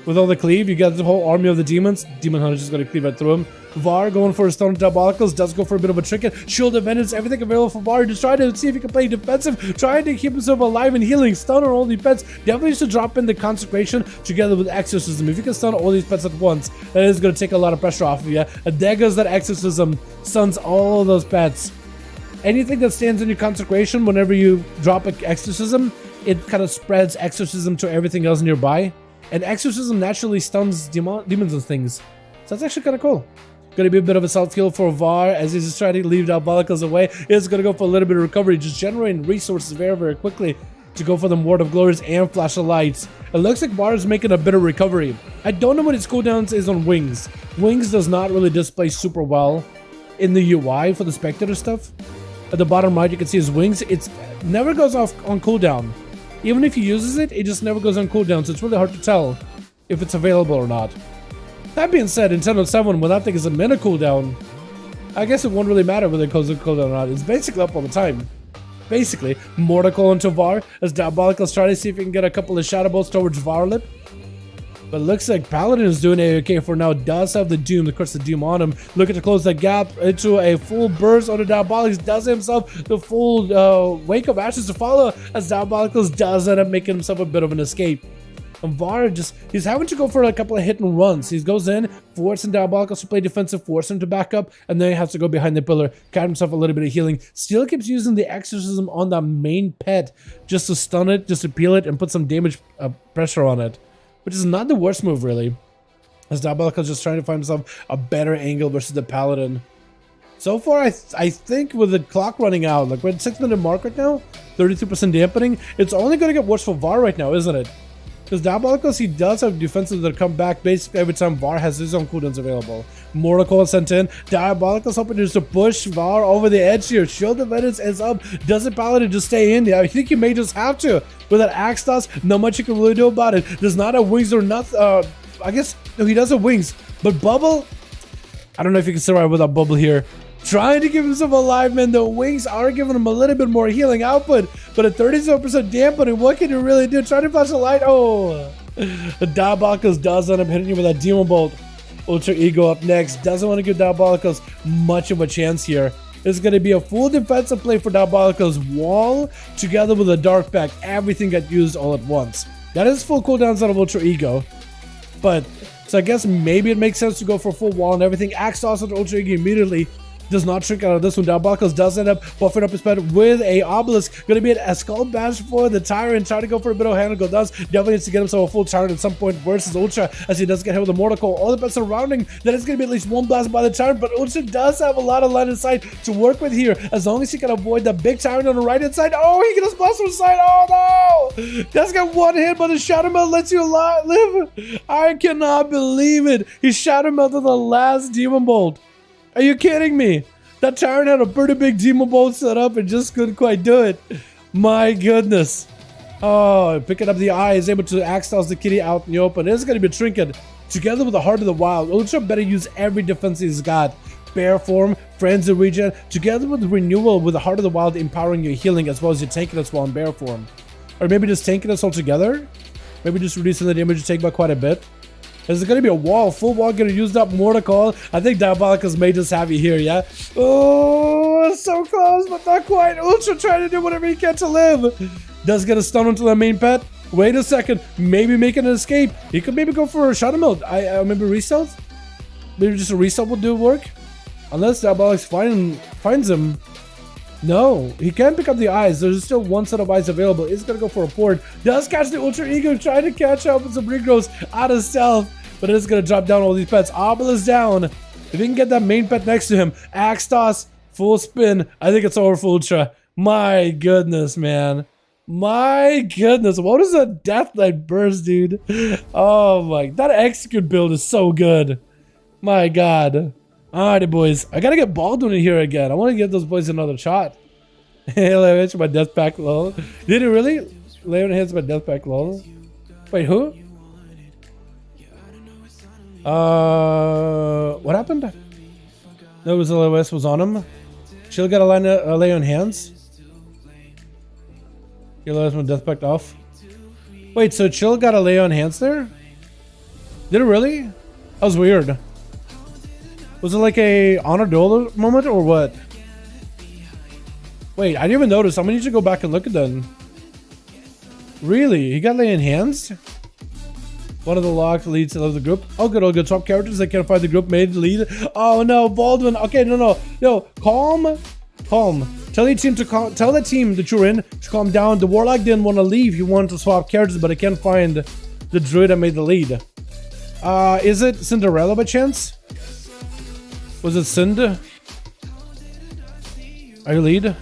With all the cleave, you got the whole army of the demons. Demon hunter's just gonna cleave right through him. VAR going for a stone diabolicals, does go for a bit of a trinket. Shield of Vengeance, everything available for VAR. Just trying to see if he can play defensive, trying to keep himself alive and healing. Stun on all the pets. Definitely needs to drop in the consecration together with exorcism. If you can stun all these pets at once, that is going to take a lot of pressure off of you. And there goes that exorcism, stuns all of those pets. anything that stands in your consecration, whenever you drop an exorcism, it kind of spreads exorcism to everything else nearby. And exorcism naturally stuns demons and things. So that's actually kind of cool. Gonna be a bit of a self-heal for VAR as he's just trying to leave Diabolicals away. He's gonna go for a little bit of recovery, just generating resources very, very quickly to go for the Ward of Glories and Flash of Lights. It looks like VAR is making a bit of recovery. I don't know what his cooldowns is on Wings. Wings does not really display super well in the UI for the spectator stuff. At the bottom right, you can see his Wings. It never goes off on cooldown. Even if he uses it, it just never goes on cooldown, so it's really hard to tell if it's available or not. That being said, in 10.07, when that thing is a minute cooldown, I guess it won't really matter whether it goes on cooldown or not. It's basically up all the time. Basically, Mortical into VAR as Diabolical's trying to see if he can get a couple of Shadow Bolts towards VARlip. But it looks like Paladin is doing AOK for now. Does have the Doom, of course, the Doom on him. Looking to close that gap into a full burst on the Diabolicals. Does himself the full Wake of Ashes to follow as Diabolicals does end up making himself a bit of an escape. And VAR he's having to go for a couple of hit and runs. He goes in, forcing Diabolicals to play defensive, forcing him to back up, and then he has to go behind the pillar, cut himself a little bit of healing. Still keeps using the exorcism on that main pet just to stun it, just to peel it, and put some damage pressure on it. Which is not the worst move, really. As Diabolicals just trying to find himself a better angle versus the Paladin. So far, I think with the clock running out, like we're at 6-minute mark right now, 32% dampening, it's only going to get worse for VAR right now, isn't it? Because Diabolicals, he does have defenses that come back basically every time VAR has his own cooldowns available. Mortical sent in. Diabolicals hoping just to push VAR over the edge here. Shield of Vengeance is up. Doesn't Paladin just stay in? Yeah, I think he may just have to. With that Axe Toss, not much you can really do about it. Does not have Wings or nothing. I guess no, he does have Wings. But Bubble, I don't know if you can survive without Bubble here. Trying to give himself a live, man. The Wings are giving him a little bit more healing output, but at 37% dampening, what can you really do? Try to flash a light. Oh, the Diabolicals does end up hitting you with that Demon Bolt. Ultra Ego up next. Doesn't want to give Diabolicals much of a chance here. It's going to be a full defensive play for Diabolicals. Wall together with a Dark Pact. Everything got used all at once. That is full cooldowns out of Ultra Ego, but so I guess maybe it makes sense to go for full wall and everything. Axe Toss with Ultra Ego immediately. Does not shrink out of this one. Diabolicals does end up buffing up his pet with a Obelisk. Going to be a Skull Bash for the Tyrant. Trying to go for a bit of handle. Does definitely needs to get himself a full Tyrant at some point versus Ultra as he does get hit with a Mortical. All the pets surrounding. That is going to be at least one blast by the Tyrant, but Ultra does have a lot of line of sight to work with here as long as he can avoid the big Tyrant on the right hand side. Oh, he gets blast from the side. Oh no! That's got one hit, but the Shadow Melt lets you live. I cannot believe it. He Shadow Melted the last Demon Bolt. Are you kidding me? That Tyrant had a pretty big Demon Bolt set up and just couldn't quite do it. My goodness. Oh, picking up the eye is able to Axe Toss the kitty out in the open. It's going to be a Trinket. Together with the Heart of the Wild, Ultra better use every defense he's got. Bear Form, Frenzy Regen, together with Renewal with the Heart of the Wild empowering your healing as well as your tankiness while in Bear Form. Or maybe just tankiness altogether? Maybe just reducing the damage you take by quite a bit. Is it going to be a wall? Full wall going to use up Mortical. I think Diabolicals may just have you here, yeah? Oh, so close, but not quite. Ultra trying to do whatever he can to live. Does get a stun onto the main pet. Wait a second. Maybe making an escape. He could maybe go for a Shadow Melt. Maybe Restealth? Maybe just a Restealth will do work? Unless Diabolicals finds him. No, he can pick up the eyes. There's still one set of eyes available. He's going to go for a port. Does catch the Ultra Ego, trying to catch up with some regrowths out of stealth. But it is going to drop down all these pets. Obelisk down. If he can get that main pet next to him. Axe Toss, full spin. I think it's over for Ultra. My goodness, man. My goodness. What is a Death Knight burst, dude? Oh my. That Execute build is so good. My god. Alrighty, boys. I gotta get Baldwin in here again. I want to give those boys another shot. Lay my Death Pact lol. Did he really? Lay on hands my Death Pact lol. Wait, who? What happened? No, it was LOS was on him. She'll get a lay on hands. You let my Death Pact off. Wait, so Chill got a lay on hands there? Did it really? That was weird. Was it like a honor duel moment or what? Wait, I didn't even notice. I'm gonna need to go back and look at that. Really? He got lay in hands? One of the locked leads of the group. Oh good, oh good. Top characters that can't find the group made lead. Oh no, Baldwin. Okay, no. Calm. Tell the team to tell the team that you're in to calm down. The Warlock didn't want to leave. He wanted to swap characters, but I can't find the druid that made the lead. Is it Cinderella by chance? Was it Cind? Are you lead?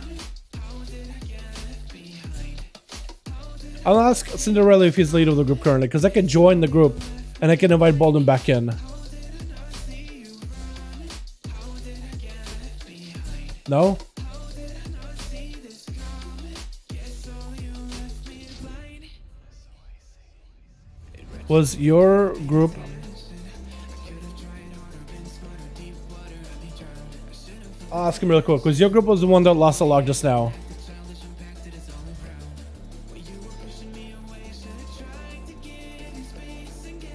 I'll ask Cinderella if he's lead of the group currently, because I can join the group and I can invite Baldwin back in. No? Was your group... I'll ask him real quick, because your group was the one that lost a log just now.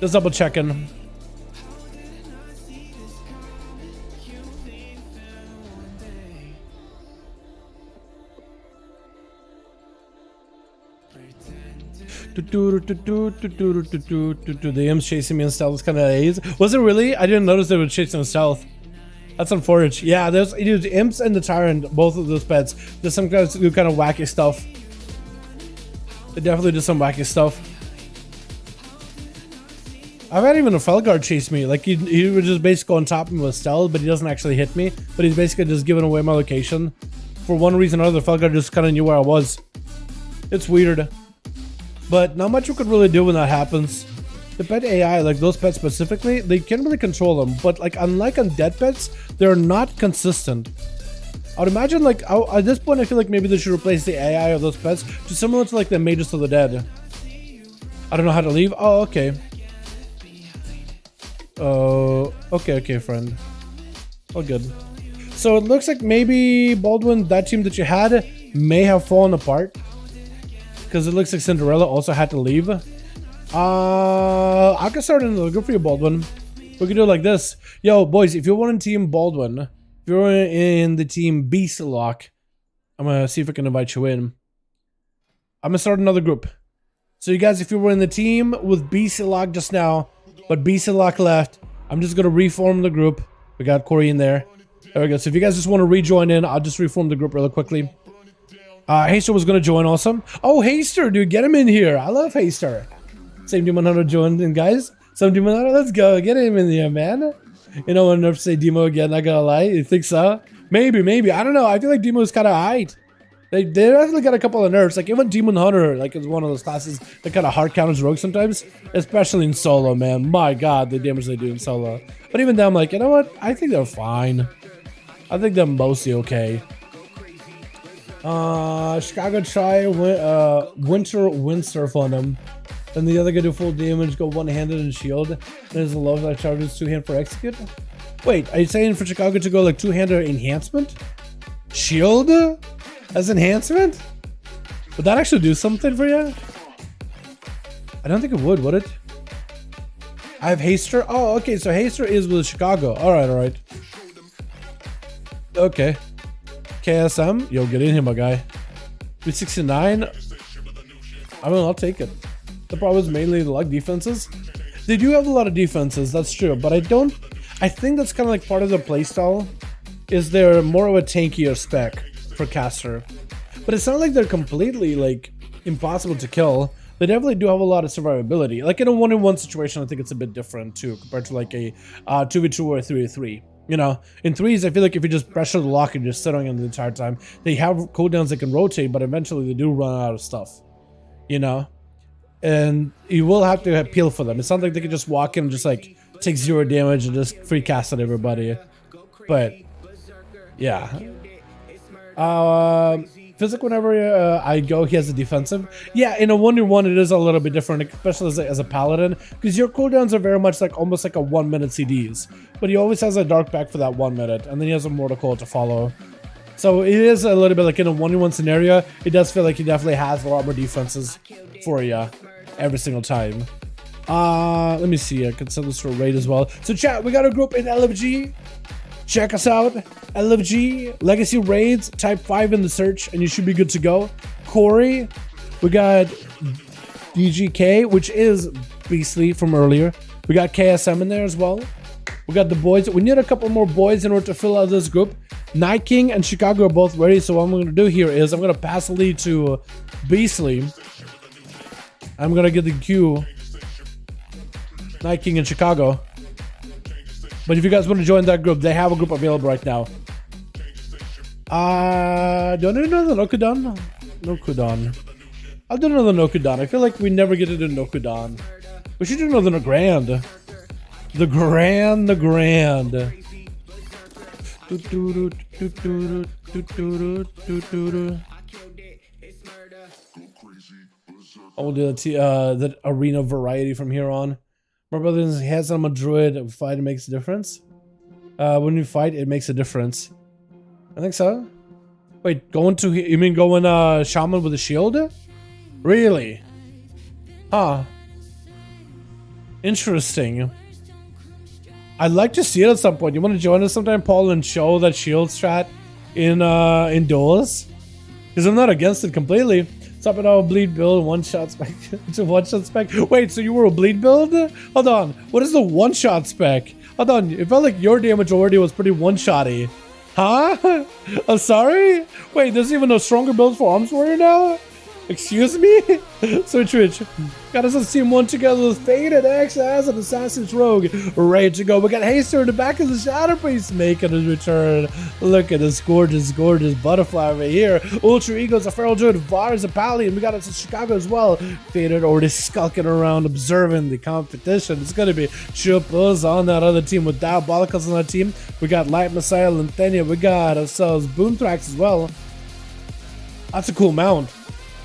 Just double checking. The imps chasing me in stealth was kind of ace. Was it really? I didn't notice they were chasing in stealth. That's unfortunate. Yeah, there's the imps and the tyrant, both of those pets. There's some guys do kind of wacky stuff. They definitely do some wacky stuff. I've had even a Felguard chase me. Like he would just basically go on top of me with stealth, but he doesn't actually hit me. But he's basically just giving away my location. For one reason or another, Felguard just kind of knew where I was. It's weird. But not much you could really do when that happens. The pet AI, like those pets specifically, they can't really control them. But like unlike undead pets, they're not consistent. I would imagine like at this point I feel like maybe they should replace the AI of those pets to similar to like the Mages of the Dead. I don't know how to leave. Oh, okay. Okay, friend. All good. So it looks like maybe Baldwin, that team that you had, may have fallen apart. Because it looks like Cinderella also had to leave. I can start another group for you, Baldwin. We can do it like this. Yo, boys, if you want to team Baldwin, if you're in the team Beast Lock, I'm going to see if I can invite you in. I'm going to start another group. So you guys, if you were in the team with Beast Lock just now, but Beast Lock left, I'm just going to reform the group. We got Corey in there. There we go. So if you guys just want to rejoin in, I'll just reform the group really quickly. Haster was going to join also. Oh, Haster, dude, get him in here. I love Haster. Same Demon Hunter joined in, guys. Some Demon Hunter, let's go. Get him in here, man. You know, when Nerf say Demo again, not gonna lie. You think so? Maybe. I don't know. I feel like Demo is kind of hyped. They definitely got a couple of nerfs. Like, even Demon Hunter, like, is one of those classes that kind of hard counters rogue sometimes. Especially in solo, man. My God, the damage they do in solo. But even then, I'm like, you know what? I think they're fine. I think they're mostly okay. Chicago try winter windsurf on them. Then the other guy do full damage, go one-handed and shield. And there's a love that charges two-hand for execute. Wait, are you saying for Chicago to go like two-hander enhancement? Shield as enhancement? Would that actually do something for you? I don't think it would it? I have Haster. Oh, okay, so Haster is with Chicago. Alright. Okay. KSM, yo, get in here, my guy. 369. I mean, I'll take it. The problem is mainly the luck defenses. They do have a lot of defenses, that's true, but I think that's kind of like part of the playstyle. Is they're more of a tankier spec for caster. But it's not like they're completely like impossible to kill. They definitely do have a lot of survivability. Like in a 1-in-1 situation, I think it's a bit different too, compared to like a 2v2 or 3v3. You know, in threes, I feel like if you just pressure the lock and just sit on it the entire time, they have cooldowns that can rotate, but eventually they do run out of stuff. You know? And you will have to appeal for them. It's not like they can just walk in and just like take 0 damage and just free cast at everybody. But yeah. Physic, whenever I go, he has a defensive. Yeah, in a 1v1 it is a little bit different, especially as a paladin, because your cooldowns are very much like almost like a 1-minute CDs. But he always has a dark back for that 1 minute, and then he has a mortal coil to follow. So it is a little bit like in a 1v1 scenario, it does feel like he definitely has a lot more defenses for you every single time. Let me see, I can send this for a raid as well. So chat, we got a group in LFG. Check us out, LFG, Legacy Raids, type 5 in the search, and you should be good to go. Corey, we got DGK, which is Beastly from earlier. We got KSM in there as well. We got the boys. We need a couple more boys in order to fill out this group. Night King and Chicago are both ready, so what I'm going to do here is I'm going to pass the lead to Beastly. I'm going to get the queue. Night King in Chicago. But if you guys want to join that group, they have a group available right now. Do I do another Nokudan? Nokudan. I'll do another Nokudan. I feel like we never get to do Nokudan. We should do another Grand. The Grand. I will do that arena variety from here on. My brother has on a druid. Fight, it makes a difference. When you fight, it makes a difference. I think so. Wait, you mean going shaman with a shield? Really? Huh. Interesting. I'd like to see it at some point. You want to join us sometime, Paul, and show that shield strat in duels? Because I'm not against it completely. Stop it all, bleed build, one-shot spec. It's a one-shot spec. Wait, so you were a bleed build? Hold on. What is the one-shot spec? Hold on. It felt like your damage already was pretty one-shotty. Huh? I'm sorry? Wait, there's even a stronger build for Arms Warrior now? Excuse me? Switch. Got us on team 1 together with Faded X as an Assassin's Rogue. Ready to go. We got Haster in the back of the Shadow Priest making his return. Look at this gorgeous butterfly over here. Ultra Ego's a Feral Druid. Var is a Pally. And we got us in Chicago as well. Faded already skulking around observing the competition. It's going to be Chupos on that other team with Diabolicals on that team. We got Light Messiah, Linthenia. We got ourselves Boomthrax as well. That's a cool mount.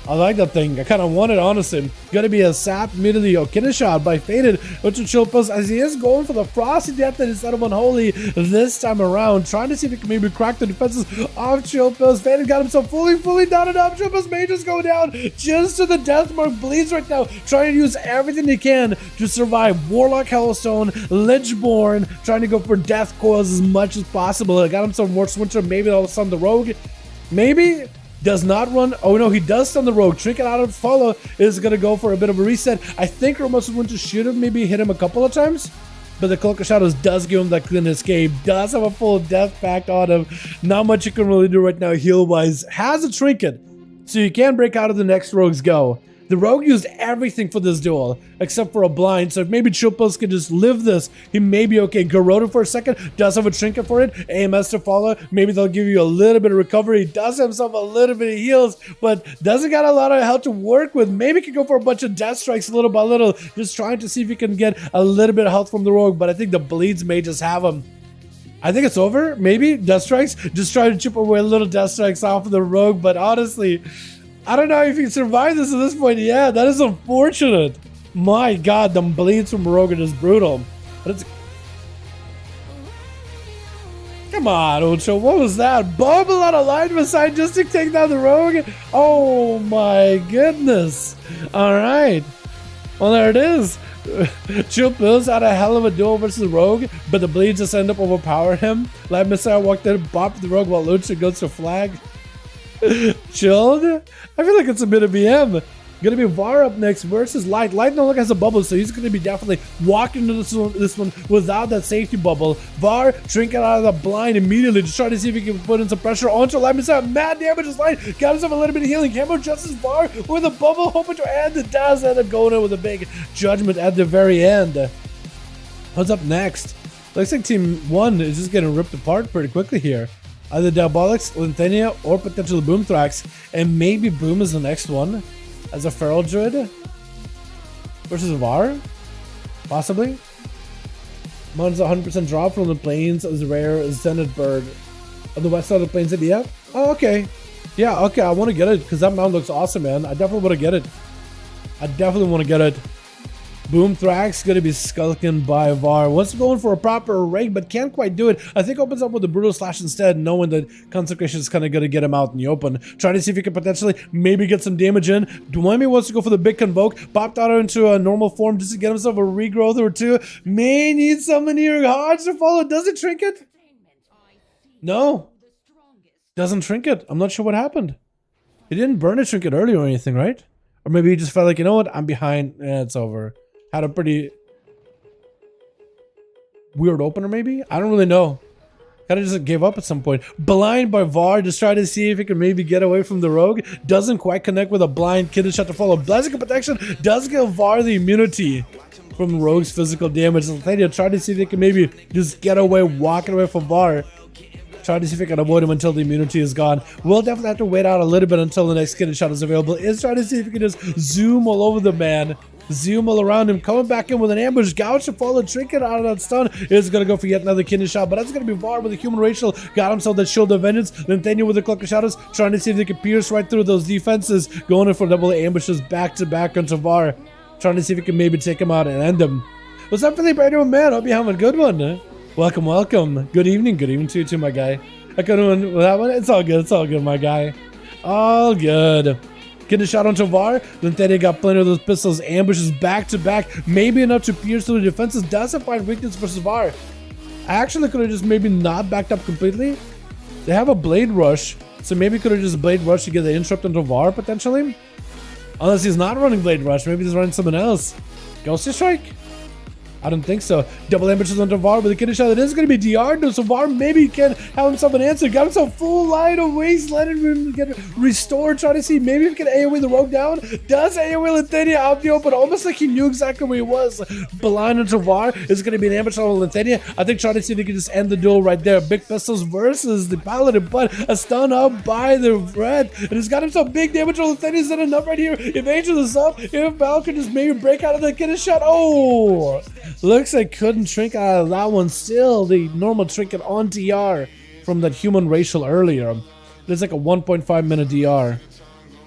I like that thing. I kind of want it, honestly. Gonna be a sap immediately. Okina shot by Faded, which will Chilpus as he is going for the Frosty Death instead of Unholy this time around. Trying to see if he can maybe crack the defenses of Chilpus. Faded got himself fully down and up. Chilpus may just go down just to the death mark. Bleeds right now. Trying to use everything he can to survive. Warlock Hellstone, Lichborn, trying to go for death coils as much as possible. Got himself more Swinter. Maybe all of a sudden the Rogue. Maybe. Does not run. Oh no, he does stun the Rogue. Trinket out of follow is going to go for a bit of a reset. I think Ramos Winter should have maybe hit him a couple of times, but the Cloak of Shadows does give him that clean escape. Does have a full death pact on him. Not much you can really do right now heal wise. Has a Trinket, so you can break out of the next Rogue's go. The Rogue used everything for this duel, except for a blind, so if maybe Chupos can just live this, he may be okay. Garoto for a second, does have a Trinket for it, AMS to follow, maybe they'll give you a little bit of recovery, he does have himself a little bit of heals, but doesn't got a lot of health to work with. Maybe can go for a bunch of death strikes little by little, just trying to see if he can get a little bit of health from the Rogue, but I think the bleeds may just have him. I think it's over, maybe, death strikes, just try to chip away little death strikes off of the Rogue, but honestly, I don't know if you can survive this at this point. Yeah, that is unfortunate. My god, the bleeds from Rogue are just brutal. But it's... Come on, Ultra, what was that? Bubble out of line beside just to take down the Rogue? Oh my goodness. Alright. Well, there it is. Chill Bills had a hell of a duel versus Rogue, but the bleeds just end up overpowering him. Light Messiah walked in, bopped the Rogue while Lucha goes to flag. Chilled? I feel like it's a bit of BM. Gonna be Var up next versus Light. Light no longer has a bubble, so he's gonna be definitely walking into this one without that safety bubble. Var drinking out of the blind immediately, just trying to see if he can put in some pressure onto Light Messiah. Mad damage is Light. Got himself a little bit of healing. Camo justice Var with a bubble, hoping to end. It does end up going in with a big judgment at the very end. What's up next? Looks like Team 1 is just getting ripped apart pretty quickly here. Either Diabolics, Linthenia, or potentially Boomthrax. And maybe Boom is the next one. As a Feral Druid. Versus Var. Possibly. Mine's 100% drop from the plains as rare Zenith Bird. On the west side of the plains, yeah? Oh, okay. Yeah, okay, I want to get it. Because that mount looks awesome, man. I definitely want to get it. I definitely want to get it. Boomthrax gonna be skulking by Var. Wants to go in for a proper rig, but can't quite do it. I think opens up with the Brutal Slash instead, knowing that Consecration is kind of gonna get him out in the open. Trying to see if he can potentially maybe get some damage in. Dwayne wants to go for the big Convoke. Popped out into a normal form just to get himself a regrowth or two. May need someone here hard to follow. Does it Trinket? No. Doesn't Trinket. I'm not sure what happened. He didn't burn a Trinket earlier or anything, right? Or maybe he just felt like, you know what, I'm behind. Yeah, it's over. Had a pretty weird opener, maybe? I don't really know. Kind of just gave up at some point. Blind by VAR, just trying to see if he can maybe get away from the rogue. Doesn't quite connect with a blind kidney shot to follow. Blessing of protection does give VAR the immunity from rogue's physical damage. Lithuania trying to see if they can maybe just get away, walking away from VAR. Trying to see if he can avoid him until the immunity is gone. We'll definitely have to wait out a little bit until the next kidney shot is available. Is trying to see if he can just zoom all over the man. Zoom all around him, coming back in with an ambush. Gouge to follow, trinket out of that stun. Is going to go for yet another kidney shot, but that's going to be VAR with a human racial. Got himself that shield of vengeance. Lithuania with the cloak of shadows, trying to see if they can pierce right through those defenses. Going in for double ambushes back to back onto VAR. Trying to see if he can maybe take him out and end him. What's up, Philippe? How you doing, man? Hope you're having a good one. Welcome, welcome. Good evening to you too, my guy. I couldn't win with that one. It's all good, my guy. All good. Getting a shot onto VAR. Lithuania got plenty of those pistols. Ambushes back to back. Maybe enough to pierce through the defenses. Doesn't find weakness versus VAR. I actually could have just maybe not backed up completely. They have a blade rush. So maybe could have just blade rush to get the interrupt onto VAR potentially. Unless he's not running blade rush. Maybe he's running something else. Ghosty strike? I don't think so. Double ambushes onto VAR with a kidney shot. That is going to be DR'd, so VAR maybe can have himself an answer. Got himself full line of waste. Let him get restored. Trying to see maybe if he can AoE the rogue down. Does AoE Lithuania out the open? Almost like he knew exactly where he was. Blind onto VAR. Is going to be an ambush on Lithuania. I think trying to see if he can just end the duel right there. Big pistols versus the paladin, but a stun up by the red. And he's got himself big damage on Lithuania. Is that enough right here? If Angel is up, if Val can just maybe break out of the kidney shot. Oh! Looks like couldn't shrink out of that one. Still the normal trinket on DR from that human racial earlier. There's like a 1.5 minute DR,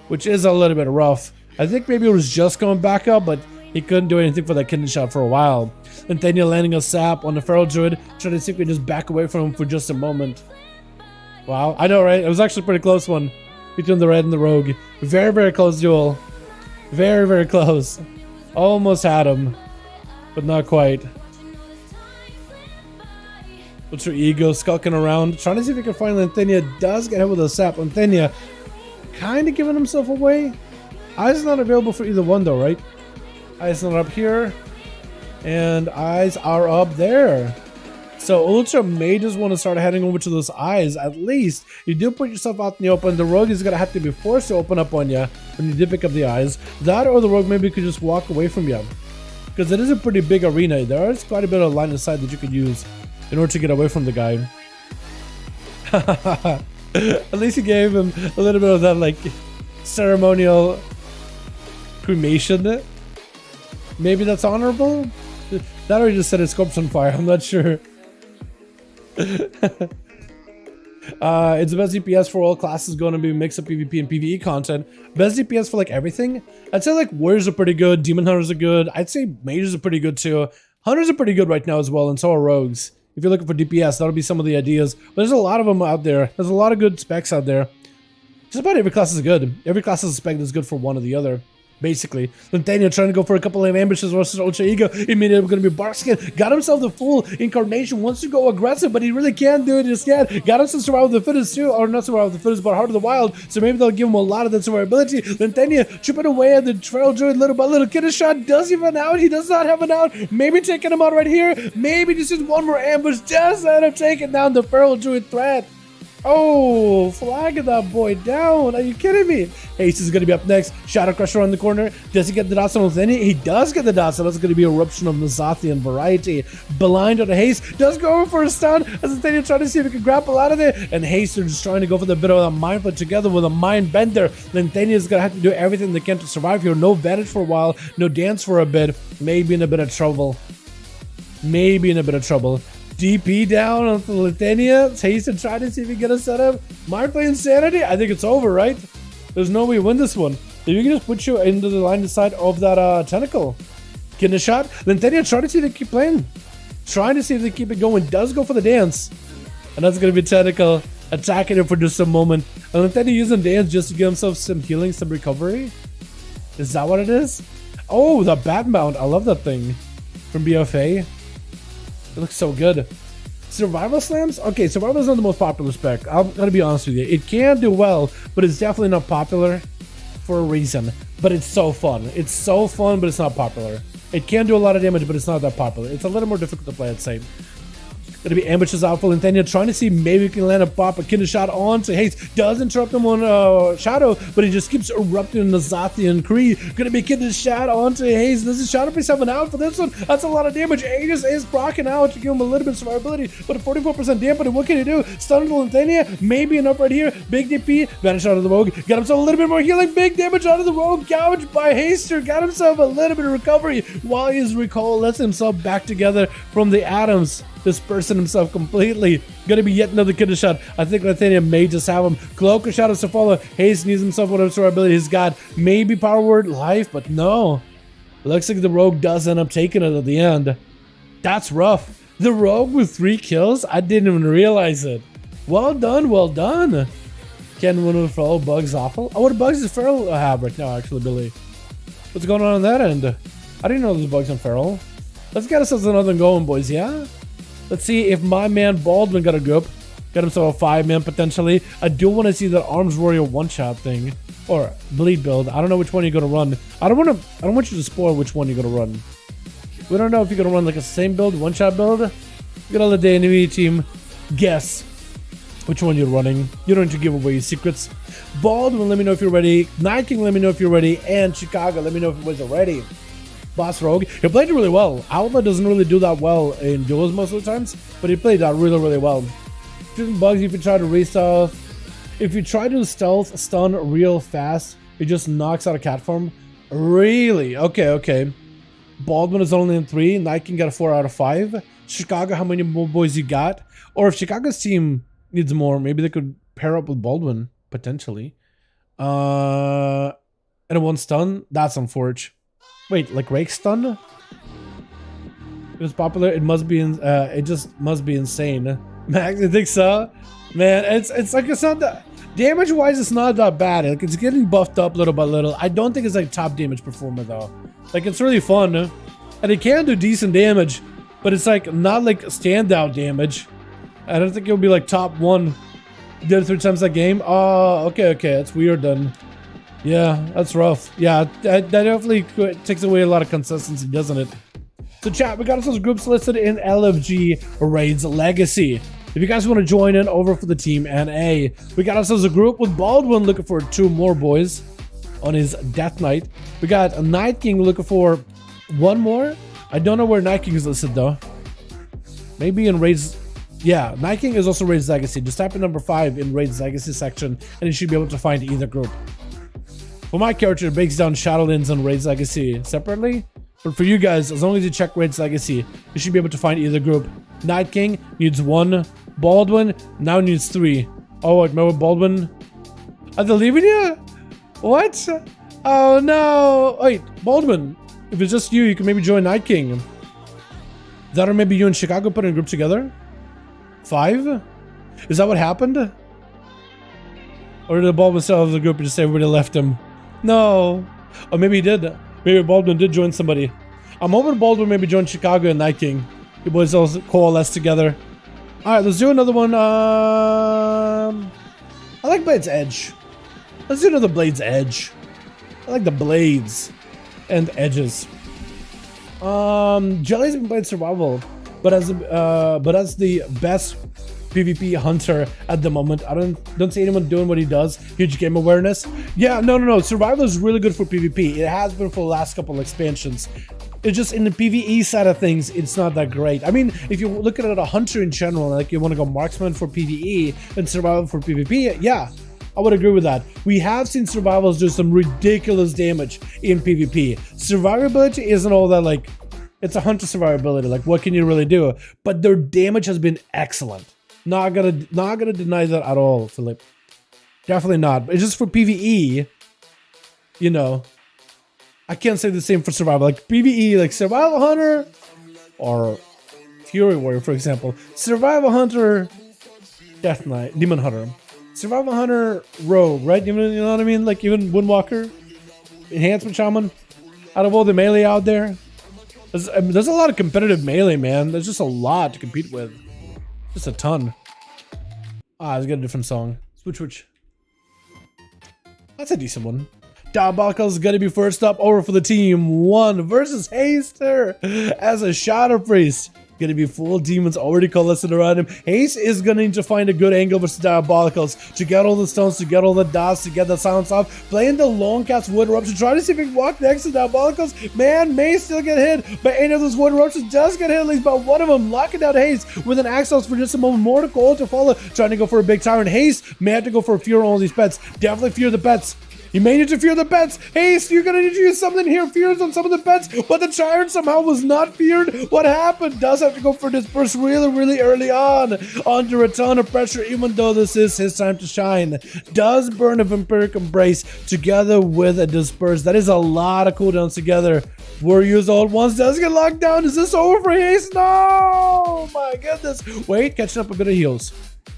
which is a little bit rough. I think maybe it was just going back up, but he couldn't do anything for that kidney shot for a while. Lithuania landing a sap on the feral druid, trying to see if we can just back away from him for just a moment. Wow, I know, right? It was actually a pretty close one between the red and the rogue. Very, very close duel. Very, very close. Almost had him. But not quite. What's your ego skulking around? Trying to see if we can find Lithuania. Does get hit with a sap. Lithuania kind of giving himself away. Eyes not available for either one though, right? Eyes not up here. And eyes are up there. So Ultra may just want to start heading over to those eyes. At least you do put yourself out in the open. The rogue is going to have to be forced to open up on you when you did pick up the eyes. That or the rogue maybe could just walk away from you. Because it is a pretty big arena. There is quite a bit of line of sight that you could use in order to get away from the guy. At least you gave him a little bit of that like ceremonial cremation. Maybe that's honorable? That or he just set his corpse on fire. I'm not sure. It's the best DPS for all classes, going to be a mix of PvP and PvE content. Best DPS for like everything. I'd say like warriors are pretty good, demon hunters are good. I'd say mages are pretty good too. Hunters are pretty good right now as well, and so are rogues. If you're looking for DPS, that'll be some of the ideas. But there's a lot of them out there. There's a lot of good specs out there. Just about every class is good. Every class has a spec that's good for one or the other. Basically, Lithuania trying to go for a couple of ambushes versus Ultra Ego. Immediately going to be Barkskin. Got himself the full incarnation. Wants to go aggressive, but he really can't do it just yet. Got himself survival of the fittest too, or not survival of the fittest, but heart of the wild. So maybe they'll give him a lot of that survivability. Lithuania chipping away at the trail druid little by little. Kid a shot. Does he have an out? He does not have an out. Maybe taking him out right here. Maybe just one more ambush. Just end up taking down the feral druid threat. Oh, flagging that boy down. Are you kidding me? Haste is going to be up next. Shadow Crusher on the corner. Does he get the dots on Lithuania? He does get the dots. So that's going to be eruption of Nazathian variety. Blind on the Haste. Does go over for a stun. As Lithuania trying to see if he can grapple out of there. And Haste are just trying to go for the bit of a mind flip together with a mind bender. Lithuania is going to have to do everything they can to survive here. No vantage for a while. No dance for a bit. Maybe in a bit of trouble. Maybe in a bit of trouble. DP down on Lithuania. Haste and try to see if he can get a setup. Mindful Insanity? I think it's over, right? There's no way you win this one. If you can just put you into the line of sight of that tentacle. Getting a shot. Lithuania trying to see if they keep playing. Trying to see if they keep it going. Does go for the dance. And that's going to be tentacle attacking him for just a moment. And Lithuania using dance just to give himself some healing, some recovery. Is that what it is? Oh, the bat mount. I love that thing. From BFA. It looks so good. Survival slams? Okay, survival is not the most popular spec. I'm gonna be honest with you. It can do well, but it's definitely not popular for a reason. But it's so fun. It's so fun, but it's not popular. It can do a lot of damage, but it's not that popular. It's a little more difficult to play, I'd say. Gonna be ambushes out for Linthania, trying to see maybe we can land a pop a kidney shot onto Haste. Does interrupt him on Shadow, but he just keeps erupting in the Zathian Kree. Gonna be kidney shot onto Haste. Does the Shadow Priest have an out for this one? That's a lot of damage. Aegis is procking out to give him a little bit of survivability, but a 44% dampening. What can he do? Stun to Linthania, maybe enough right here. Big DP, vanish out of the Rogue. Got himself a little bit more healing. Big damage out of the Rogue. Gouged by Haster. Got himself a little bit of recovery while he's coalescing himself back together from the atoms. Dispersing himself completely. Gonna be yet another kidney shot. I think Nathaniel may just have him. Cloak or Shadows to follow. Haste needs himself whatever survivability he's got. Maybe Power Word life, but no. Looks like the Rogue does end up taking it at the end. That's rough. The Rogue with 3 kills? I didn't even realize it. Well done, well done. Can win with Feral. Bugs awful. Oh, what bugs does Feral have right now, actually, Billy? What's going on that end? I didn't know there's bugs on Feral. Let's get ourselves another going, boys, yeah? Let's see if my man Baldwin got a group. Got himself a 5-man potentially. I do want to see that Arms Warrior one-shot thing. Or bleed build. I don't know which one you're gonna run. I don't want you to spoil which one you're gonna run. We don't know if you're gonna run like a same build, one-shot build. You're gonna let the enemy team guess which one you're running. You don't need to give away your secrets. Baldwin, let me know if you're ready. Night King, let me know if you're ready. And Chicago, let me know if you guys are ready. Boss Rogue, he played it really well. Outlaw doesn't really do that well in duels most of the times, but he played that really, really well. Shooting bugs if you try to re-stealth. If you try to stealth stun real fast, it just knocks out a cat form. Really? Okay, okay. Baldwin is only in 3. Night King got a 4 out of 5. Chicago, how many more boys you got? Or if Chicago's team needs more, maybe they could pair up with Baldwin, potentially. And it won't stun? That's unfortunate. Wait, like Rake stun? It was popular. It must be. It just must be insane. Max, you think so? Man, it's like it's not that damage wise. It's not that bad. Like it's getting buffed up little by little. I don't think it's like top damage performer though. Like it's really fun, and it can do decent damage, but it's like not like standout damage. I don't think it'll be like top 1. Did it 3 times that game? Oh, okay, okay. That's weird then. Yeah, that's rough. Yeah, that definitely takes away a lot of consistency, doesn't it? So chat, we got ourselves groups listed in LFG Raids Legacy. If you guys want to join in over for the Team NA, we got ourselves a group with Baldwin looking for 2 more boys on his Death Knight. We got a Night King looking for 1 more. I don't know where Night King is listed though. Maybe in Raids. Yeah, Night King is also Raids Legacy. Just type in number 5 in Raids Legacy section and you should be able to find either group. For my character, it breaks down Shadowlands and Raids Legacy separately. But for you guys, as long as you check Raids Legacy, you should be able to find either group. Night King needs 1. Baldwin now needs 3. Oh, wait, remember Baldwin? Are they leaving you? What? Oh, no. Wait, Baldwin, if it's just you, you can maybe join Night King. That or maybe you and Chicago put in a group together? 5? Is that what happened? Or did Baldwin still have the group and just everybody left him? No. Or maybe he did. Maybe Baldwin did join somebody. I'm hoping Baldwin maybe joined Chicago and Night King. You boys all coalesce together. Alright, let's do another one. I like Blade's Edge. Let's do another Blade's Edge. I like the blades and edges. Jelly's been playing survival, but as the best PvP hunter at the moment. I don't see anyone doing what he does. Huge game awareness. Yeah, no. Survival is really good for PvP. It has been for the last couple of expansions. It's just in the PvE side of things, it's not that great. I mean, if you look at it a hunter in general, like you want to go marksman for PvE and survival for PvP, yeah, I would agree with that. We have seen survivals do some ridiculous damage in PvP. Survivability isn't all that, like, it's a hunter survivability. Like, what can you really do? But their damage has been excellent. Not gonna deny that at all, Philip. Definitely not. It's just for PvE, you know. I can't say the same for survival. Like PvE, like Survival Hunter or Fury Warrior, for example. Survival Hunter, Death Knight, Demon Hunter. Survival Hunter, Rogue, right? You know what I mean? Like even Windwalker, Enhancement Shaman. Out of all the melee out there, there's a lot of competitive melee, man. There's just a lot to compete with. Just a ton. Let's get a different song. Switch. That's a decent one. Diabolical's gonna be first up over for the team 1 versus Haster as a Shadow Priest. Gonna be full demons already coalescing around him. Haste is gonna need to find a good angle versus Diabolicals to get all the stones, to get all the dots, to get the silence off. Playing the long cast wood eruption, trying to see if he can walk next to Diabolicals. Man, may still get hit, but any of those wood eruptions does get hit at least by one of them. Locking down Haste with an Axos for just a moment. More to gold to follow, trying to go for a big tyrant. Haste may have to go for a fear on all these pets. Definitely fear the pets. You may need to fear the pets. Haste, you're gonna need to use something here. Fears on some of the pets, but the tyrant somehow was not feared. What happened? Does have to go for disperse really early on. Under a ton of pressure, even though this is his time to shine. Does burn a Vampiric Embrace together with a disperse. That is a lot of cooldowns together. Were used all at once. Does get locked down. Is this over for Haste? No! My goodness. Wait, catching up a bit of heals.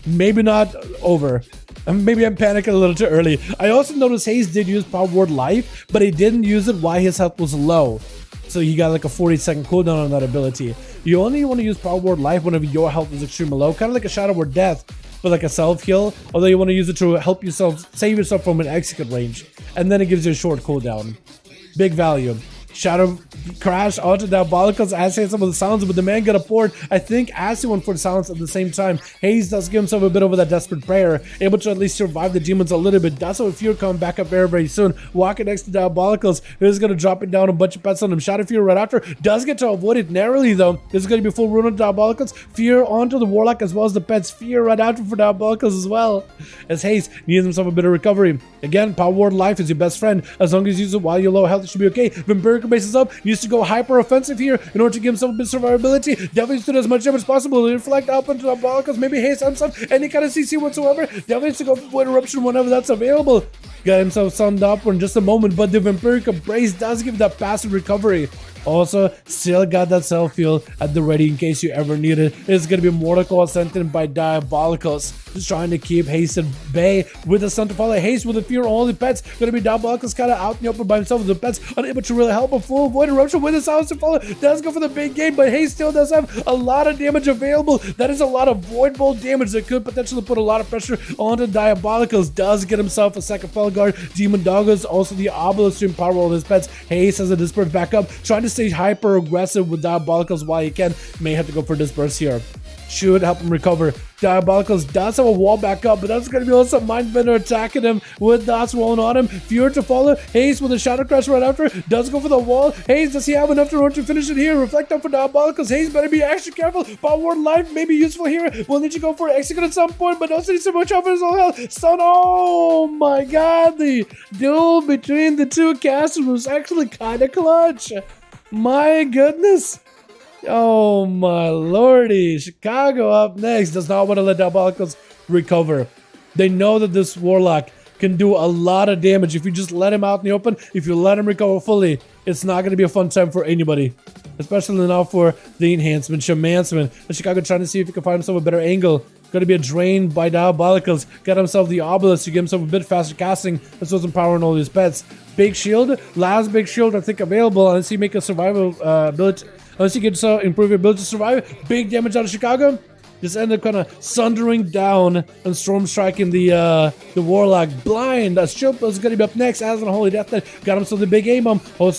Maybe not over. Maybe I'm panicking a little too early. I also noticed Haste did use Power Word Life, but he didn't use it while his health was low. So he got like a 40-second cooldown on that ability. You only want to use Power Word Life whenever your health is extremely low, kind of like a Shadow Word Death, but like a self-heal, although you want to use it to help yourself, save yourself from an execute range. And then it gives you a short cooldown. Big value. Shadow Crash onto Diabolicals, as some of the sounds, but the man got a port. I think ASUS went for the silence at the same time. Haze does give himself a bit over that desperate prayer, able to at least survive the demons a little bit. That's why Fear coming back up very soon. Walking next to Diabolicals, who's going to drop it down a bunch of pets on him. Shadow Fear right after, does get to avoid it narrowly though. This is going to be full rune on Diabolicals. Fear onto the Warlock as well as the pets. Fear right after for Diabolicals as well. As Haze needs himself a bit of recovery. Again, Power Word Life is your best friend. As long as you use it while you're low health, it should be okay. Vampiric Base is up. Needs to go hyper offensive here in order to give himself a bit of survivability. Definitely to do as much damage as possible. Reflect up into the Diabolicals, maybe haste on some, any kind of CC whatsoever. Definitely needs to go for interruption whenever that's available. Got himself sunned up in just a moment, but the Vampiric Embrace does give that passive recovery. Also, still got that self-heal at the ready in case you ever need it. It's going to be Mortal sent in by Diabolicals. Just trying to keep Haste at bay with the sun to follow. Haste with a fear on all the pets. Going to be Diabolicals kind of out in the open by himself with the pets. Unable to really help. A full Void Eruption with the silence to follow. Does go for the big game, but Haste still does have a lot of damage available. That is a lot of Void Bolt damage that could potentially put a lot of pressure onto Diabolicals. Does get himself a second Fell Guard. Demon Doggers, also the Obelisk to empower all his pets. Haste has a Disperse backup. Trying to stay hyper aggressive with Diabolicals while he can. May have to go for Disperse here. Should help him recover. Diabolicals does have a wall back up, but that's going to be also Mindbender attacking him with dots rolling on him. Fear to follow. Haze with a Shadow Crash right after. Does go for the wall. Haze, does he have enough to run to finish it here? Reflect up for Diabolicals. Haze better be extra careful. Power Word Life may be useful here. We'll need to go for Execute at some point, but also need so much off his own health. Stun. Oh my god. The duel between the two casters was actually kind of clutch. My goodness. Oh my lordy. Chicago up next. Does not want to let Diabolicals recover. They know that this Warlock can do a lot of damage if you just let him out in the open. If you let him recover fully, it's not going to be a fun time for anybody. Especially now for the enhancement, Shamansman. And Chicago trying to see if he can find himself a better angle. Going to be a drain by Diabolicals. Got himself the Obelisk to give himself a bit faster casting. As well as empowering all these pets. Big shield. Last big shield I think available. Unless he make a survival ability. Unless you can improve your ability to survive. Big damage out of Chicago. Just end up kind of sundering down and storm striking the Warlock blind. Chopa is going to be up next. As on Holy Death Knight, got himself the big aim. Hopes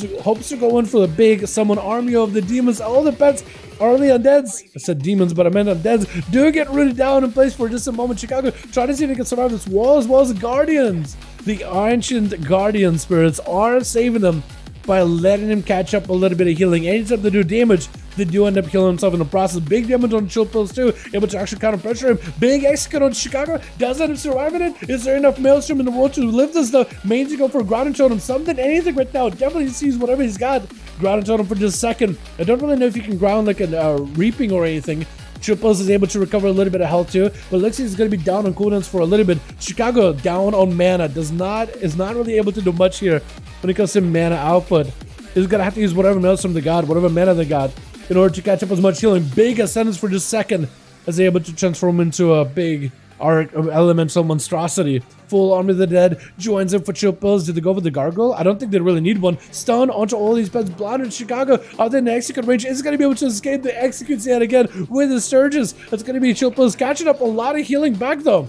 to go in for the big summon army of the demons. All the pets are the undeads. I said demons, but I meant undeads. Do get rooted down in place for just a moment. Chicago trying to see if they can survive this wall as well as the Guardians. The ancient Guardian spirits are saving them by letting him catch up a little bit of healing. Anytime they do damage, they do end up killing himself in the process. Big damage on Chill Pills too, able to actually counter pressure him. Big execute on Chicago, does end up surviving it. Is there enough Maelstrom in the world to live this though? Main to go for Ground and Totem, something, anything right now. Definitely sees whatever he's got. Ground and Totem for just a second. I don't really know if you can ground like a reaping or anything. Triples is able to recover a little bit of health too, but Lixie is going to be down on cooldowns for a little bit. Chicago down on mana, is not really able to do much here when it comes to mana output. He's going to have to use whatever Maelstrom they got, whatever mana they got, in order to catch up as much healing. Big Ascendance for just a second as they're able to transform into a big elemental monstrosity. Full Army of the Dead joins in for Chill Pills. Did they go for the Gargoyle? I don't think they really need one. Stun onto all these pets. Blinded Chicago out in the execute range. Is going to be able to escape the executes yet again with the Sturges. It's going to be Chill Pills catching up a lot of healing back though.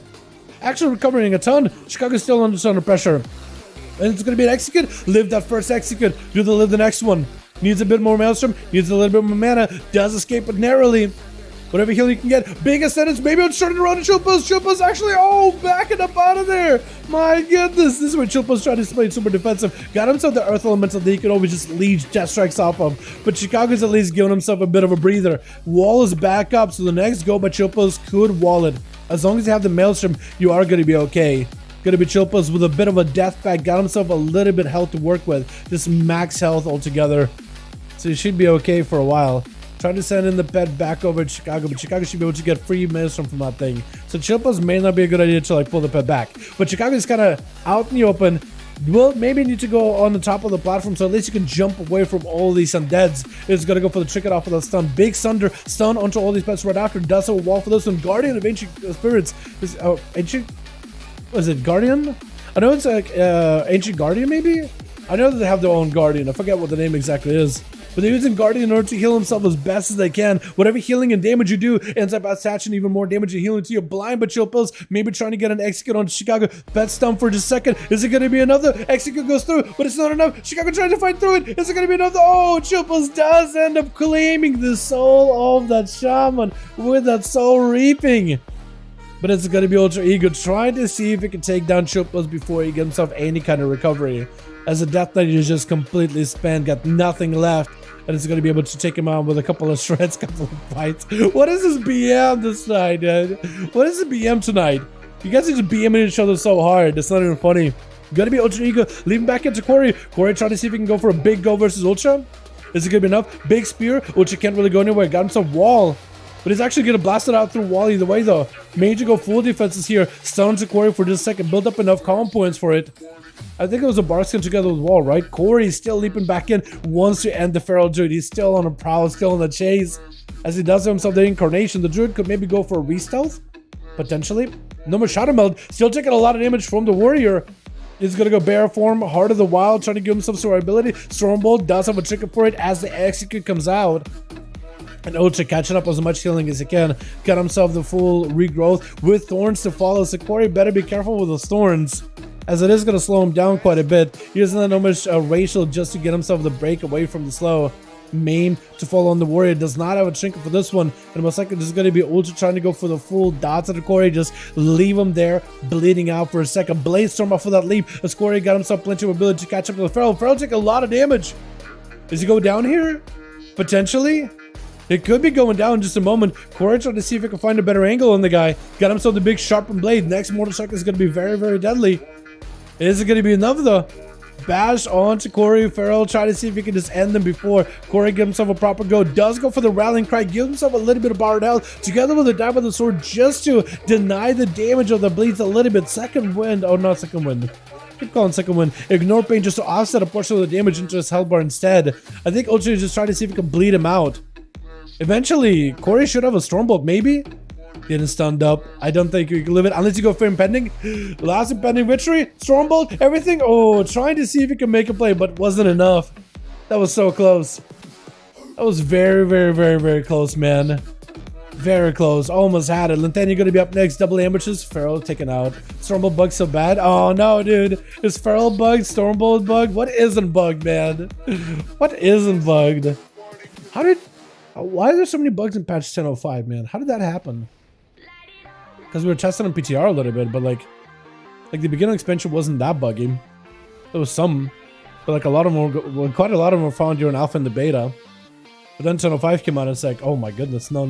Actually recovering a ton. Chicago's still under pressure. And it's going to be an execute. Live that first execute. Do they live the next one? Needs a bit more Maelstrom. Needs a little bit more mana. Does escape, but narrowly. Whatever heal you can get. Big ascendance. Maybe it's turning around to Chilpa's. Chilpa's actually, backing up out of there. My goodness. This is where Chilpa's trying to play super defensive. Got himself the Earth Elemental that he could always just leech Death Strikes off of. But Chicago's at least giving himself a bit of a breather. Wall is back up, so the next go by Chilpa's could wall it. As long as you have the Maelstrom, you are going to be okay. Going to be Chilpa's with a bit of a death pack. Got himself a little bit of health to work with. Just max health altogether. So he should be okay for a while. Trying to send in the pet back over to Chicago, but Chicago should be able to get free Maelstrom from that thing. So Chilpa's may not be a good idea to like pull the pet back. But Chicago's kind of out in the open. Will maybe need to go on the top of the platform, so at least you can jump away from all these undeads. It's gonna go for the trick it off of the stun. Big Sunder stun onto all these pets right after. Does a wall for this one. Guardian of Ancient Spirits is Ancient. Was it Guardian? I know it's like Ancient Guardian maybe. I know that they have their own Guardian. I forget what the name exactly is. But they're using Guardian in order to heal himself as best as they can. Whatever healing and damage you do ends up attaching even more damage and healing to your blind but Chilpa's. Maybe trying to get an execute on Chicago. Pet stun for just a second. Is it going to be another? Execute goes through, but it's not enough. Chicago trying to fight through it. Is it going to be another? Oh, Chilpa's does end up claiming the soul of that shaman with that soul reaping. But it's going to be Ultra Ego trying to see if it can take down Chilpa's before he gets himself any kind of recovery. As the Death Knight is just completely spent, got nothing left. And it's going to be able to take him out with a couple of shreds, couple of fights. What is this BM this night, dude? What is the BM tonight? You guys are just BMing each other so hard. It's not even funny. Gonna be Ultra Ego. Leaving back into Corey. Corey trying to see if he can go for a big go versus Ultra. Is it going to be enough? Big spear. Ultra can't really go anywhere. Got himself wall. But he's actually going to blast it out through wall either way, though. Major go full defenses here. Stun to Corey for just a second. Build up enough calm points for it. I think it was a Barskin together with Wall, right? Corey's still leaping back in. Wants to end the Feral Druid. He's still on a prowl, still on the chase. As he does himself the Incarnation, the Druid could maybe go for a re-stealth. Potentially. No more Shadow Meld. Still taking a lot of damage from the Warrior. He's going to go Bear Form, Heart of the Wild, trying to give him some survivability. Stormbolt does have a trigger for it as the Execute comes out. And Ultra catching up as much healing as he can. Got himself the full regrowth with Thorns to follow. So Corey better be careful with those Thorns, as it is going to slow him down quite a bit. He doesn't have no much racial just to get himself the break away from the slow. Maim to follow on the Warrior. Does not have a trinket for this one. And most likely this is going to be Ultra trying to go for the full dots of the Corey. Just leave him there bleeding out for a second. Blaze Storm off for that leap. As Corey got himself plenty of ability to catch up to the Feral. Feral take a lot of damage. Does he go down here? Potentially. It could be going down in just a moment. Corey trying to see if he can find a better angle on the guy. Got himself the big sharpened blade. Next Mortal Strike is going to be very, very deadly. Is it going to be enough though? Bash on to Corey. Feral try to see if he can just end them before Corey gives himself a proper go. Does go for the Rallying Cry. Gives himself a little bit of borrowed health together with the Dive of the Sword just to deny the damage of the bleeds a little bit. Second wind. Oh, not second wind. Keep calling second wind. Ignore pain just to offset a portion of the damage into his health bar instead. I think Ultra is just trying to see if he can bleed him out. Eventually, Corey should have a Stormbolt, maybe? Getting stunned up. I don't think you can live it unless you go for impending. Last impending victory. Stormbolt, everything. Oh, trying to see if he can make a play, but wasn't enough. That was so close. That was very, very, very, very close, man. Very close. Almost had it. Lintania gonna be up next. Double ambushes. Feral taken out. Stormbolt bug so bad. Oh no, dude. Is Feral bugged? Stormbolt bugged? What isn't bugged, man? What isn't bugged? Why are there so many bugs in patch 10.05, man? How did that happen? Because we were testing on PTR a little bit, but like the beginning expansion wasn't that buggy. There was some, but like a lot of them were, quite a lot of them were found during alpha and the beta. But then 10.05 came out and it's like, oh my goodness, no.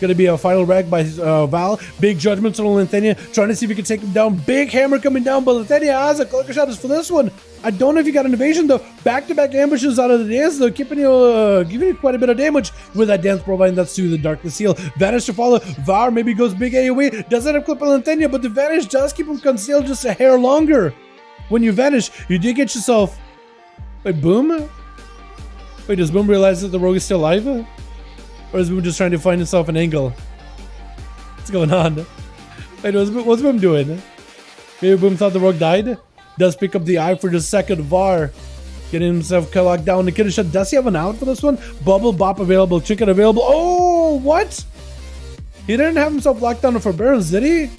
Gonna be a final rag by Val. Big judgments on Lintania, trying to see if he can take him down. Big hammer coming down, but Lintania has a clicker shot is for this one. I don't know if you got an evasion though. Back-to-back ambushes out of the dance though, keeping you, giving you quite a bit of damage with that dance providing that to the darkness heal. Vanish to follow. Var maybe goes big AoE. Doesn't have clip on Lintania, but the Vanish does keep him concealed just a hair longer. When you vanish, you do get yourself. Wait, Boom? Wait, does Boom realize that the rogue is still alive? Or is Boom just trying to find himself an angle? What's going on? Wait, what's Boom doing? Maybe Boom thought the rogue died? Does pick up the eye for just a second. Var getting himself locked down. The killer shot. Does he have an out for this one? Bubble Bop available. Chicken available. Oh, what? He didn't have himself locked down for Barons, did he?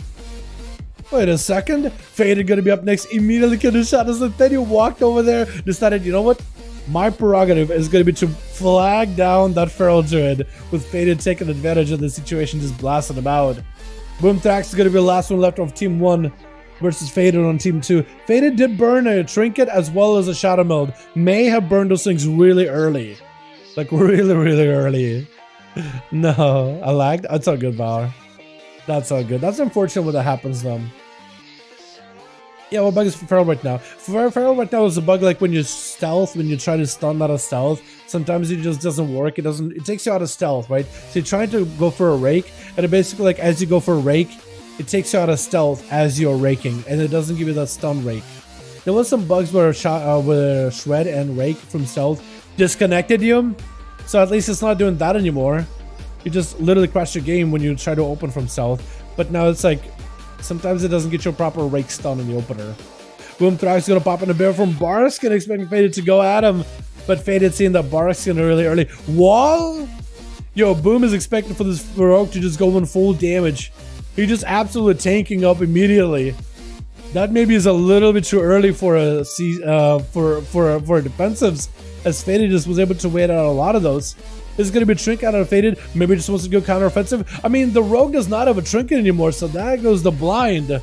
Wait a second. Faded gonna be up next. Immediately killer shot as then he walked over there. Decided, you know what? My prerogative is going to be to flag down that Feral Druid with Faded taking advantage of the situation, just blasting him out. Boomthrax is going to be the last one left of Team 1 versus Faded on Team 2. Faded did burn a Trinket as well as a Shadow Meld. May have burned those things really early. Like really early. No, I lagged. That's all good, Bauer. That's all good. That's unfortunate when that happens, though. Yeah, what bug is Feral right now? Feral right now is a bug like when you stealth, when you try to stun out of stealth. Sometimes it just doesn't work. It takes you out of stealth, right? So you're trying to go for a rake, and it basically, like, as you go for a rake, it takes you out of stealth as you're raking, and it doesn't give you that stun rake. There was some bugs where Shred and Rake from stealth disconnected you, so at least it's not doing that anymore. You just literally crash your game when you try to open from stealth, but now it's like, sometimes it doesn't get you a proper rake stun in the opener. Boomthrax is going to pop in a bear from Barskin, expecting Faded to go at him, but Faded seeing that Barskin really early. Wall? Yo, Boom is expecting for this Baroque to just go in full damage. He just absolutely tanking up immediately. That maybe is a little bit too early for a defensives, as Faded just was able to wait out a lot of those. This is going to be Trinket out of Faded. Maybe just wants to go counter-offensive. I mean, the Rogue does not have a Trinket anymore, so that goes the blind.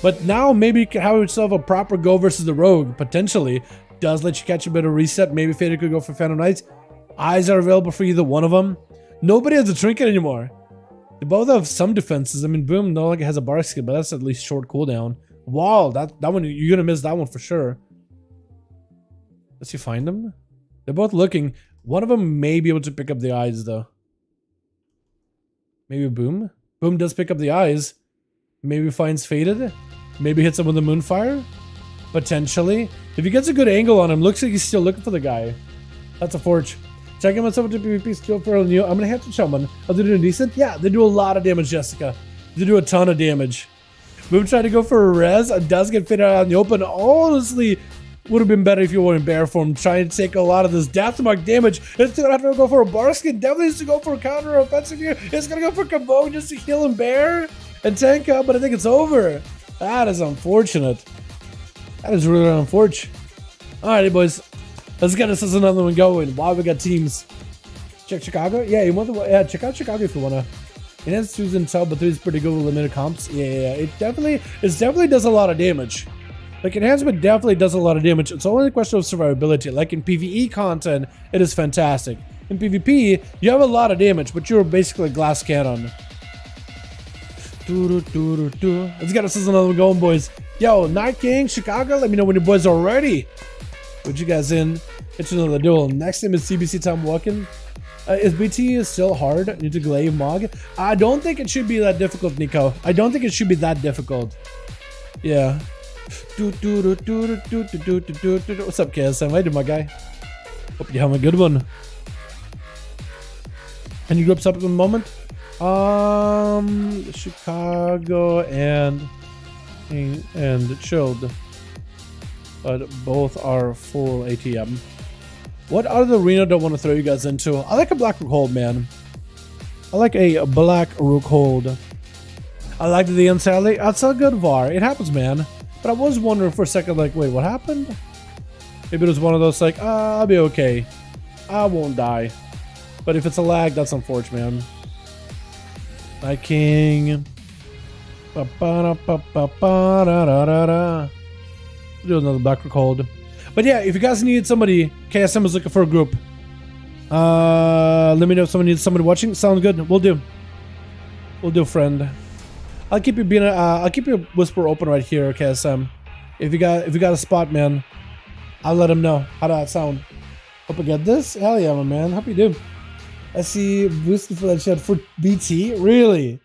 But now maybe you can have yourself a proper go versus the Rogue, potentially. Does let you catch a bit of reset. Maybe Faded could go for Phantom Knights. Eyes are available for either one of them. Nobody has a Trinket anymore. They both have some defenses. I mean, Boom no longer has a bar skill, but that's at least short cooldown. Wall, that one, you're going to miss that one for sure. Does he find them? They're both looking. One of them may be able to pick up the eyes, though. Maybe Boom? Boom does pick up the eyes. Maybe finds Faded. Maybe hits him with the Moonfire. Potentially. If he gets a good angle on him, looks like he's still looking for the guy. That's a forge. Checking myself to PvP skill for a new. I'm gonna have to Shaman. Are they doing decent? Yeah, they do a lot of damage, Jessica. They do a ton of damage. Boom tried to go for a res. It does get faded out in the open. Honestly, would have been better if you were in bear form, trying to take a lot of this deathmark damage. It's gonna have to go for a Barskin. Definitely needs to go for a counter offensive here. It's gonna go for Cabot just to heal him bear and tank up, but I think it's over. That is unfortunate. That is really unfortunate. Alrighty, boys. Let's get us another one going. Wow, we got teams. Check Chicago? Yeah, you want to, yeah, check out Chicago if you wanna. Enhanced 2's in sub, but 3 is pretty good with limited comps. Yeah, it definitely does a lot of damage. Like, enhancement definitely does a lot of damage. It's only a question of survivability. Like in PvE content, it is fantastic. In PvP, you have a lot of damage, but you're basically a glass cannon. Let's get us another one going, boys. Yo, Night King, Chicago, let me know when your boys are ready. Put you guys in. It's another duel. Next name is CBC Tom Walken. Is BT still hard? Need to glaive Mog? I don't think it should be that difficult, Nico. I don't think it should be that difficult. Yeah. What's up, KSM? How you doing, my guy? Hope you have a good one. Any groups up at the moment? Chicago and Chilled, but both are full ATM. What other arena do I want to throw you guys into? I like a Black Rook Hold, man. I like a Black Rook Hold. I like the Unsadly. That's a good VAR. It happens, man. But I was wondering for a second, like, wait, what happened? Maybe it was one of those, like, I'll be okay. I won't die. But if it's a lag, that's unfortunate, man. Night King. Do another Black Rook Hold. But yeah, if you guys need somebody, KSM is looking for a group. Let me know if someone needs somebody watching. Sounds good. We'll do. We'll do, friend. I'll keep you being I'll keep your whisper open right here, KSM. If you got a spot, man, I'll let him know. How does that sound? Hope you get this. Hell yeah, my man. Hope you do. I see boosted for that chat for BT. Really?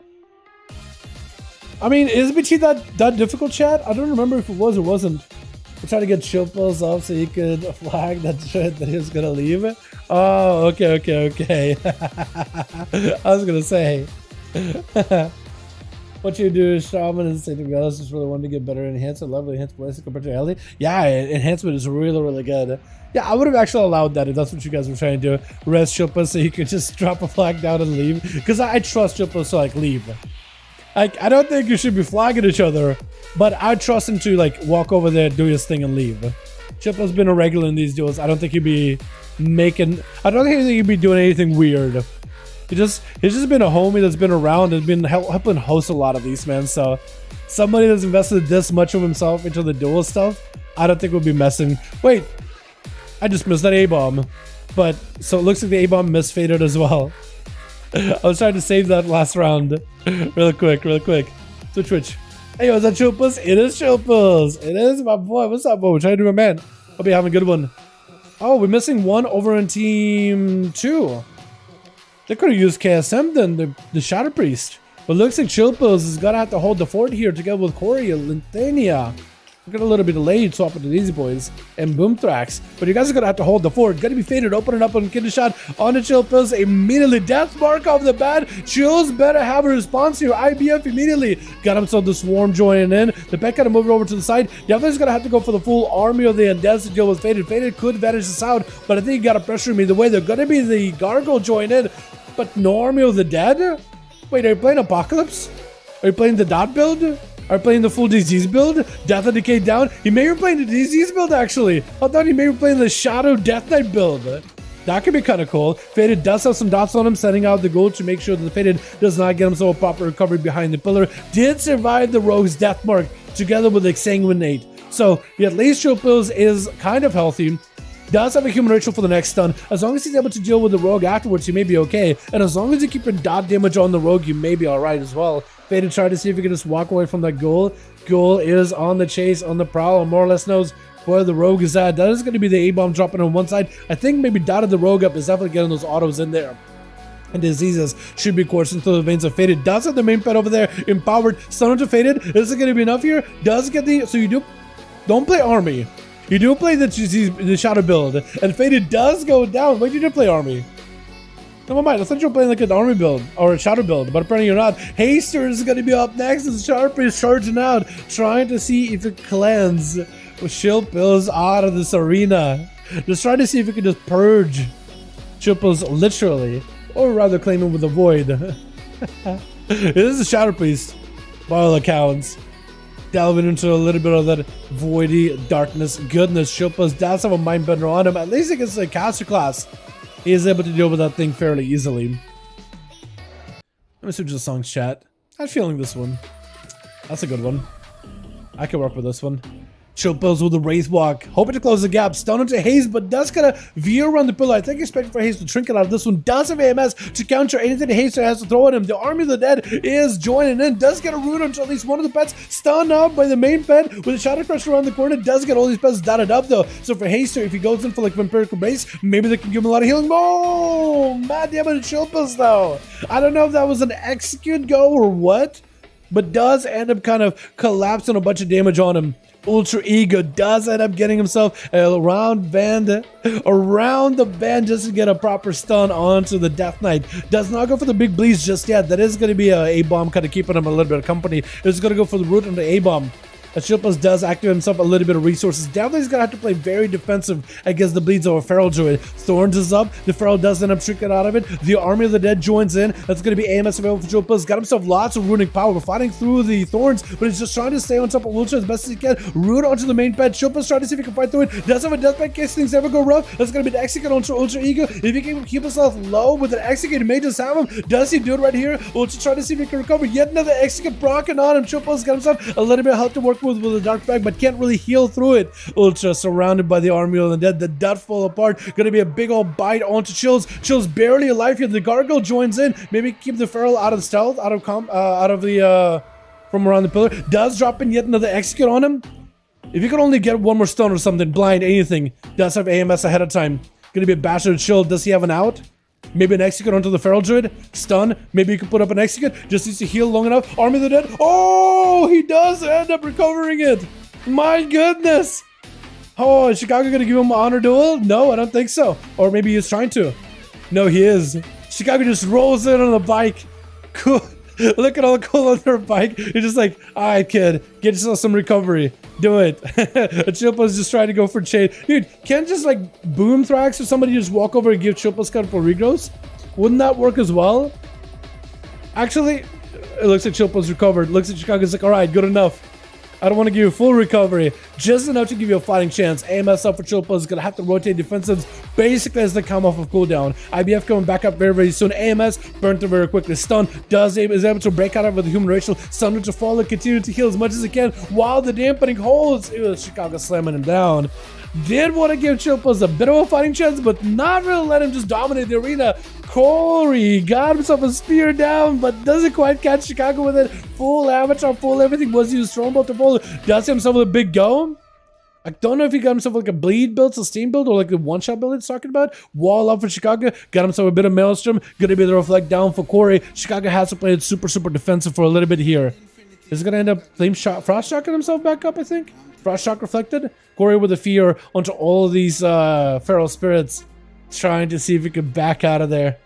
I mean, is BT that difficult, chat? I don't remember if it was or wasn't. We're trying to get chill pills off so he could flag that shit that he was gonna leave. Oh, okay. I was gonna say. What you do is Shaman and St. Miguel's just really wanted to get better enhancement, lovely enhancement compared to Ellie. Yeah, enhancement is really good. Yeah, I would have actually allowed that if that's what you guys were trying to do. Rest Chilpa so you could just drop a flag down and leave. Because I trust Chilpa to like leave. Like, I don't think you should be flagging each other, but I trust him to like walk over there, do his thing, and leave. Chippo's been a regular in these duels. I don't think he'd be making... I don't think he'd be doing anything weird. He's just been a homie that's been around and been helping host a lot of these, man. So somebody that's invested this much of himself into the duel stuff, I don't think we'll be messing. Wait, I just missed that A-bomb. But so it looks like the A-bomb misfaded as well. I was trying to save that last round real quick. So Twitch. Hey, yo, is that Chilpus? It is Chilpus. It is my boy. What's up, boy? We're trying to do my man. Hope you're having a good one. Oh, we're missing one over in team 2. They could have used KSM then, the Shadow Priest. But looks like Chilpus is gonna have to hold the fort here together with Corey and Linthania. We're getting a little bit delayed swapping to these boys and Boomthrax. But you guys are gonna have to hold the fort. Gonna be faded, opening up and getting a shot on the Chilpus immediately. Death mark off the bat. Chills better have a response here. IBF immediately got himself the swarm joining in. The pet kind of moving over to the side. Definitely gonna have to go for the full army of the Undeads to deal with Faded. Faded could vanish this out, but I think you gotta pressure him either way. They're gonna be the Gargoyle join in, but no army of the dead? Wait, are you playing Apocalypse? Are you playing the dot build? Are you playing the full disease build? Death and Decay down? He may be playing the disease build actually. I thought he may be playing the Shadow Death Knight build. That could be kind of cool. Faded does have some dots on him, setting out the goal to make sure that the Faded does not get himself a proper recovery behind the pillar. Did survive the Rogue's death mark together with Exsanguinate. So, at least Chilpus is kind of healthy. Does have a human ritual for the next stun. As long as he's able to deal with the rogue afterwards, he may be okay. And as long as you keep your dot damage on the rogue, you may be alright as well. Faded tried to see if he can just walk away from that goal. Goal is on the chase, on the prowl, and more or less knows where the rogue is at. That is going to be the A-bomb dropping on one side. I think maybe dotted the rogue up is definitely getting those autos in there. And diseases should be coursing through the veins of Faded. Does have the main pet over there empowered. Stun onto Faded. Is it going to be enough here? Does get the... So you don't play army. You do play the Shadow build, and Faded does go down. Wait, you did play army. Never mind, I thought you were playing like an army build, or a Shadow build, but apparently you're not. Haster is going to be up next as Sharp is charging out, trying to see if it cleanse Chilpus out of this arena. Just trying to see if it can just purge Chilpus literally, or rather claim him with a void. It is a Shadow Priest, by all accounts. Delving into a little bit of that voidy darkness goodness. Chilpus does have a mindbender on him. At least against the caster class, he is able to deal with that thing fairly easily. Let me switch the songs chat. I'm feeling this one. That's a good one. I can work with this one. Chilpus with the Wraith Walk, hoping to close the gap. Stun into Haze, but does kind of veer around the pillar. I think expecting for Haze to trinket out of this one. Does have AMS to counter anything Haze has to throw at him. The Army of the Dead is joining in. Does get a root onto at least one of the pets. Stunned up by the main pet with a Shadow Crusher around the corner. Does get all these pets dotted up though. So for Haster, if he goes in for like Vampirical Base, maybe they can give him a lot of healing. Oh, mad damage Chilpus though. I don't know if that was an execute go or what, but does end up kind of collapsing a bunch of damage on him. Ultra Ego does end up getting himself around the band just to get a proper stun onto the Death Knight. Does not go for the big bleeds just yet. That is going to be a A-bomb kind of keeping him a little bit of company. It's going to go for the root on the A-bomb. As Chilpus does activate himself a little bit of resources. Definitely he's going to have to play very defensive against the bleeds of a Feral Druid. Thorns is up. The Feral does end up tricking out of it. The Army of the Dead joins in. That's going to be AMS available for Chilpus. Got himself lots of runic power. We're fighting through the Thorns, but he's just trying to stay on top of Wiltshire as best as he can. Root onto the main pet. Chilpus trying to see if he can fight through it. Does have a death pet case things ever go rough. That's going to be an execute onto Ultra Ego. If he can keep himself low with an execute, he may just have him. Does he do it right here? Ultra trying to see if he can recover. Yet another execute brocking on him. Chilpus got himself a little bit of help to work with a dark bag, but can't really heal through it. Ultra surrounded by the Army of the Dead. The dot fall apart. Gonna be a big old bite onto Chills. Chills barely alive here. The Gargoyle joins in. Maybe keep the Feral out of stealth, from around the pillar. Does drop in yet another execute on him. If you could only get one more stun or something, blind, anything. Does have AMS ahead of time. Gonna be a bastard Chill. Does he have an out? Maybe an execute onto the Feral Druid. Stun. Maybe you can put up an execute. Just needs to heal long enough. Army of the Dead. Oh, he does end up recovering it. My goodness. Oh, is Chicago going to give him an honor duel? No, I don't think so. Or maybe he's trying to. No, he is. Chicago just rolls in on the bike. Cool. Look at all the cool on their bike. He's just like, all right, kid, get yourself some recovery. Do it. Chilpus just trying to go for chain. Dude, can't just like Boomthrax or somebody just walk over and give Chilpus cut for regrowths? Wouldn't that work as well? Actually, it looks like Chilpus recovered. Looks like Chicago's like, all right, good enough. I don't want to give you full recovery, just enough to give you a fighting chance. AMS up for Chilpa is going to have to rotate defensives basically as they come off of cooldown. IBF coming back up very, very soon. AMS burnt through very quickly. Stun is able to break out of the human racial. Stun to fall and continue to heal as much as he can while the dampening holds. Ew, Chicago slamming him down. Did want to give Chilpas a bit of a fighting chance, but not really let him just dominate the arena. Corey got himself a spear down, but doesn't quite catch Chicago with it. Full avatar, full everything. Was used Strongbow to fall. Does himself with a big go. I don't know if he got himself like a bleed build, sustain build, or like the one-shot build he's talking about. Wall up for Chicago. Got himself a bit of Maelstrom. Gonna be the reflect down for Corey. Chicago has to play it super, super defensive for a little bit here. Is it gonna end up Frost Shocking himself back up, I think? Frost Shock reflected. Corey with a fear onto all of these feral spirits, trying to see if he can back out of there.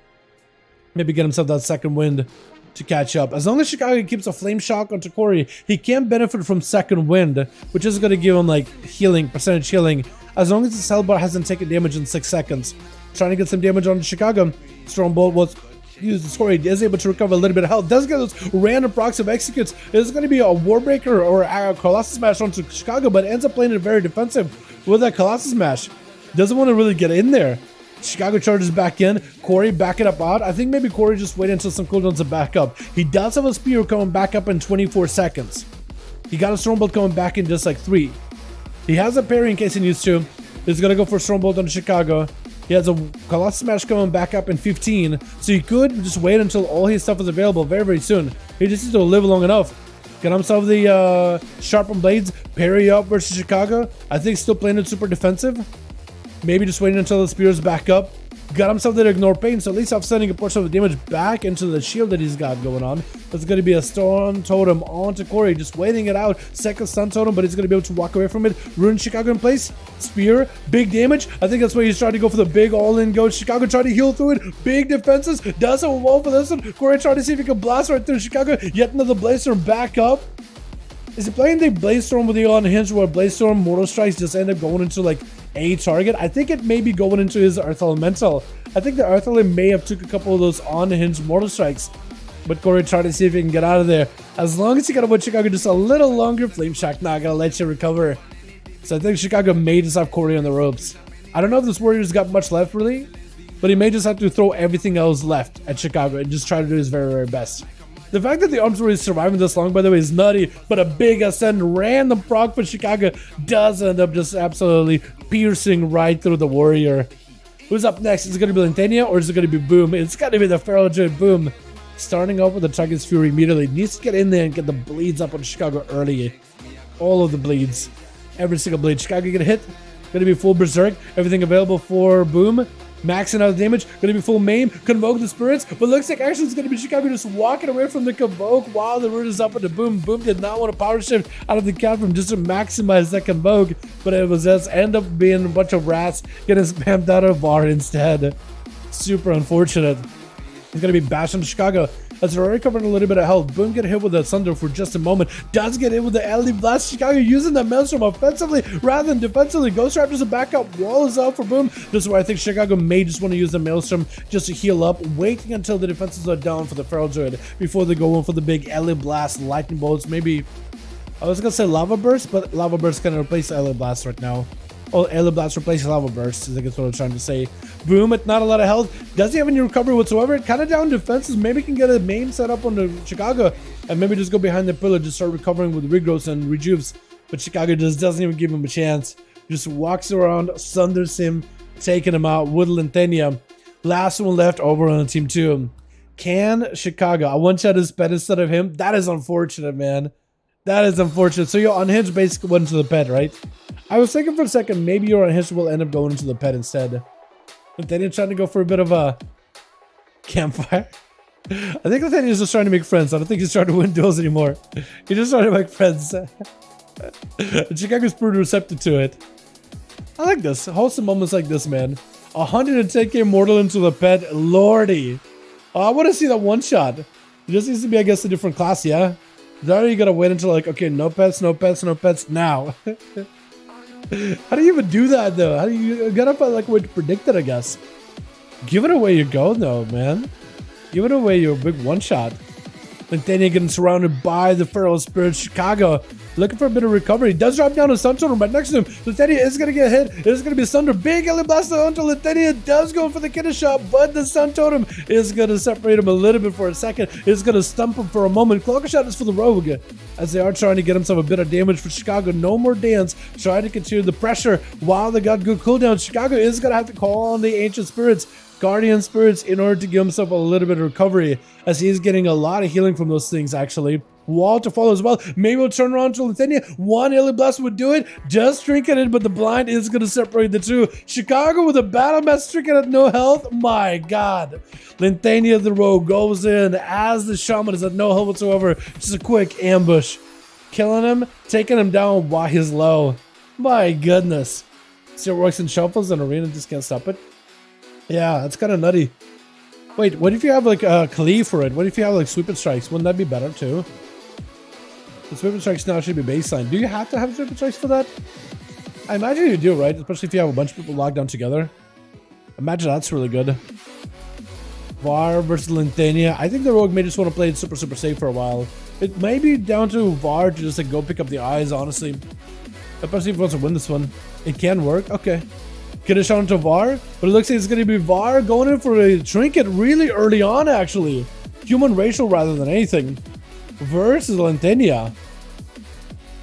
Maybe get himself that second wind to catch up. As long as Chicago keeps a flame shock onto Corey, he can benefit from second wind, which is going to give him like healing, percentage healing, as long as the cell bar hasn't taken damage in 6 seconds. Trying to get some damage onto Chicago. Strongbolt was used. Corey is able to recover a little bit of health. Does get those random procs of executes. It's going to be a Warbreaker or a Colossus Smash onto Chicago, but ends up playing it very defensive with that Colossus Smash. Doesn't want to really get in there. Chicago charges back in. Corey backing up out. I think maybe Corey just waited until some cooldowns to back up. He does have a spear coming back up in 24 seconds. He got a Stormbolt coming back in just like 3. He has a parry in case he needs to. He's gonna go for Stormbolt on Chicago. He has a Colossus Smash coming back up in 15. So he could just wait until all his stuff is available very, very soon. He just needs to live long enough. Get himself the Sharpened Blades. Parry up versus Chicago. I think still playing it super defensive. Maybe just waiting until the spears back up. Got himself to ignore pain, so at least offsetting a portion of the damage back into the shield that he's got going on. That's going to be a Stun Totem onto Corey, just waiting it out. Second Stun Totem, but he's going to be able to walk away from it. Ruin Chicago in place. Spear, big damage. I think that's why he's trying to go for the big all-in go. Chicago trying to heal through it. Big defenses. Does have a wall for this one. Corey trying to see if he can blast right through Chicago. Yet another Blaze Storm back up. Is he playing the Blaze Storm with the on-hinge where Blaze Storm Mortal Strikes just end up going into like a target? I think it may be going into his Earth Elemental. I think the Earth Elemental may have took a couple of those on-hinge Mortal Strikes. But Corey tried to see if he can get out of there. As long as he got to put Chicago just a little longer, Flame Shock not gonna let you recover. So I think Chicago may just have Corey on the ropes. I don't know if this Warrior's got much left really, but he may just have to throw everything else left at Chicago and just try to do his very, very best. The fact that the arms were surviving this long, by the way, is nutty, but a big ascend random proc for Chicago does end up just absolutely piercing right through the Warrior. Who's up next? Is it going to be Lintania or is it going to be Boom? It's got to be the Feral Druid Boom. Starting off with the Target's Fury immediately. Needs to get in there and get the bleeds up on Chicago early. All of the bleeds. Every single bleed. Chicago get a hit. Going to be full Berserk. Everything available for Boom. Maxing out the damage, gonna be full maim, convoke the spirits, but looks like actually it's gonna be Chicago just walking away from the convoke while the root is up at the Boom. Boom did not want to power shift out of the Catherine just to maximize that convoke, but it was just end up being a bunch of rats getting spammed out of bar instead. Super unfortunate. It's gonna be bashed on Chicago. As they're recovering a little bit of health. Boom get hit with the Thunder for just a moment. Does get hit with the LED Blast. Chicago using the Maelstrom offensively rather than defensively. Ghost Raptor's a backup. Wall is up for Boom. This is where I think Chicago may just want to use the Maelstrom just to heal up, waiting until the defenses are down for the Feral Druid before they go in for the big LED Blast, Lightning Bolts. Maybe, I was gonna say Lava Burst, but Lava Burst can replace LED Blast right now. Oh, LED Blast replaces Lava Burst, I think that's what I'm trying to say. Boom, with not a lot of health. Does he have any recovery whatsoever? Kind of down defenses. Maybe can get a main set up on the Chicago and maybe just go behind the pillar, just start recovering with regrowths and rejuves. But Chicago just doesn't even give him a chance. Just walks around, sunders him, taking him out with Lintania. Last one left over on team 2. Can Chicago? I want you to spend instead of him. That is unfortunate, man. That is unfortunate. So your unhinged basically went into the pet, right? I was thinking for a second, maybe your unhinged will end up going into the pet instead. But then you're trying to go for a bit of a campfire. I think Nathaniel's just trying to make friends. I don't think he's trying to win duels anymore. He's just trying to make friends. Chicago's pretty receptive to it. I like this. Wholesome moments like this, man. 110k mortal into the pet. Lordy. Oh, I want to see that one shot. It just needs to be, I guess, a different class, yeah? There you gotta wait until like, okay, no pets, no pets, no pets now. How do you even do that though? How do you gotta find like a way to predict it, I guess? Give it away you go though, man. Give it away your big one shot. Lintania getting surrounded by the Feral Spirit. Chicago looking for a bit of recovery. He does drop down a Sun Totem right next to him. Lithuania is going to get hit. It is going to be a Sunder. Big Ellie Blast onto Lithuania. Does go for the kidney shot, but the Sun Totem is going to separate him a little bit for a second. It's going to stump him for a moment. Cloaker Shot is for the Rogue, as they are trying to get himself a bit of damage for Chicago. No more dance. Trying to continue the pressure while they got good cooldown. Chicago is going to have to call on the Ancient Spirits, Guardian Spirits, in order to give himself a little bit of recovery, as he's getting a lot of healing from those things, actually. Wall to follow as well. Maybe we'll turn around to Lithuania. One Illy Blast would do it. Just drinking it, but the blind is going to separate the two. Chicago with a battle mass drinking at no health. My God. Lithuania the Rogue goes in as the Shaman is at no health whatsoever. Just a quick ambush. Killing him, taking him down while he's low. My goodness. See, it works in shuffles and arena, just can't stop it. Yeah, that's kind of nutty. Wait, what if you have like a cleave for it? What if you have like sweeping strikes? Wouldn't that be better too? The sweeping strikes now should be baseline. Do you have to have sweeping strikes for that? I imagine you do, right? Especially if you have a bunch of people locked down together. Imagine that's really good. VAR versus Lithuania. I think the Rogue may just want to play it super safe for a while. It may be down to VAR to just like go pick up the eyes, honestly. Especially if he wants to win this one. It can work. Okay. Get a shot into VAR, but it looks like it's going to be VAR going in for a trinket really early on, actually. Human racial rather than anything. Versus Lithuania.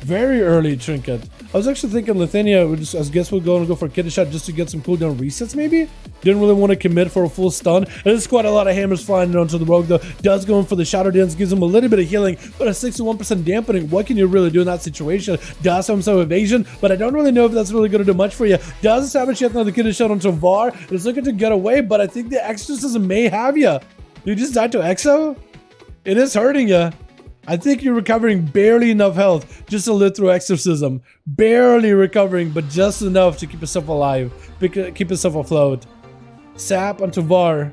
Very early trinket. I was actually thinking Lithuania would just, I guess we'll go for a kidney shot just to get some cooldown resets, maybe? Didn't really want to commit for a full stun. And there's quite a lot of hammers flying onto the Rogue, though. Does go in for the Shadow Dance, gives him a little bit of healing, but a 61% dampening. What can you really do in that situation? Does have some evasion, but I don't really know if that's really going to do much for you. Does establish yet another kidney shot onto VAR. It's looking to get away, but I think the Exorcism may have you. You just died to Exo? It is hurting you. I think you're recovering barely enough health just to live through Exorcism. Barely recovering, but just enough to keep yourself alive. Keep yourself afloat. Sap onto VAR.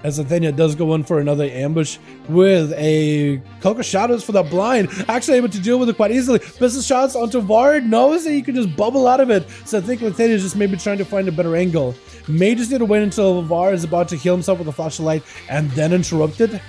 As Lithuania does go in for another ambush with a Cloak of Shadows for the blind. Actually able to deal with it quite easily. Pistol shots onto VAR. Knows that you can just bubble out of it. So I think Lithuania is just maybe trying to find a better angle. May just need to wait until VAR is about to heal himself with a flashlight and then interrupt it.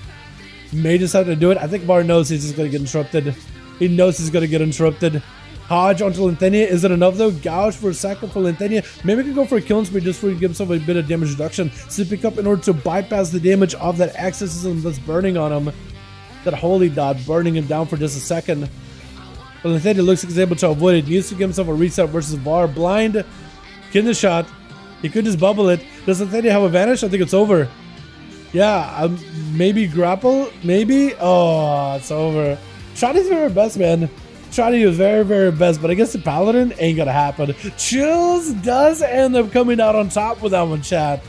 May decide to do it. I think VAR knows he's just going to get interrupted. He knows he's going to get interrupted. Hodge onto Lithuania. Is it enough though? Gouge for a second for Lithuania. Maybe we can go for a killing spree just for to give himself a bit of damage reduction. Sipping up in order to bypass the damage of that exorcism that's burning on him. That holy dot burning him down for just a second. But Lithuania looks like he's able to avoid it. He needs to give himself a reset versus VAR. Blind. Kidney shot. He could just bubble it. Does Lithuania have a vanish? I think it's over. Yeah, maybe grapple, maybe? Oh, it's over. Shotty's very best, man. Shotty is very best, but I guess the Paladin ain't gonna happen. Chills does end up coming out on top with that one, chat.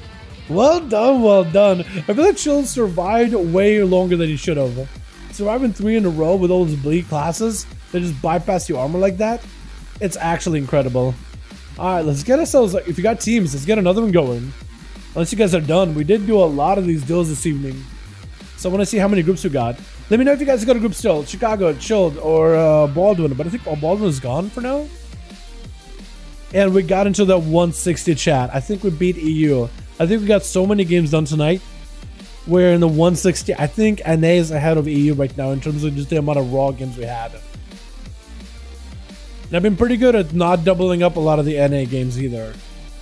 Well done, well done. I feel like Chills survived way longer than he should have. Surviving 3 in a row with all those bleed classes that just bypass your armor like that, it's actually incredible. Alright, let's get ourselves, if you got teams, let's get another one going. Unless you guys are done. We did do a lot of these duels this evening. So I want to see how many groups we got. Let me know if you guys got a group still. Chicago, Chilled, or Baldwin. But I think Baldwin is gone for now. And we got into the 160 chat. I think we beat EU. I think we got so many games done tonight. We're in the 160. I think NA is ahead of EU right now in terms of just the amount of raw games we had. And I've been pretty good at not doubling up a lot of the NA games either.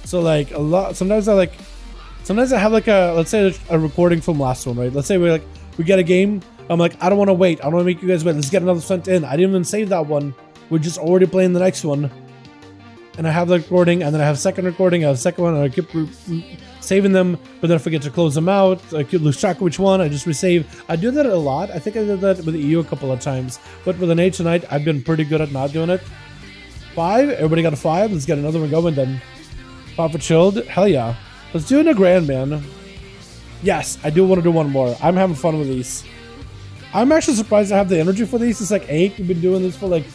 So like sometimes I have like let's say a recording from last one, right? Let's say we get a game. I'm like, I don't want to wait. I don't want to make you guys wait. Let's get another sent in. I didn't even save that one. We're just already playing the next one. And I have the recording, and then I have second recording, I have second one, and I keep saving them, but then I forget to close them out. I could lose track of which one. I just resave. I do that a lot. I think I did that with EU a couple of times. But with an 8 tonight, I've been pretty good at not doing it. 5. Everybody got a 5. Let's get another one going then. 5 for Chilled. Hell yeah. Let's do it in a grand, man. Yes, I do want to do one more. I'm having fun with these. I'm actually surprised I have the energy for these. It's like 8. We've been doing this for like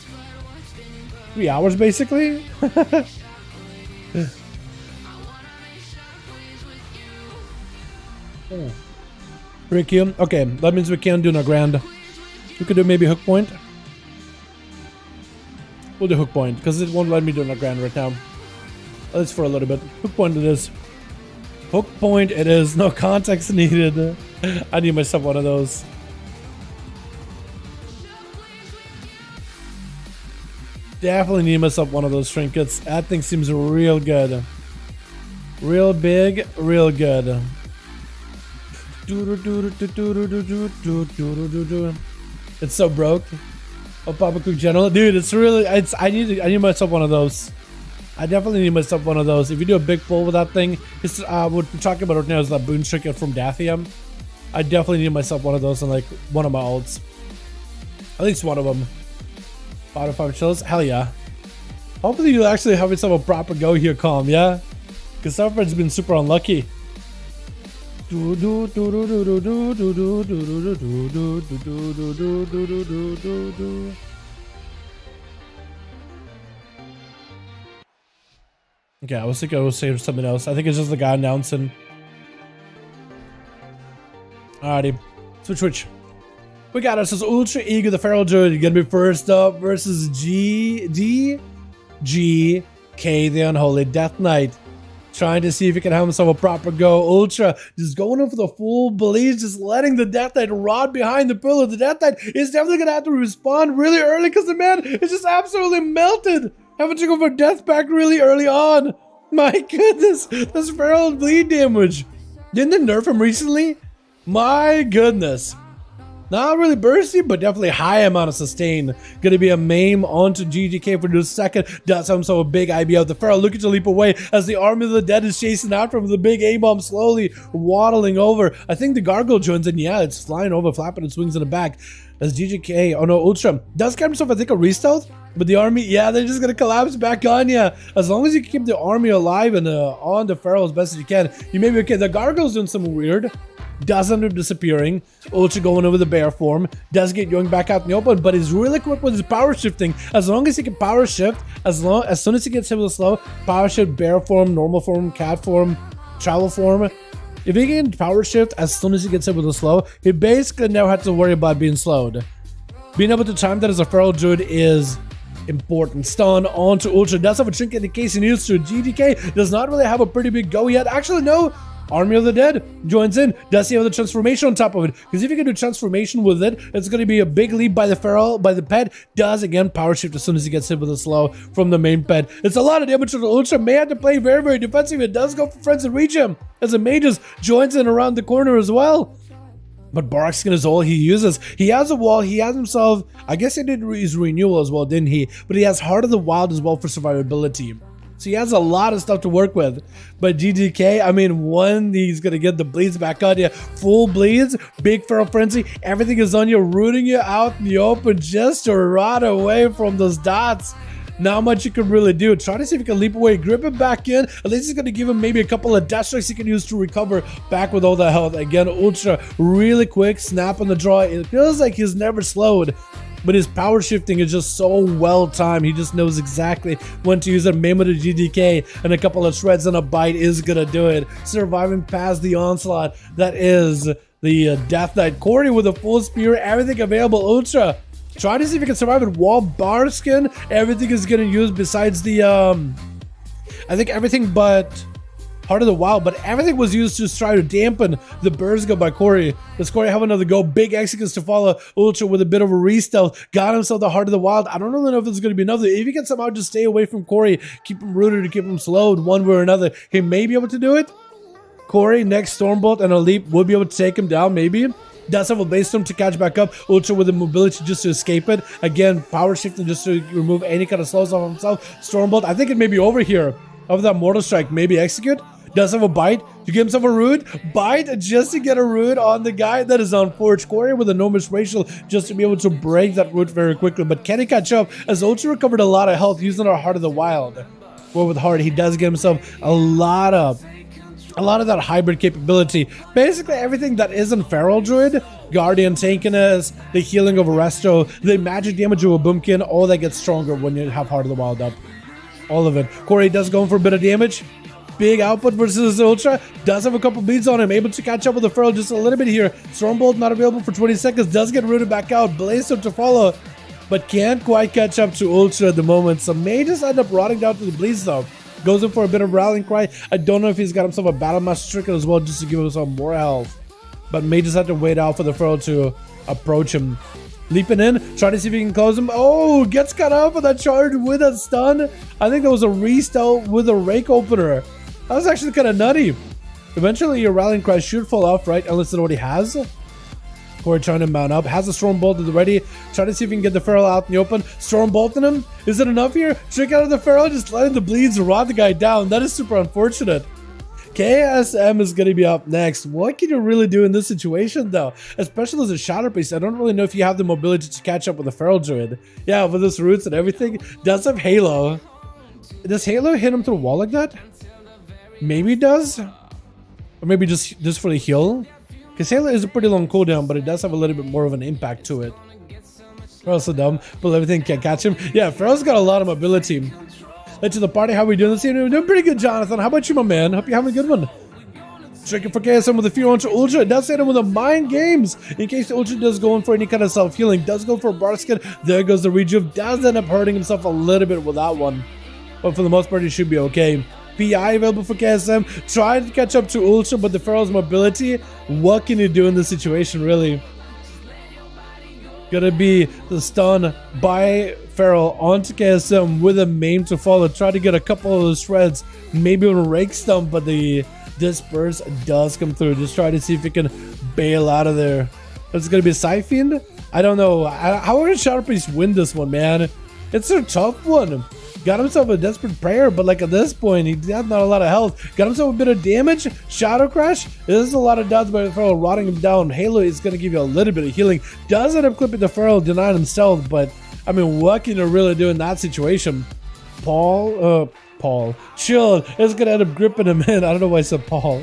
3 hours, basically. Rick you. Okay, that means we can't do no grand. We could do maybe hook point. We'll do hook point, because it won't let me do no grand right now. At least for a little bit. Hook point it is. Hook point it is. No context needed. I need myself one of those. Definitely need myself one of those trinkets. That thing seems real good. Real big, real good. It's so broke. Oh, Papa Cook General. Dude, it's really, I need myself one of those. I definitely need myself one of those. If you do a big pull with that thing, it's what we're talking about right now is that boon trinket from Dathium. I definitely need myself one of those on like one of my ults. At least one of them. 5 chills? Hell yeah. Hopefully you'll actually have yourself a proper go here, Calm, yeah? Because Cyber's been super unlucky. Okay, I was thinking I was saying something else. I think it's just the guy announcing. Alrighty. Switch. We got us as Ultra Eager, the Feral Druid. Gonna be first up versus GK, the Unholy Death Knight. Trying to see if he can have himself a proper go. Ultra just going in for the full bleeds, just letting the Death Knight rod behind the pillar. The Death Knight is definitely gonna have to respond really early because the man is just absolutely melted. Having to go for death back really early on. My goodness, that's feral bleed damage. Didn't they nerf him recently? My goodness. Not really bursty, but definitely high amount of sustain. Gonna be a maim onto GGK for just a second. Does himself a big IB out. The Feral looking to leap away as the Army of the Dead is chasing after him. The big A-bomb slowly waddling over. I think the Gargoyle joins in. Yeah, it's flying over, flapping its wings in the back. As GGK, oh no, Ultra does get himself, I think, a restealth. But the army, yeah, they're just gonna collapse back on you. As long as you keep the army alive and on the Feral as best as you can, you may be okay. The Gargoyle's doing something weird. Does end up disappearing. Ultra going over the bear form. Does get going back out in the open, but he's really quick with his power shifting. As long as he can power shift, as soon as he gets hit with a slow, power shift, bear form, normal form, cat form, travel form. If he can power shift as soon as he gets hit with a slow, he basically never had to worry about being slowed. Being able to time that as a Feral Druid is important. Stun onto Ultra. Does have a trinket in case he needs to. GDK does not really have a pretty big go yet. Actually, no. Army of the Dead joins in. Does he have the transformation on top of it? Because if you can do transformation with it, it's going to be a big lead by the Feral, by the pet. Does again power shift as soon as he gets hit with a slow from the main pet. It's a lot of damage to the Ultra. May have to play very, very defensive. It does go for friends and reach him as the Magus joins in around the corner as well. But Barak's is all he uses. He has a wall. He has himself, I guess he did his renewal as well, didn't he? But he has Heart of the Wild as well for survivability. So he has a lot of stuff to work with. But GGK, I mean, one, he's going to get the bleeds back on you. Full bleeds, big Feral Frenzy. Everything is on you, rooting you out in the open just to rot away from those dots. Not much you can really do. Try to see if you can leap away, grip it back in. At least he's going to give him maybe a couple of dash strikes he can use to recover back with all the health. Again, Ultra, really quick, snap on the draw. It feels like he's never slowed. But his power shifting is just so well timed. He just knows exactly when to use it. Maim with a GDK and a couple of shreds and a bite is gonna do it. Surviving past the onslaught. That is the Death Knight. Corey with a full spear, everything available. Ultra, try to see if you can survive with wall bar skin. Everything is gonna use besides the I think everything but Heart of the Wild, but everything was used to try to dampen the burst go by Corey. Does Corey have another go? Big executes to follow. Ultra with a bit of a re-stealth. Got himself the Heart of the Wild. I don't really know if it's going to be another. If he can somehow just stay away from Corey, keep him rooted, keep him slowed one way or another, he may be able to do it. Corey, next Stormbolt and a leap would be able to take him down, maybe. Does have a base storm to catch back up. Ultra with the mobility just to escape it. Again, power shifting just to remove any kind of slows off himself. Stormbolt, I think it may be over here. Of that Mortal Strike, maybe execute. Does have a bite to give himself a root. Bite just to get a root on the guy that is on Forge. Corey with enormous racial just to be able to break that root very quickly. But can he catch up? As Ultra recovered a lot of health using our Heart of the Wild. Well, with Heart, he does get himself a lot of that hybrid capability. Basically everything that isn't Feral Druid. Guardian tankiness, the healing of a Resto, the magic damage of a Boomkin, all that gets stronger when you have Heart of the Wild up. All of it. Corey does go for a bit of damage. Big output versus Ultra. Does have a couple bleeds on him. Able to catch up with the Feral just a little bit here. Stormbolt not available for 20 seconds. Does get rooted back out. Blaze up to follow. But can't quite catch up to Ultra at the moment. So may just end up rotting down to the bleeds though. Goes in for a bit of rallying cry. I don't know if he's got himself a Battle Master Trinket as well just to give himself more health. But may just have to wait out for the Feral to approach him. Leaping in, trying to see if he can close him. Oh, gets cut off with that charge with a stun. I think that was a restart with a rake opener. That was actually kind of nutty. Eventually, your rallying cry should fall off, right? Unless it already has. Corey trying to mount up. Has a Storm Bolt at the ready. Trying to see if he can get the Feral out in the open. Storm Bolting him. Is it enough here? Trick out of the Feral. Just letting the bleeds rot the guy down. That is super unfortunate. KSM is going to be up next. What can you really do in this situation, though? Especially as a Shatter Priest. I don't really know if you have the mobility to catch up with the Feral Druid. Yeah, with his roots and everything. Does have Halo. Does Halo hit him through a wall like that? Maybe it does. Or maybe just for the heal. Because Halo is a pretty long cooldown, but it does have a little bit more of an impact to it. Feral's so dumb, but everything can't catch him. Yeah, Feral's got a lot of mobility. Led to the party. How are we doing this evening? We're doing pretty good, Jonathan. How about you, my man? Hope you're having a good one. Striking for KSM with a few onto Ultra. It does hit him with a Mind Games. In case the Ultra does go in for any kind of self-healing. Does go for a Barskin. There goes the Rejuve. Does end up hurting himself a little bit with that one. But for the most part, he should be okay. PI available for KSM. Trying to catch up to Ultra, but the Feral's mobility. What can you do in this situation, really? Gonna be the stun by Feral onto KSM with a maim to follow. Try to get a couple of those shreds. Maybe with a rake stump, but the disperse does come through. Just try to see if he can bail out of there. It's gonna be a Siphon? I don't know. How are Shadow Priest win this one, man? It's a tough one. Got himself a desperate prayer, but like at this point, he had not a lot of health. Got himself a bit of damage. Shadow Crash. This is a lot of dodge by the Feral, rotting him down. Halo is going to give you a little bit of healing. Does end up clipping the Feral, denying him stealth, but I mean, what can you really do in that situation? Paul. Chill is going to end up gripping him in. I don't know why I said Paul.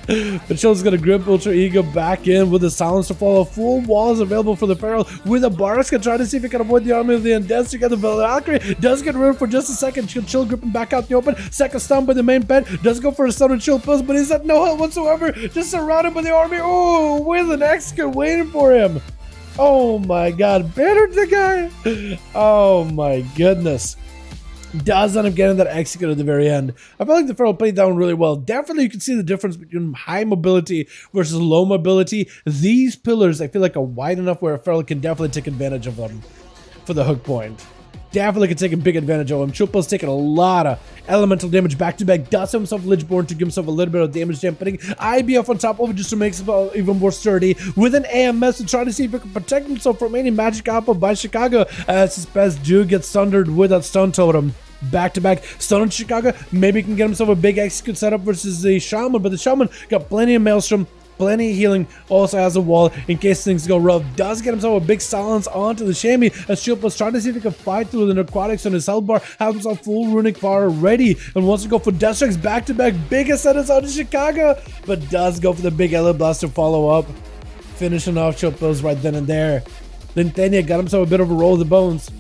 But Chill's gonna grip Ultra Ego back in with the silence to follow. Full wall is available for the Feral with a Barska. Trying to see if he can avoid the army of the Undead. To get the Valkyrie. Does get rid for just a second. Chill gripping back out the open. Second stun by the main pet. Does go for a stun and Chill pills, but he's at no help whatsoever. Just surrounded by the army. Oh, with an execute waiting for him. Oh my god. Battered the guy. Oh my goodness. Does end up getting that execute at the very end. I feel like the Feral played down really well. Definitely you can see the difference between high mobility versus low mobility. These pillars I feel like are wide enough where a Feral can definitely take advantage of them for the hook point. Definitely can take a big advantage of him. Chupel's taking a lot of elemental damage back to back. Does himself Lichborn to give himself a little bit of damage dampening. IBF on top of it just to make himself even more sturdy. With an AMS to try to see if he can protect himself from any magic output by Chicago. As his best do get sundered with that stun totem. Back to back stun on Chicago. Maybe he can get himself a big execute setup versus the Shaman, but the Shaman got plenty of Maelstrom, plenty of healing, also has a wall in case things go rough. Does get himself a big silence onto the Chamois as Shield's trying to see if he can fight through the narcotics on his health bar, have himself full runic power ready, and wants to go for Death Strikes back to back. Biggest sentence onto Chicago, but does go for the big Ella Blast to follow up, finishing off Shield's right then and there. Then Thenia got himself a bit of a roll of the bones.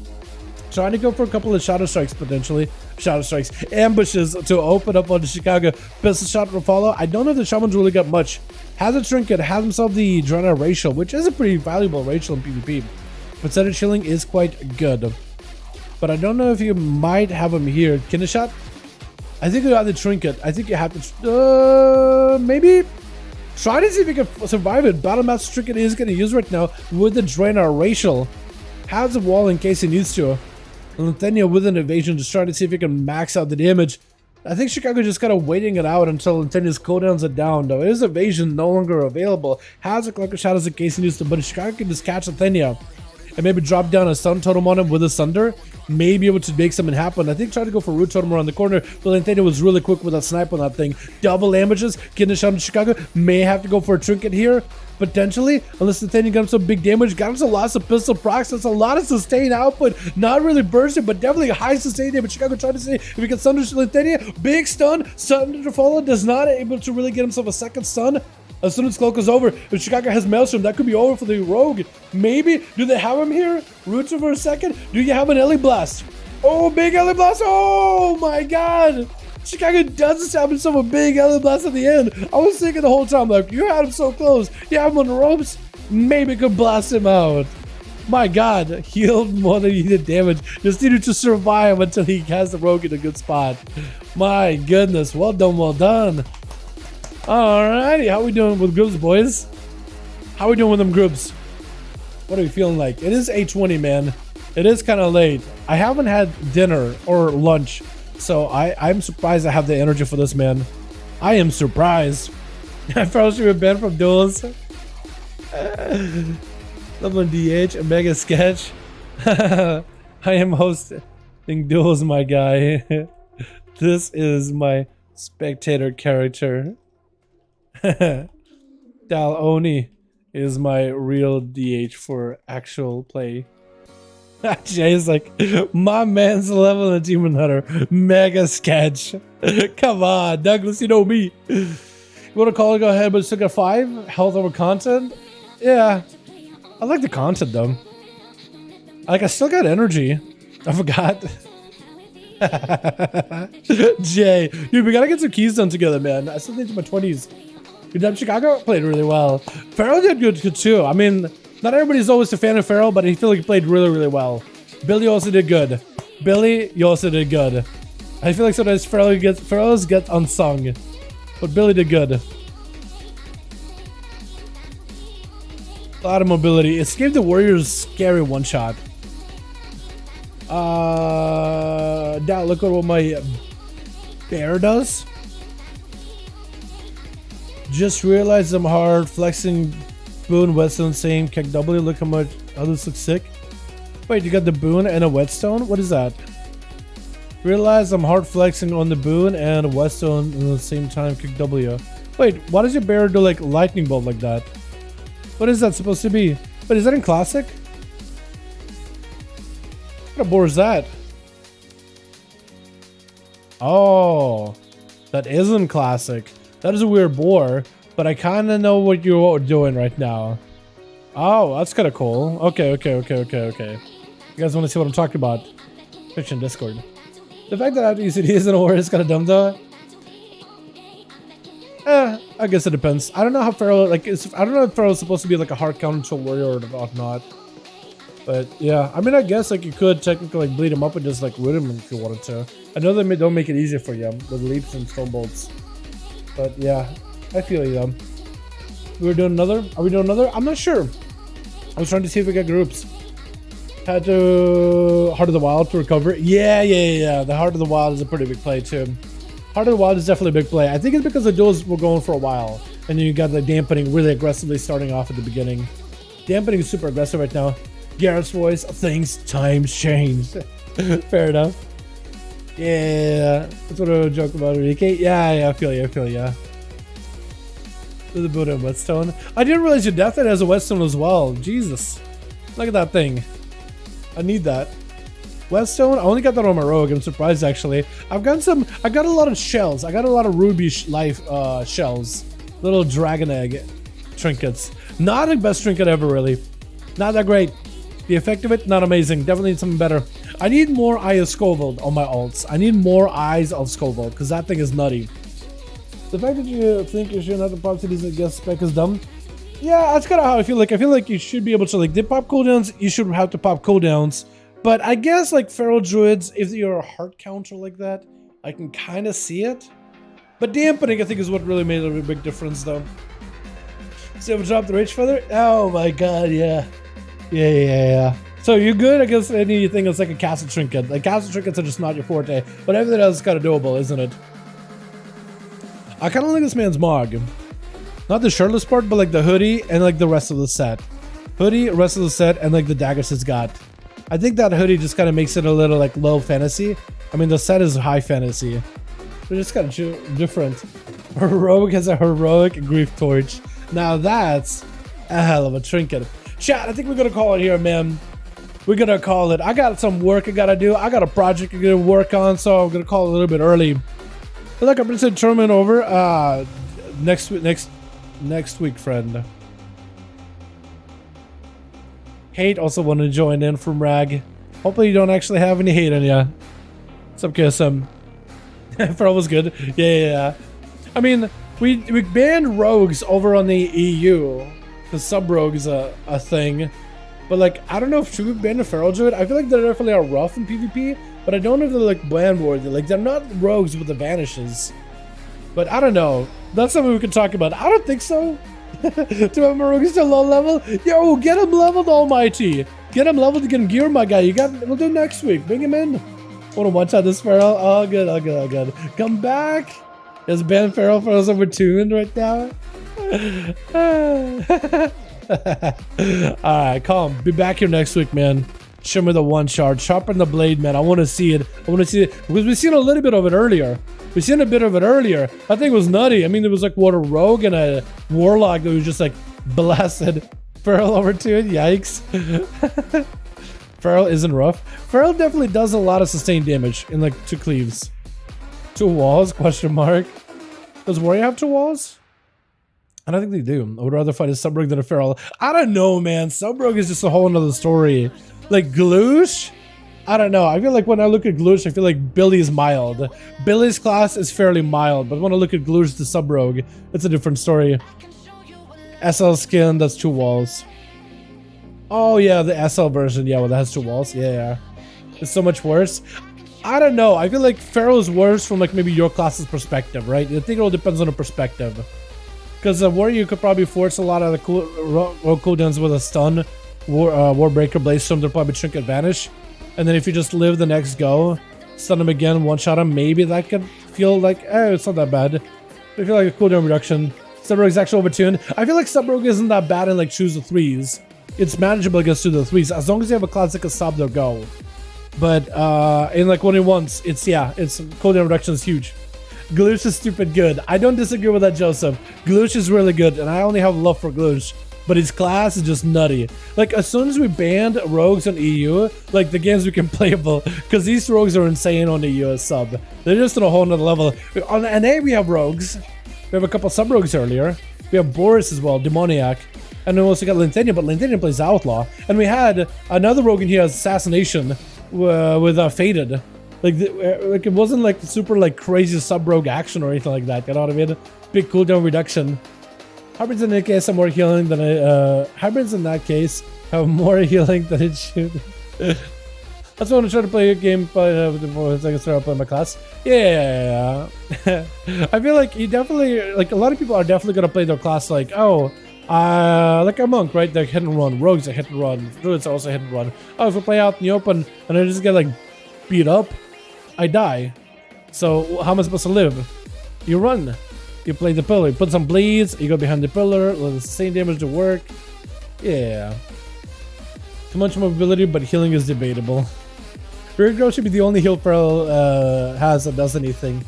Trying to go for a couple of Shadow Strikes, potentially. Shadow Strikes. Ambushes to open up on the Chicago. Pistol shot to follow. I don't know if the Shaman's really got much. Has a Trinket. Has himself the Drena Racial, which is a pretty valuable Racial in PvP. Percentage healing is quite good. But I don't know if you might have him here. Kinder Shot? I think you have the Trinket. I think you have to... maybe? Try to see if you can survive it. Battle Master Trinket is going to use right now with the Drena Racial. Has a wall in case he needs to. Lithenia with an evasion, just trying to see if he can max out the damage. I think Chicago just kind of waiting it out until Lithenia's cooldowns are down, though. His evasion no longer available. Has a Cloak of Shadows in case he needs to, but Chicago can just catch Lithenia and maybe drop down a stun totem on him with a Sunder. May be able to make something happen. I think try to go for Root Totem around the corner, but Lithenia was really quick with that snipe on that thing. Double damages. Kinder Shot in Chicago. May have to go for a Trinket here. Potentially, unless Lithenia got him some big damage, got him some lots of pistol procs. That's a lot of sustained output. Not really bursting, but definitely high sustained damage. Chicago trying to see if he can Sunder Lithenia. Big stun. Sunder to follow. Does not able to really get himself a second stun. As soon as Cloak is over, if Chicago has Maelstrom, that could be over for the Rogue. Maybe. Do they have him here? Roots for a second. Do you have an Ellie Blast? Oh, big Ellie Blast. Oh my god. Chicago does establish himself a big Ellie Blast at the end. I was thinking the whole time, like, you had him so close. You have him on the ropes. Maybe could blast him out. My god. Healed more than he did damage. Just needed to survive until he has the Rogue in a good spot. My goodness. Well done, well done. Alrighty, how we doing with groups, boys? How we doing with them groups? What are you feeling like? It is 8:20, man. It is kind of late. I haven't had dinner or lunch, so I'm surprised I have the energy for this, man. I am surprised. I felt you were banned from Duels. Someone DH, a mega sketch. I am hosting Duels, my guy. This is my spectator character. Dalaran is my real DH for actual play. Jay's like, my man's level in Demon Hunter. Mega sketch. Come on, Douglas, you know me. You want to call it, go ahead, but still got 5? Health over content? Yeah. I like the content, though. Like, I still got energy. I forgot. Jay. Dude, we gotta get some keys done together, man. I still need to my 20s. Dude, Chicago played really well. Farrell did good too. I mean, not everybody's always a fan of Farrell, but I feel like he played really, really well. Billy also did good. Billy, you also did good. I feel like sometimes Farrell's get unsung. But Billy did good. A lot of mobility. It gave the Warriors scary one shot. Dad, look at what my bear does. Just realized I'm hard flexing boon whetstone same kick W. Look how much others look sick. Wait, you got the boon and a whetstone? What is that? Realize I'm hard flexing on the boon and a whetstone at the same time kick W. Wait, why does your bear do like lightning bolt like that? What is that supposed to be? Wait, is that in classic? What kind of boar is that? Oh, that isn't classic. That is a weird boar, but I kind of know what you're doing right now. Oh, that's kind of cool. Okay. You guys want to see what I'm talking about? Fiction Discord. The fact that I have to use it isn't a war is kind of dumb though. I guess it depends. I don't know how Pharaoh, like, I don't know if Pharaoh's supposed to be like a hard counter to a warrior or not. But yeah, I mean, I guess like you could technically like bleed him up and just like root him if you wanted to. I know they don't make it easier for you with leaps and stone bolts. But yeah, I feel you though. We're doing another? Are we doing another? I'm not sure. I was trying to see if we get groups. Had to Heart of the Wild to recover. Yeah. The Heart of the Wild is a pretty big play too. Heart of the Wild is definitely a big play. I think it's because the duels were going for a while. And then you got the dampening really aggressively starting off at the beginning. Dampening is super aggressive right now. Garrett's voice, times changed. Fair enough. Yeah, that's what I would joke about, Enrique. Yeah, I feel you. The boot and whetstone. I didn't realize your death has a whetstone as well. Jesus. Look at that thing. I need that. Whetstone, I only got that on my rogue. I'm surprised actually. I got a lot of shells. I got a lot of ruby life shells. Little dragon egg trinkets. Not the best trinket ever, really. Not that great. The effect of it, not amazing. Definitely need something better. I need more Eye of Scoville on my alts. I need more Eyes of Scoville because that thing is nutty. The fact that you think you shouldn't have to pop cities and guess spec is dumb. Yeah, that's kind of how I feel like. I feel like you should be able to, like, did pop cooldowns, you should have to pop cooldowns. But I guess, like, Feral Druids, if you're a heart counter like that, I can kind of see it. But dampening, I think, is what really made a big difference, though. So, we dropped the Rage Feather? Oh my god, yeah. Yeah. So, you good? I guess anything that's like a castle trinket. Like, castle trinkets are just not your forte. But everything else is kind of doable, isn't it? I kind of like this man's mog. Not the shirtless part, but like the hoodie and like the rest of the set. Hoodie, rest of the set, and like the daggers it's got. I think that hoodie just kind of makes it a little like low fantasy. I mean, the set is high fantasy. But it's kind of different. Heroic has a heroic grief torch. Now that's a hell of a trinket. Chat, I think we're gonna call it here, man. We're gonna call it. I got some work I gotta do. I got a project I gotta work on, so I'm gonna call it a little bit early. But look, I'm gonna send tournament over next week, friend. Hate also want to join in from Rag. Hopefully you don't actually have any hate on ya. What's up, KSM? For was good. Yeah. I mean, we banned rogues over on the EU. The sub rogue is a thing. But like, I don't know if should we ban the Feral Druid. I feel like they definitely are rough in PvP, but I don't know if they're like ban worthy. Like, they're not rogues with the vanishes. But I don't know. That's something we could talk about. I don't think so. Do my rogue still low level? Yo, get him leveled, Almighty. Get him leveled to get him gear, my guy. We'll do next week. Bring him in. Want to watch out this Feral? Oh, good, oh, good, oh, good. Come back. Is Ben Feral for us overtuned right now? Alright, calm. Be back here next week, man. Show me the one shard. Sharpen the blade, man. I want to see it. I want to see it. Because we've seen a little bit of it earlier. We've seen a bit of it earlier. I think it was nutty. I mean, there was like what, a rogue and a warlock that was just like blasted Feral over to it. Yikes. Feral isn't rough. Feral definitely does a lot of sustained damage in like 2 cleaves. 2 walls? Question mark. Does Warrior have 2 walls? I don't think they do. I would rather fight a Subrug than a Feral. I don't know, man. Subrug is just a whole nother story. Like Gloosh? I don't know. I feel like when I look at Gloosh, I feel like Billy is mild. Billy's class is fairly mild, but when I look at Gloosh the Subrug, it's a different story. SL skin, that's 2 walls. Oh yeah, the SL version, yeah, well that has 2 walls. Yeah. It's so much worse. I don't know. I feel like Feral is worse from like maybe your class's perspective, right? I think it all depends on the perspective. Because Warrior, you could probably force a lot of the cooldowns with a stun, Warbreaker, Blaze Storm, they'll probably Trinket Vanish. And then if you just live the next go, stun him again, one-shot him, maybe that could feel like, it's not that bad. I feel like a cooldown reduction. Subrug is actually overtuned. I feel like Subrug isn't that bad in like choose the 3s. It's manageable against choose the 3s, as long as you have a class that can stop their go. But in like 1v1s, it's cooldown reduction is huge. Gloosh is stupid good. I don't disagree with that, Joseph. Gloosh is really good, and I only have love for Gloosh. But his class is just nutty. Like, as soon as we banned rogues on EU, like, the games became playable. Because these rogues are insane on the EU sub. They're just on a whole nother level. On NA, we have rogues. We have a couple sub-rogues earlier. We have Boris as well, Demoniac. And we also got Lintanian, but Lintanian plays Outlaw. And we had another rogue in here, Assassination, with Faded. Like it wasn't like super like crazy sub-rogue action or anything like that, you know what I mean? Big cooldown reduction. Hybrids in that case have more healing than hybrids in that case have more healing than it should. That's why I'm trying to play a game before I can start playing my class. Yeah. I feel like you definitely, like a lot of people are definitely gonna play their class like, like a monk, right? They're hit and run. Rogues are hit and run. Druids are also hit and run. Oh, if I play out in the open and I just get like beat up, I die. So how am I supposed to live? You run. You play the pillar. You put some bleeds. You go behind the pillar. Let the same damage to work. Yeah. Too much mobility, but healing is debatable. Regrowth should be the only heal Feral has that does anything.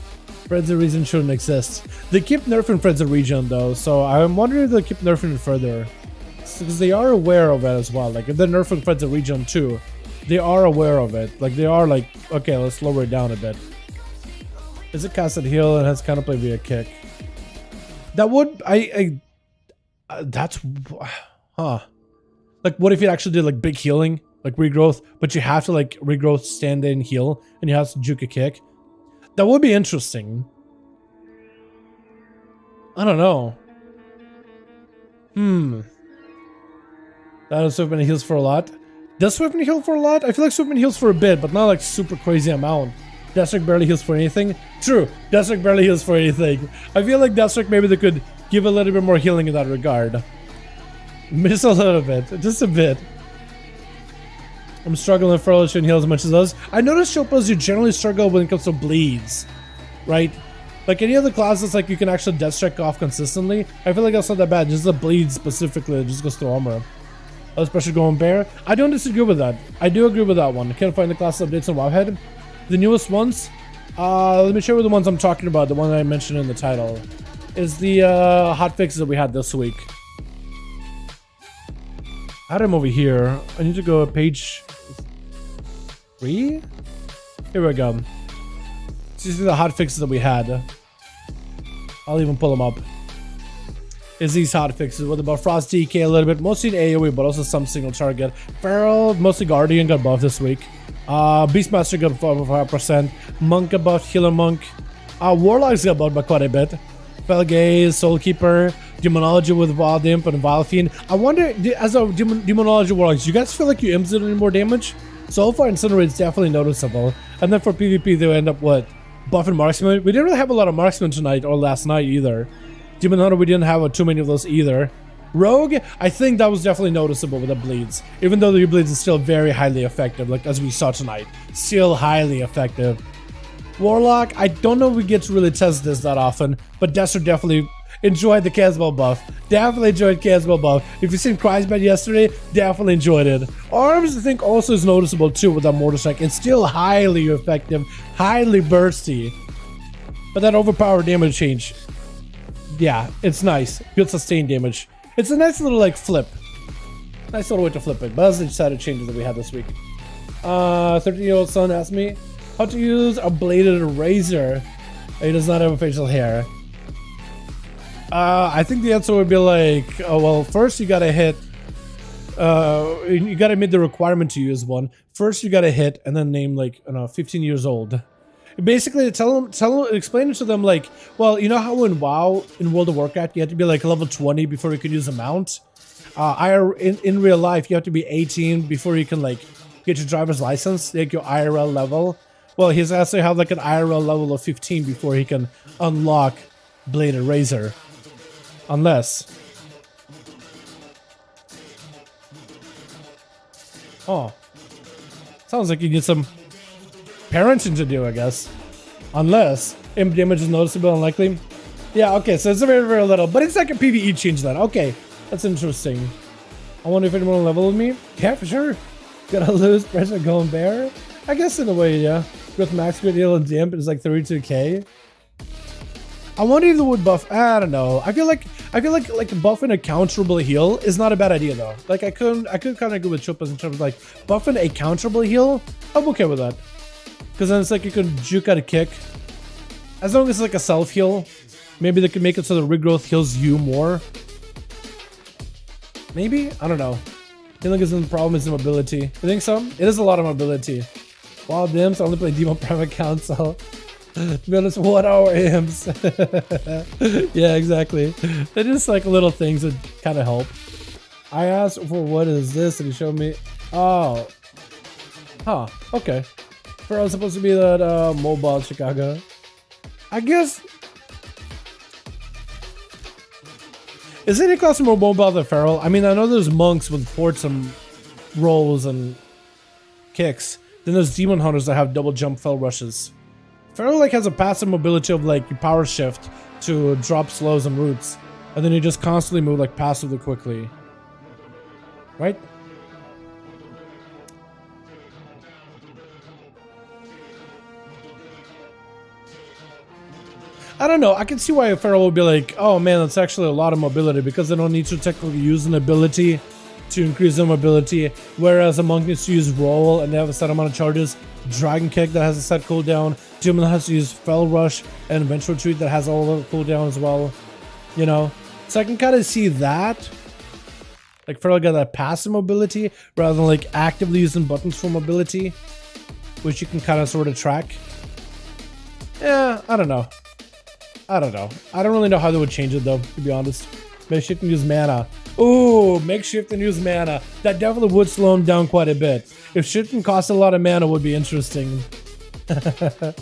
Frenzy Region shouldn't exist. They keep nerfing Frenzy Region though, so I'm wondering if they'll keep nerfing it further. Because they are aware of it as well. Like if they're nerfing Frenzy Region too, they are aware of it. Like they are like, okay, let's lower it down a bit. Is it casted heal and has counterplay via kick? That would that's like what if you actually did like big healing, like regrowth, but you have to like regrowth stand in heal and you have to juke a kick? That would be interesting. I don't know. That is Swiftman heals for a lot. Does Swiftman heal for a lot? I feel like Swiftman heals for a bit, but not like super crazy amount. Deathstrike barely heals for anything. True, Deathstrike barely heals for anything. I feel like Deathstrike maybe they could give a little bit more healing in that regard. Just a little bit, just a bit. I'm struggling for shouldn't heal as much as those. I noticed Shopos, you generally struggle when it comes to bleeds, right? Like any other classes, like you can actually Deathstrike off consistently. I feel like that's not that bad. Just the bleed specifically, it just goes through armor. Especially going bear. I don't disagree with that. I do agree with that one. I can't find the class updates on Wowhead. The newest ones, let me show you the ones I'm talking about. The one that I mentioned in the title is the hotfixes that we had this week. I had them over here. I need to go to page 3. Here we go. These are the hotfixes that we had. I'll even pull them up. Is these hotfixes with about Frost DK a little bit, mostly in AoE, but also some single target. Feral, mostly Guardian got buffed this week. Beastmaster got buffed by 5%. Monk got buffed, Healer Monk. Warlocks got buffed by quite a bit. Felgaze, Soulkeeper, Demonology with Wild Imp and Vile Fiend. I wonder, as a Demonology Warlocks, do you guys feel like you imps did any more damage? So far, Incinerate's definitely noticeable. And then for PvP, they'll end up what? Buffing Marksman. We didn't really have a lot of Marksman tonight or last night either. Demon Hunter, we didn't have too many of those either. Rogue, I think that was definitely noticeable with the bleeds. Even though the bleeds is still very highly effective, like as we saw tonight. Still highly effective. Warlock, I don't know if we get to really test this that often, but Desert definitely enjoyed the Caswell buff. Definitely enjoyed Caswell buff. If you've seen Cry's yesterday, definitely enjoyed it. Arms, I think, also is noticeable too with that Mortar Strike. It's still highly effective, highly bursty. But that overpowered damage change, yeah, it's nice. Good sustained damage. It's a nice little like flip. Nice little way to flip it. But that's the decided changes that we had this week. 13-year-old son asked me how to use a bladed razor. He does not have facial hair. I think the answer would be like, well, first you gotta hit. You gotta meet the requirement to use one. First you gotta hit and then name like, I don't know, 15 years old. Basically, explain it to them like, well, you know how in WoW, in World of Warcraft, you have to be like level 20 before you can use a mount? In real life, you have to be 18 before you can like get your driver's license, like your IRL level. Well, he has to have like an IRL level of 15 before he can unlock Bladed Razor. Unless... Oh. Sounds like you need some parenting to do, I guess. Unless imp damage is noticeable, unlikely. Yeah, okay, so it's a very, very little. But it's like a PvE change then. Okay, that's interesting. I wonder if anyone will level with me. Yeah, for sure. Gotta lose pressure going bear. I guess in a way, yeah. With max crit heal and damp, it's like 32k. I wonder if the would buff. I don't know. I feel like buffing a counterable heal is not a bad idea though. Like I could kind of go with Chupas in terms of like buffing a counterable heal. I'm okay with that. Because then it's like you can juke out a kick. As long as it's like a self heal. Maybe they can make it so the regrowth heals you more. Maybe? I don't know. Healing isn't the problem, it's the mobility. You think so? It is a lot of mobility. Wild imps, I only play Demon Prime account, so to be honest, 1 hour imps. Yeah, exactly. They're just like little things that kind of help. I asked for what is this and he showed me. Oh. Huh, okay. For us supposed to be that mobile Chicago. I guess. Is any class more mobile than Feral? I mean, I know there's monks with forts and rolls and kicks. Then there's demon hunters that have double jump fell rushes. Feral like has a passive mobility of like you power shift to drop slows and roots, and then you just constantly move like passively quickly. Right? I don't know. I can see why a Feral would be like, oh man, that's actually a lot of mobility because they don't need to technically use an ability to increase their mobility. Whereas a monk needs to use roll and they have a set amount of charges. Dragon kick that has a set cooldown. Demon has to use fell rush and vengeful retreat that has all the cooldown as well. You know, so I can kind of see that. Like Feral got that passive mobility rather than like actively using buttons for mobility, which you can kind of sort of track. Yeah, I don't know. I don't know. I don't really know how they would change it though, to be honest. Makeshift and use mana. Ooh, makeshift and use mana. That definitely would slow him down quite a bit. If shifting costs a lot of mana, would be interesting. The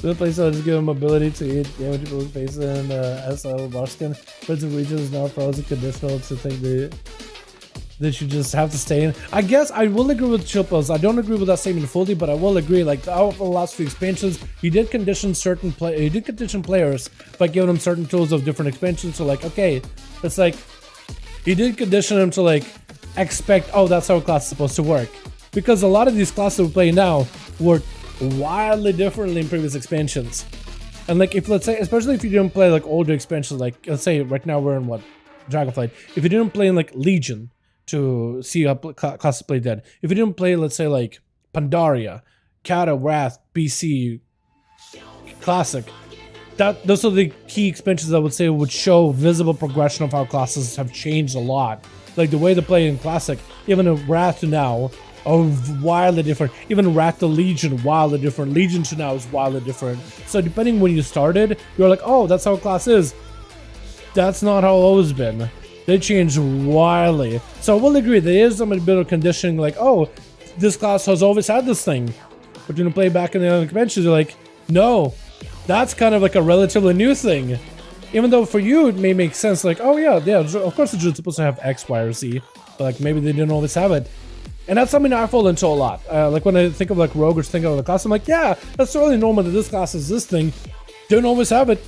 place I'll just give him ability to eat damage people's face and SL Barskin. But the region is now frozen conditional to think they should just have to stay in. I guess I will agree with Chilpos. I don't agree with that statement fully, but I will agree. Like out of the last few expansions, he did condition players by giving them certain tools of different expansions. So like, okay, it's like he did condition them to like expect, oh, that's how a class is supposed to work. Because a lot of these classes we play now work wildly differently in previous expansions. And like if let's say, especially if you didn't play like older expansions, like let's say right now we're in what? Dragonflight. If you didn't play in like Legion to see how classes play dead. If you didn't play, let's say like Pandaria, Kata, Wrath, BC, Classic, those are the key expansions I would say would show visible progression of how classes have changed a lot. Like the way they play in Classic, even in Wrath to now, are wildly different. Even Wrath to Legion, wildly different. Legion to now is wildly different. So depending when you started, you're like, oh, that's how a class is. That's not how it's always been. They changed wildly. So I will agree, there is some bit of conditioning like, oh, this class has always had this thing. But when you play back in the other conventions, you're like, no, that's kind of like a relatively new thing. Even though for you it may make sense, like, oh yeah, of course the druid's supposed to have X, Y, or Z, but like maybe they didn't always have it. And that's something I fall into a lot. Like when I think of like rogue or think of the class, I'm like, yeah, that's totally normal that this class is this thing. Don't always have it.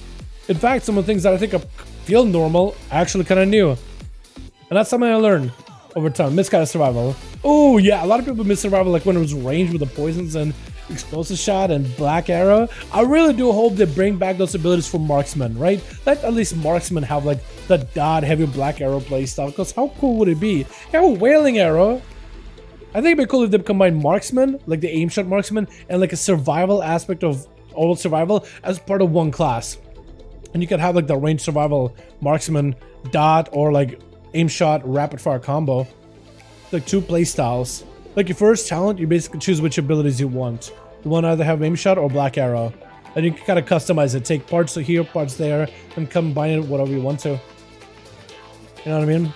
In fact, some of the things that I think feel normal are actually kind of new. And that's something I learned over time. Miss kind of survival. Oh yeah, a lot of people miss survival like when it was ranged with the poisons and explosive shot and black arrow. I really do hope they bring back those abilities for marksman, right? Let at least marksman have like the dot heavy black arrow play style, because how cool would it be? You have a wailing arrow. I think it'd be cool if they combine marksman, like the aim shot marksman, and like a survival aspect of all survival as part of one class. And you could have like the range survival marksman dot or like aim shot rapid fire combo. Like 2 play styles. Like your first talent, you basically choose which abilities you want. You want to either have aim shot or black arrow. And you can kind of customize it. Take parts here, parts there, and combine it whatever you want to. You know what I mean?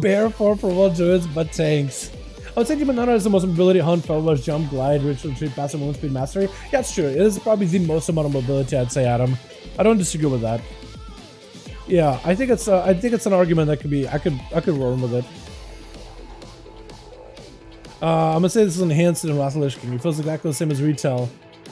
Bear 4 for 1 druids, but tanks. I would say Demon Hunter is the most mobility, hunt, fellows, jump, glide, ritual retreat, passive movement speed, mastery. Yeah, it's true. It is probably the most amount of mobility, I'd say, Adam. I don't disagree with that. Yeah, I think it's an argument that could be I could roll with it. I'm gonna say this is enhanced in Wrathlish King. It feels exactly the same as retail.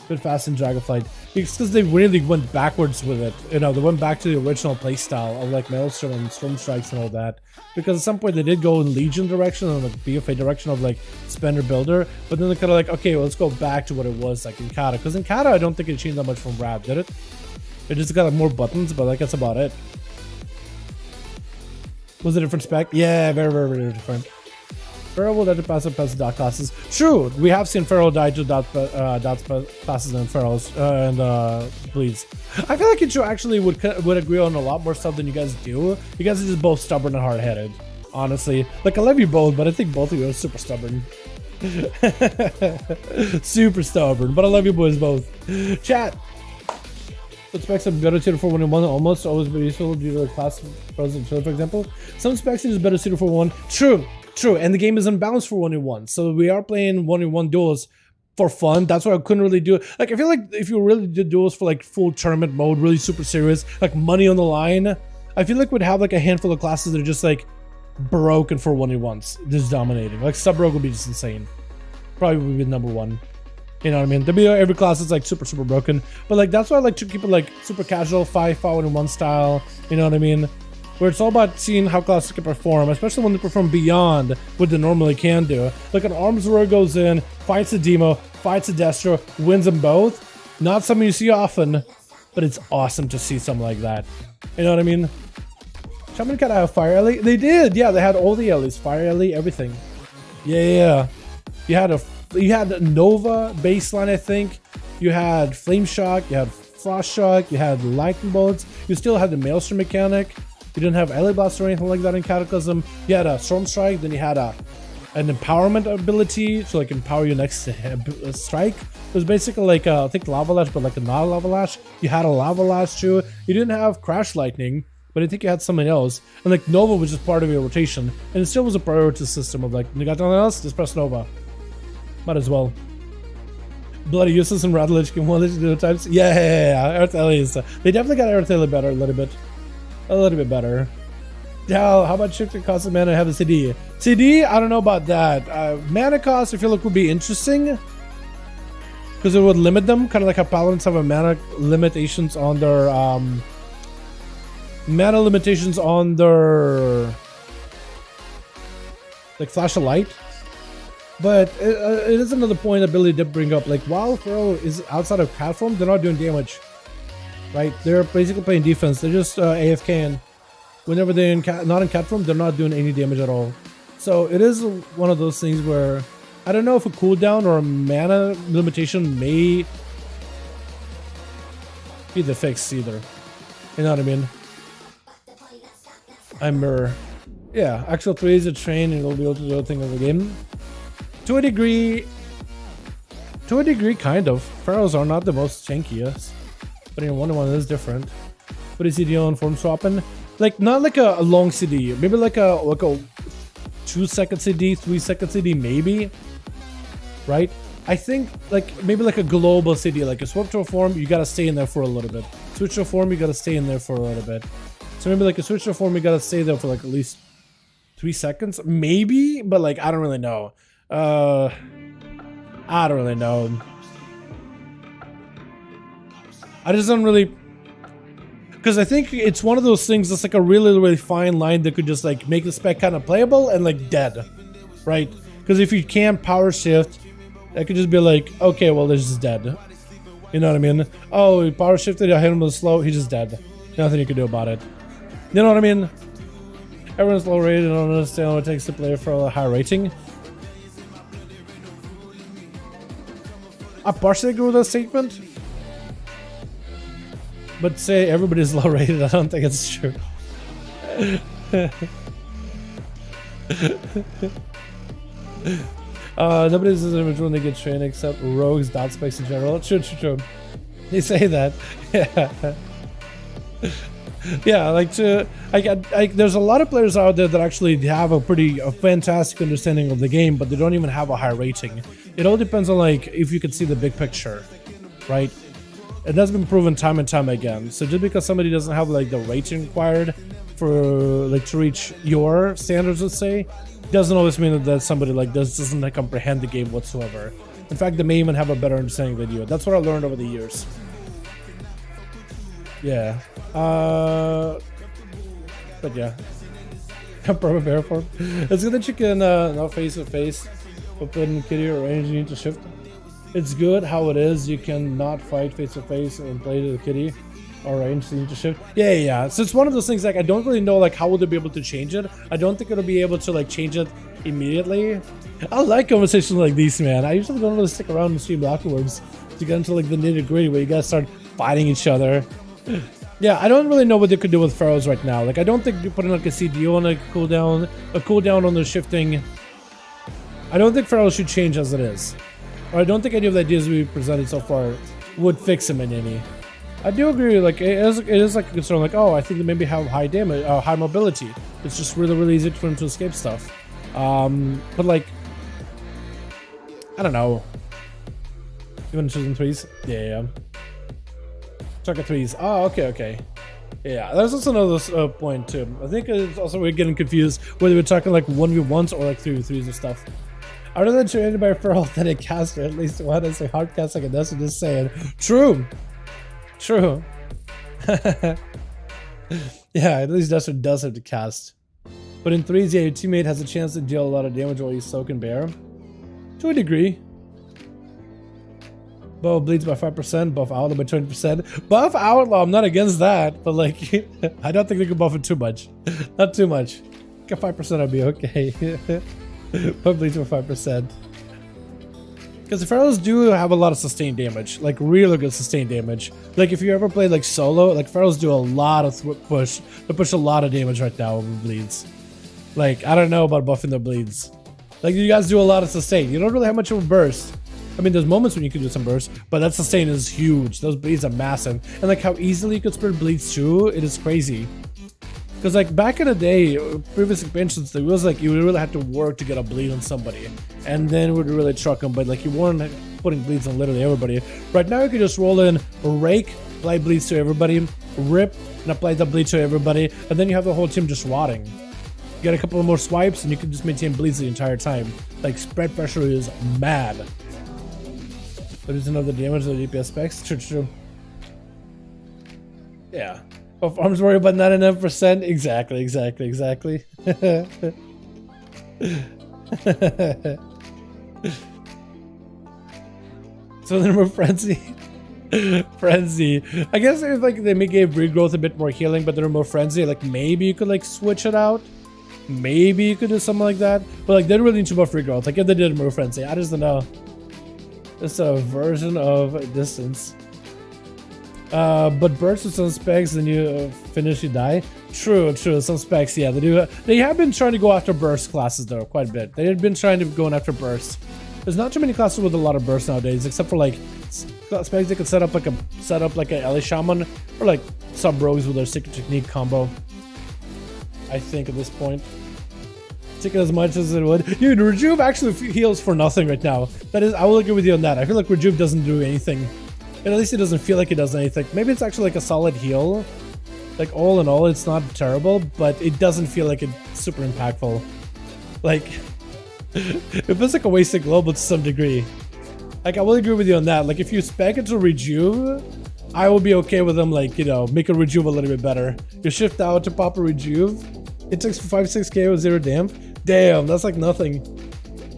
Bit fast in Dragonflight. It's because they really went backwards with it. You know, they went back to the original playstyle of like Maelstrom and Storm Strikes and all that. Because at some point they did go in Legion direction and like BFA direction of like Spender Builder, but then they're kind of like, okay, well, let's go back to what it was like in Kata. Because in Kata, I don't think it changed that much from Rad, did it? It just got like, more buttons, but like that's about it. Was it a different spec? Yeah, very, very, very different. Pharaoh will die to passive dot classes. True, we have seen Pharaoh die to dot classes and Pharaohs and bleeds. I feel like you actually would agree on a lot more stuff than you guys do. You guys are just both stubborn and hard-headed, honestly. Like, I love you both, but I think both of you are super stubborn. Super stubborn, but I love you boys both. Chat. What specs are better suited for 1v1 almost always be useful due to the class present, for example. Some specs is better suited for 1. True, and the game is unbalanced for 1v1. So we are playing 1v1 duels for fun. That's why I couldn't really do it. Like, I feel like if you really did duels for like full tournament mode, really super serious, like money on the line, I feel like we'd have like a handful of classes that are just like broken for 1v1s, just dominating. Like Sub Rogue would be just insane. Probably would be number 1. You know what I mean? Every class is like super broken, but like that's why I like to keep it like super casual, 5v5 1v1 style. You know what I mean? Where it's all about seeing how classes can perform, especially when they perform beyond what they normally can do. Like an Arms Roar goes in, fights a Demo, fights a Destro, wins them both. Not something you see often, but it's awesome to see something like that. You know what I mean? Shaman gotta have Fire Ellie. They did, yeah. They had all the Ellies, Fire Ellie, everything. Yeah. You had Nova baseline, I think. You had Flame Shock. You had Frost Shock. You had Lightning Bolts. You still had the Maelstrom mechanic. You didn't have Ellie Blast or anything like that in Cataclysm. You had a Storm Strike. Then you had an empowerment ability to like empower your next strike. It was basically like I think Lava Lash, but like a not a Lava Lash. You had a Lava Lash too. You didn't have Crash Lightning, but I think you had something else. And like Nova was just part of your rotation, and it still was a priority system of like, you got nothing else, just press Nova. Might as well. Bloody useless and Rattledge can one of the types. Yeah. Earth Ellie is. They definitely got Earth Ellie better a little bit better. Yeah, how about shifting cost of mana? Have a CD. CD, I don't know about that. Mana cost, I feel like would be interesting because it would limit them, kind of like how Paladins have a mana limitations on their like Flash of Light. But it is another point that Billy did bring up. Like, while Pharaoh is outside of cat form, they're not doing damage, right? They're basically playing defense. They're just AFKing. Whenever they're not in cat form, they're not doing any damage at all. So it is one of those things where I don't know if a cooldown or a mana limitation may be the fix either. You know what I mean? Yeah, actual 3 is a train and it'll be able to do a thing of the game. To a degree, kind of. Pharaohs are not the most tankiest, but in 1v1 is different. What is CD on form swapping? Like, not like a long CD, maybe like a 2-second CD, 3-second CD, maybe. Right? I think like maybe like a global CD, like a swap to a form, you gotta stay in there for a little bit. switch to form, you gotta stay in there for a little bit. So maybe like a switch to form, you gotta stay there for like at least 3 seconds, maybe, but like I don't really know. I don't really know. I just don't really, because I think it's one of those things that's like a really fine line that could just like make the spec kind of playable and like dead, right? Because if you can't power shift, that could just be like, okay, well, this is dead. You know what I mean? Oh, he power shifted, I hit him with slow, he's just dead. Nothing you can do about it. You know what I mean? Everyone's low rated, I don't understand what it takes to play for a high rating. I partially agree with that statement. But say everybody's low rated, I don't think it's true. Nobody's as individual when they get trained except rogues, dot specs in general. True. They say that. Yeah. Yeah, like there's a lot of players out there that actually have a fantastic understanding of the game, but they don't even have a high rating. It all depends on like if you can see the big picture, right? It has been proven time and time again. So just because somebody doesn't have like the rating required for like to reach your standards, let's say, doesn't always mean that somebody like this doesn't like comprehend the game whatsoever. In fact, they may even have a better understanding than you. That's what I learned over the years. Yeah. But yeah. Perma bear form. It's good that you can not face to face, open kitty or range you need to shift. It's good how it is. You can not fight face to face and play to the kitty or range so you need to shift. Yeah. So it's one of those things like I don't really know like how would they be able to change it. I don't think it'll be able to like change it immediately. I like conversations like these, man. I usually don't really stick around and stream afterwards to get into like the nitty gritty where you guys start fighting each other. Yeah, I don't really know what they could do with Pharaohs right now. Like, I don't think you're putting like a CDO on a cooldown on the shifting. I don't think Pharaohs should change as it is. Or I don't think any of the ideas we presented so far would fix him in any. I do agree, like, it is like a concern, like, oh, I think they maybe have high damage, high mobility. It's just really easy for him to escape stuff. But like, I don't know. You want to choose in threes? Yeah. Chuck threes. Oh, okay. Yeah, there's also another point too. I think it's also we're getting confused whether we're talking like 1v1s or like 3v3s and stuff. I'd rather trained by a feral than a caster. At least one is a hard cast like a that's just saying. True. Yeah, at least Duster does have to cast. But in threes, yeah, your teammate has a chance to deal a lot of damage while you soak and bear. To a degree. Bow bleeds by 5%, buff Outlaw by 20%. Buff Outlaw, I'm not against that, but like, I don't think they can buff it too much. Not too much. Get 5%, I'd be okay. Buff bleeds by 5%. Because the Pharaohs do have a lot of sustained damage, like really good sustained damage. Like if you ever play like solo, like Pharaohs do a lot of push. They push a lot of damage right now with bleeds. Like, I don't know about buffing their bleeds. Like you guys do a lot of sustain. You don't really have much of a burst. I mean, there's moments when you can do some bursts, but that sustain is huge. Those bleeds are massive. And like how easily you could spread bleeds too, it is crazy. Because like back in the day, previous expansions, it was like you really had to work to get a bleed on somebody. And then it would really truck them, but like you weren't putting bleeds on literally everybody. Right now you can just roll in, rake, apply bleeds to everybody, rip, and apply the bleed to everybody. And then you have the whole team just rotting. You get a couple of more swipes and you can just maintain bleeds the entire time. Like spread pressure is mad. But there's another damage to the DPS specs. True. Yeah. Oh, farms worry about 99%. Exactly. So then we're Frenzy. I guess if like they may give regrowth a bit more healing, but they're more Frenzy, like maybe you could like switch it out. Maybe you could do something like that. But like they don't really need to buff regrowth. Like if they did more Frenzy, I just don't know. It's a version of distance. But burst with some specs, then you finish, you die. True. Some specs, yeah, they do. They have been trying to go after burst classes though, quite a bit. They have been trying to go after burst. There's not too many classes with a lot of burst nowadays, except for like specs they could set up like a Ellie Shaman or like sub rogues with their secret technique combo. I think at this point. Take it as much as it would. Dude, Rejuve actually heals for nothing right now. That is, I will agree with you on that. I feel like Rejuve doesn't do anything. And at least it doesn't feel like it does anything. Maybe it's actually like a solid heal. Like all in all, it's not terrible, but it doesn't feel like it's super impactful. Like, it feels like a wasted global to some degree. Like, I will agree with you on that. Like, if you spec it to rejuve, I will be okay with them, like, you know, make a rejuve a little bit better. You shift out to pop a rejuve, it takes 5-6k with 0 damp. Damn, that's like nothing.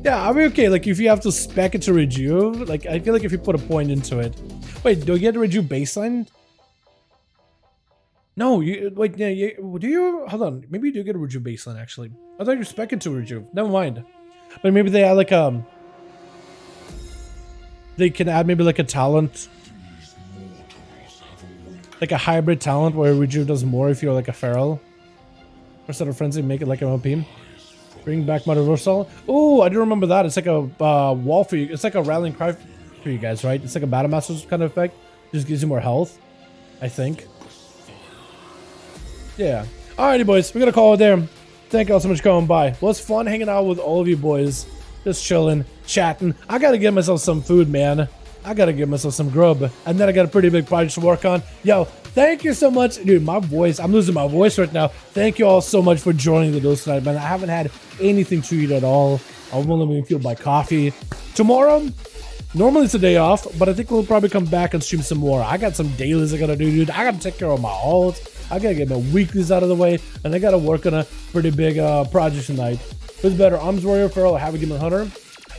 Yeah, I'll be okay. Like, if you have to spec it to rejuve, like, I feel like if you put a point into it. Wait, do you get a rejuve baseline? No, you wait. Yeah, do you? Hold on. Maybe you do get a rejuve baseline. Actually, I thought you were specking to rejuve. Never mind. But maybe they add like they can add maybe like a talent, like a hybrid talent where rejuve does more if you're like a feral. Or set of frenzy, make it like an OP. Bring back Motherboard. Oh, I do remember that. It's like a wall for you. It's like a rallying cry for you guys, right? It's like a Battle Masters kind of effect. Just gives you more health, I think. Yeah. Alrighty, boys. We're gonna call it there. Thank you all so much for coming by. Well, it's fun hanging out with all of you boys. Just chilling, chatting. I gotta get myself some food, man. I gotta give myself some grub. And then I got a pretty big project to work on. Yo, thank you so much. Dude, my voice, I'm losing my voice right now. Thank you all so much for joining the Duels tonight, man. I haven't had anything to eat at all. I'm only being fueled by coffee. Tomorrow, normally it's a day off, but I think we'll probably come back and stream some more. I got some dailies I gotta do, dude. I gotta take care of my alt. I gotta get my weeklies out of the way, and I gotta work on a pretty big project tonight. Who's better, Arms Warrior, Feral, or Havoc Demon Hunter?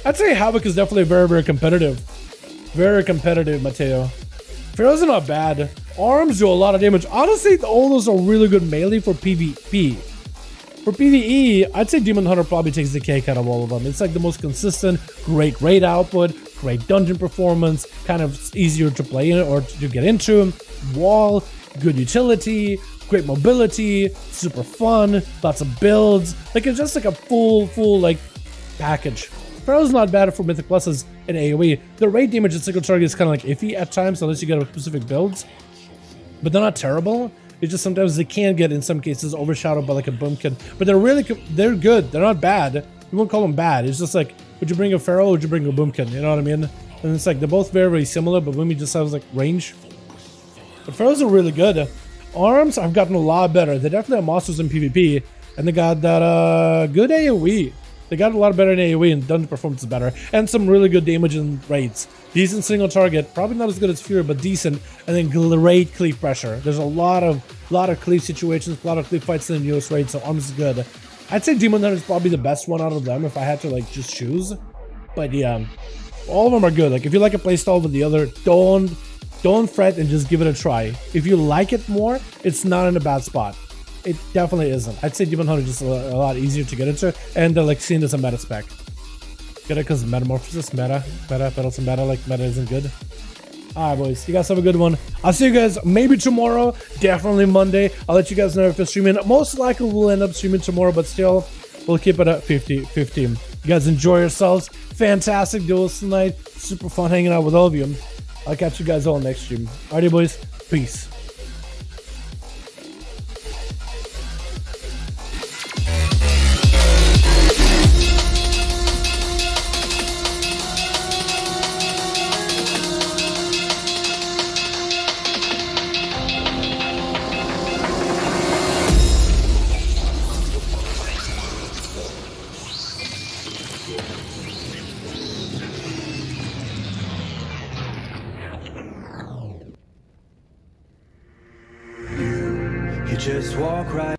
I'd say Havoc is definitely very, very competitive. Very competitive, Mateo. Ferals are not bad. Arms do a lot of damage. Honestly, all those are really good melee for PvP. For PvE, I'd say Demon Hunter probably takes the cake out of all of them. It's like the most consistent, great raid output, great dungeon performance, kind of easier to play in or to get into. Wall, good utility, great mobility, super fun, lots of builds. Like, it's just like a full like package. Feral's not bad for Mythic Pluses in AoE. The raid damage at single target is kind of like iffy at times unless you get a specific builds. But they're not terrible. It's just sometimes they can get, in some cases, overshadowed by like a boomkin. But they're good. They're not bad. You won't call them bad. It's just like, would you bring a feral or would you bring a boomkin? You know what I mean? And it's like, they're both very, very similar, but Boomy just has like range. But ferals are really good. Arms, I've gotten a lot better. They definitely have monsters in PvP. And they got that good AoE. They got a lot better in AoE and dungeon performance is better. And some really good damage in raids. Decent single target, probably not as good as Fury, but decent. And then great cleave pressure. There's a lot of cleave situations, a lot of cleave fights in the newest raid, so Arms is good. I'd say Demon Hunter is probably the best one out of them if I had to like just choose. But yeah, all of them are good. Like if you like a playstyle over the other, don't fret and just give it a try. If you like it more, it's not in a bad spot. It definitely isn't. I'd say Demon Hunter is just a lot easier to get into, and they're like seen as a meta spec. Get it? Because Metamorphosis, meta, but also meta, like meta isn't good. Alright, boys, you guys have a good one. I'll see you guys maybe tomorrow, definitely Monday. I'll let you guys know if you're streaming. Most likely we'll end up streaming tomorrow, but still, we'll keep it at 50-50. You guys enjoy yourselves. Fantastic duels tonight. Super fun hanging out with all of you. I'll catch you guys all next stream. Alrighty, boys. Peace. You just walk right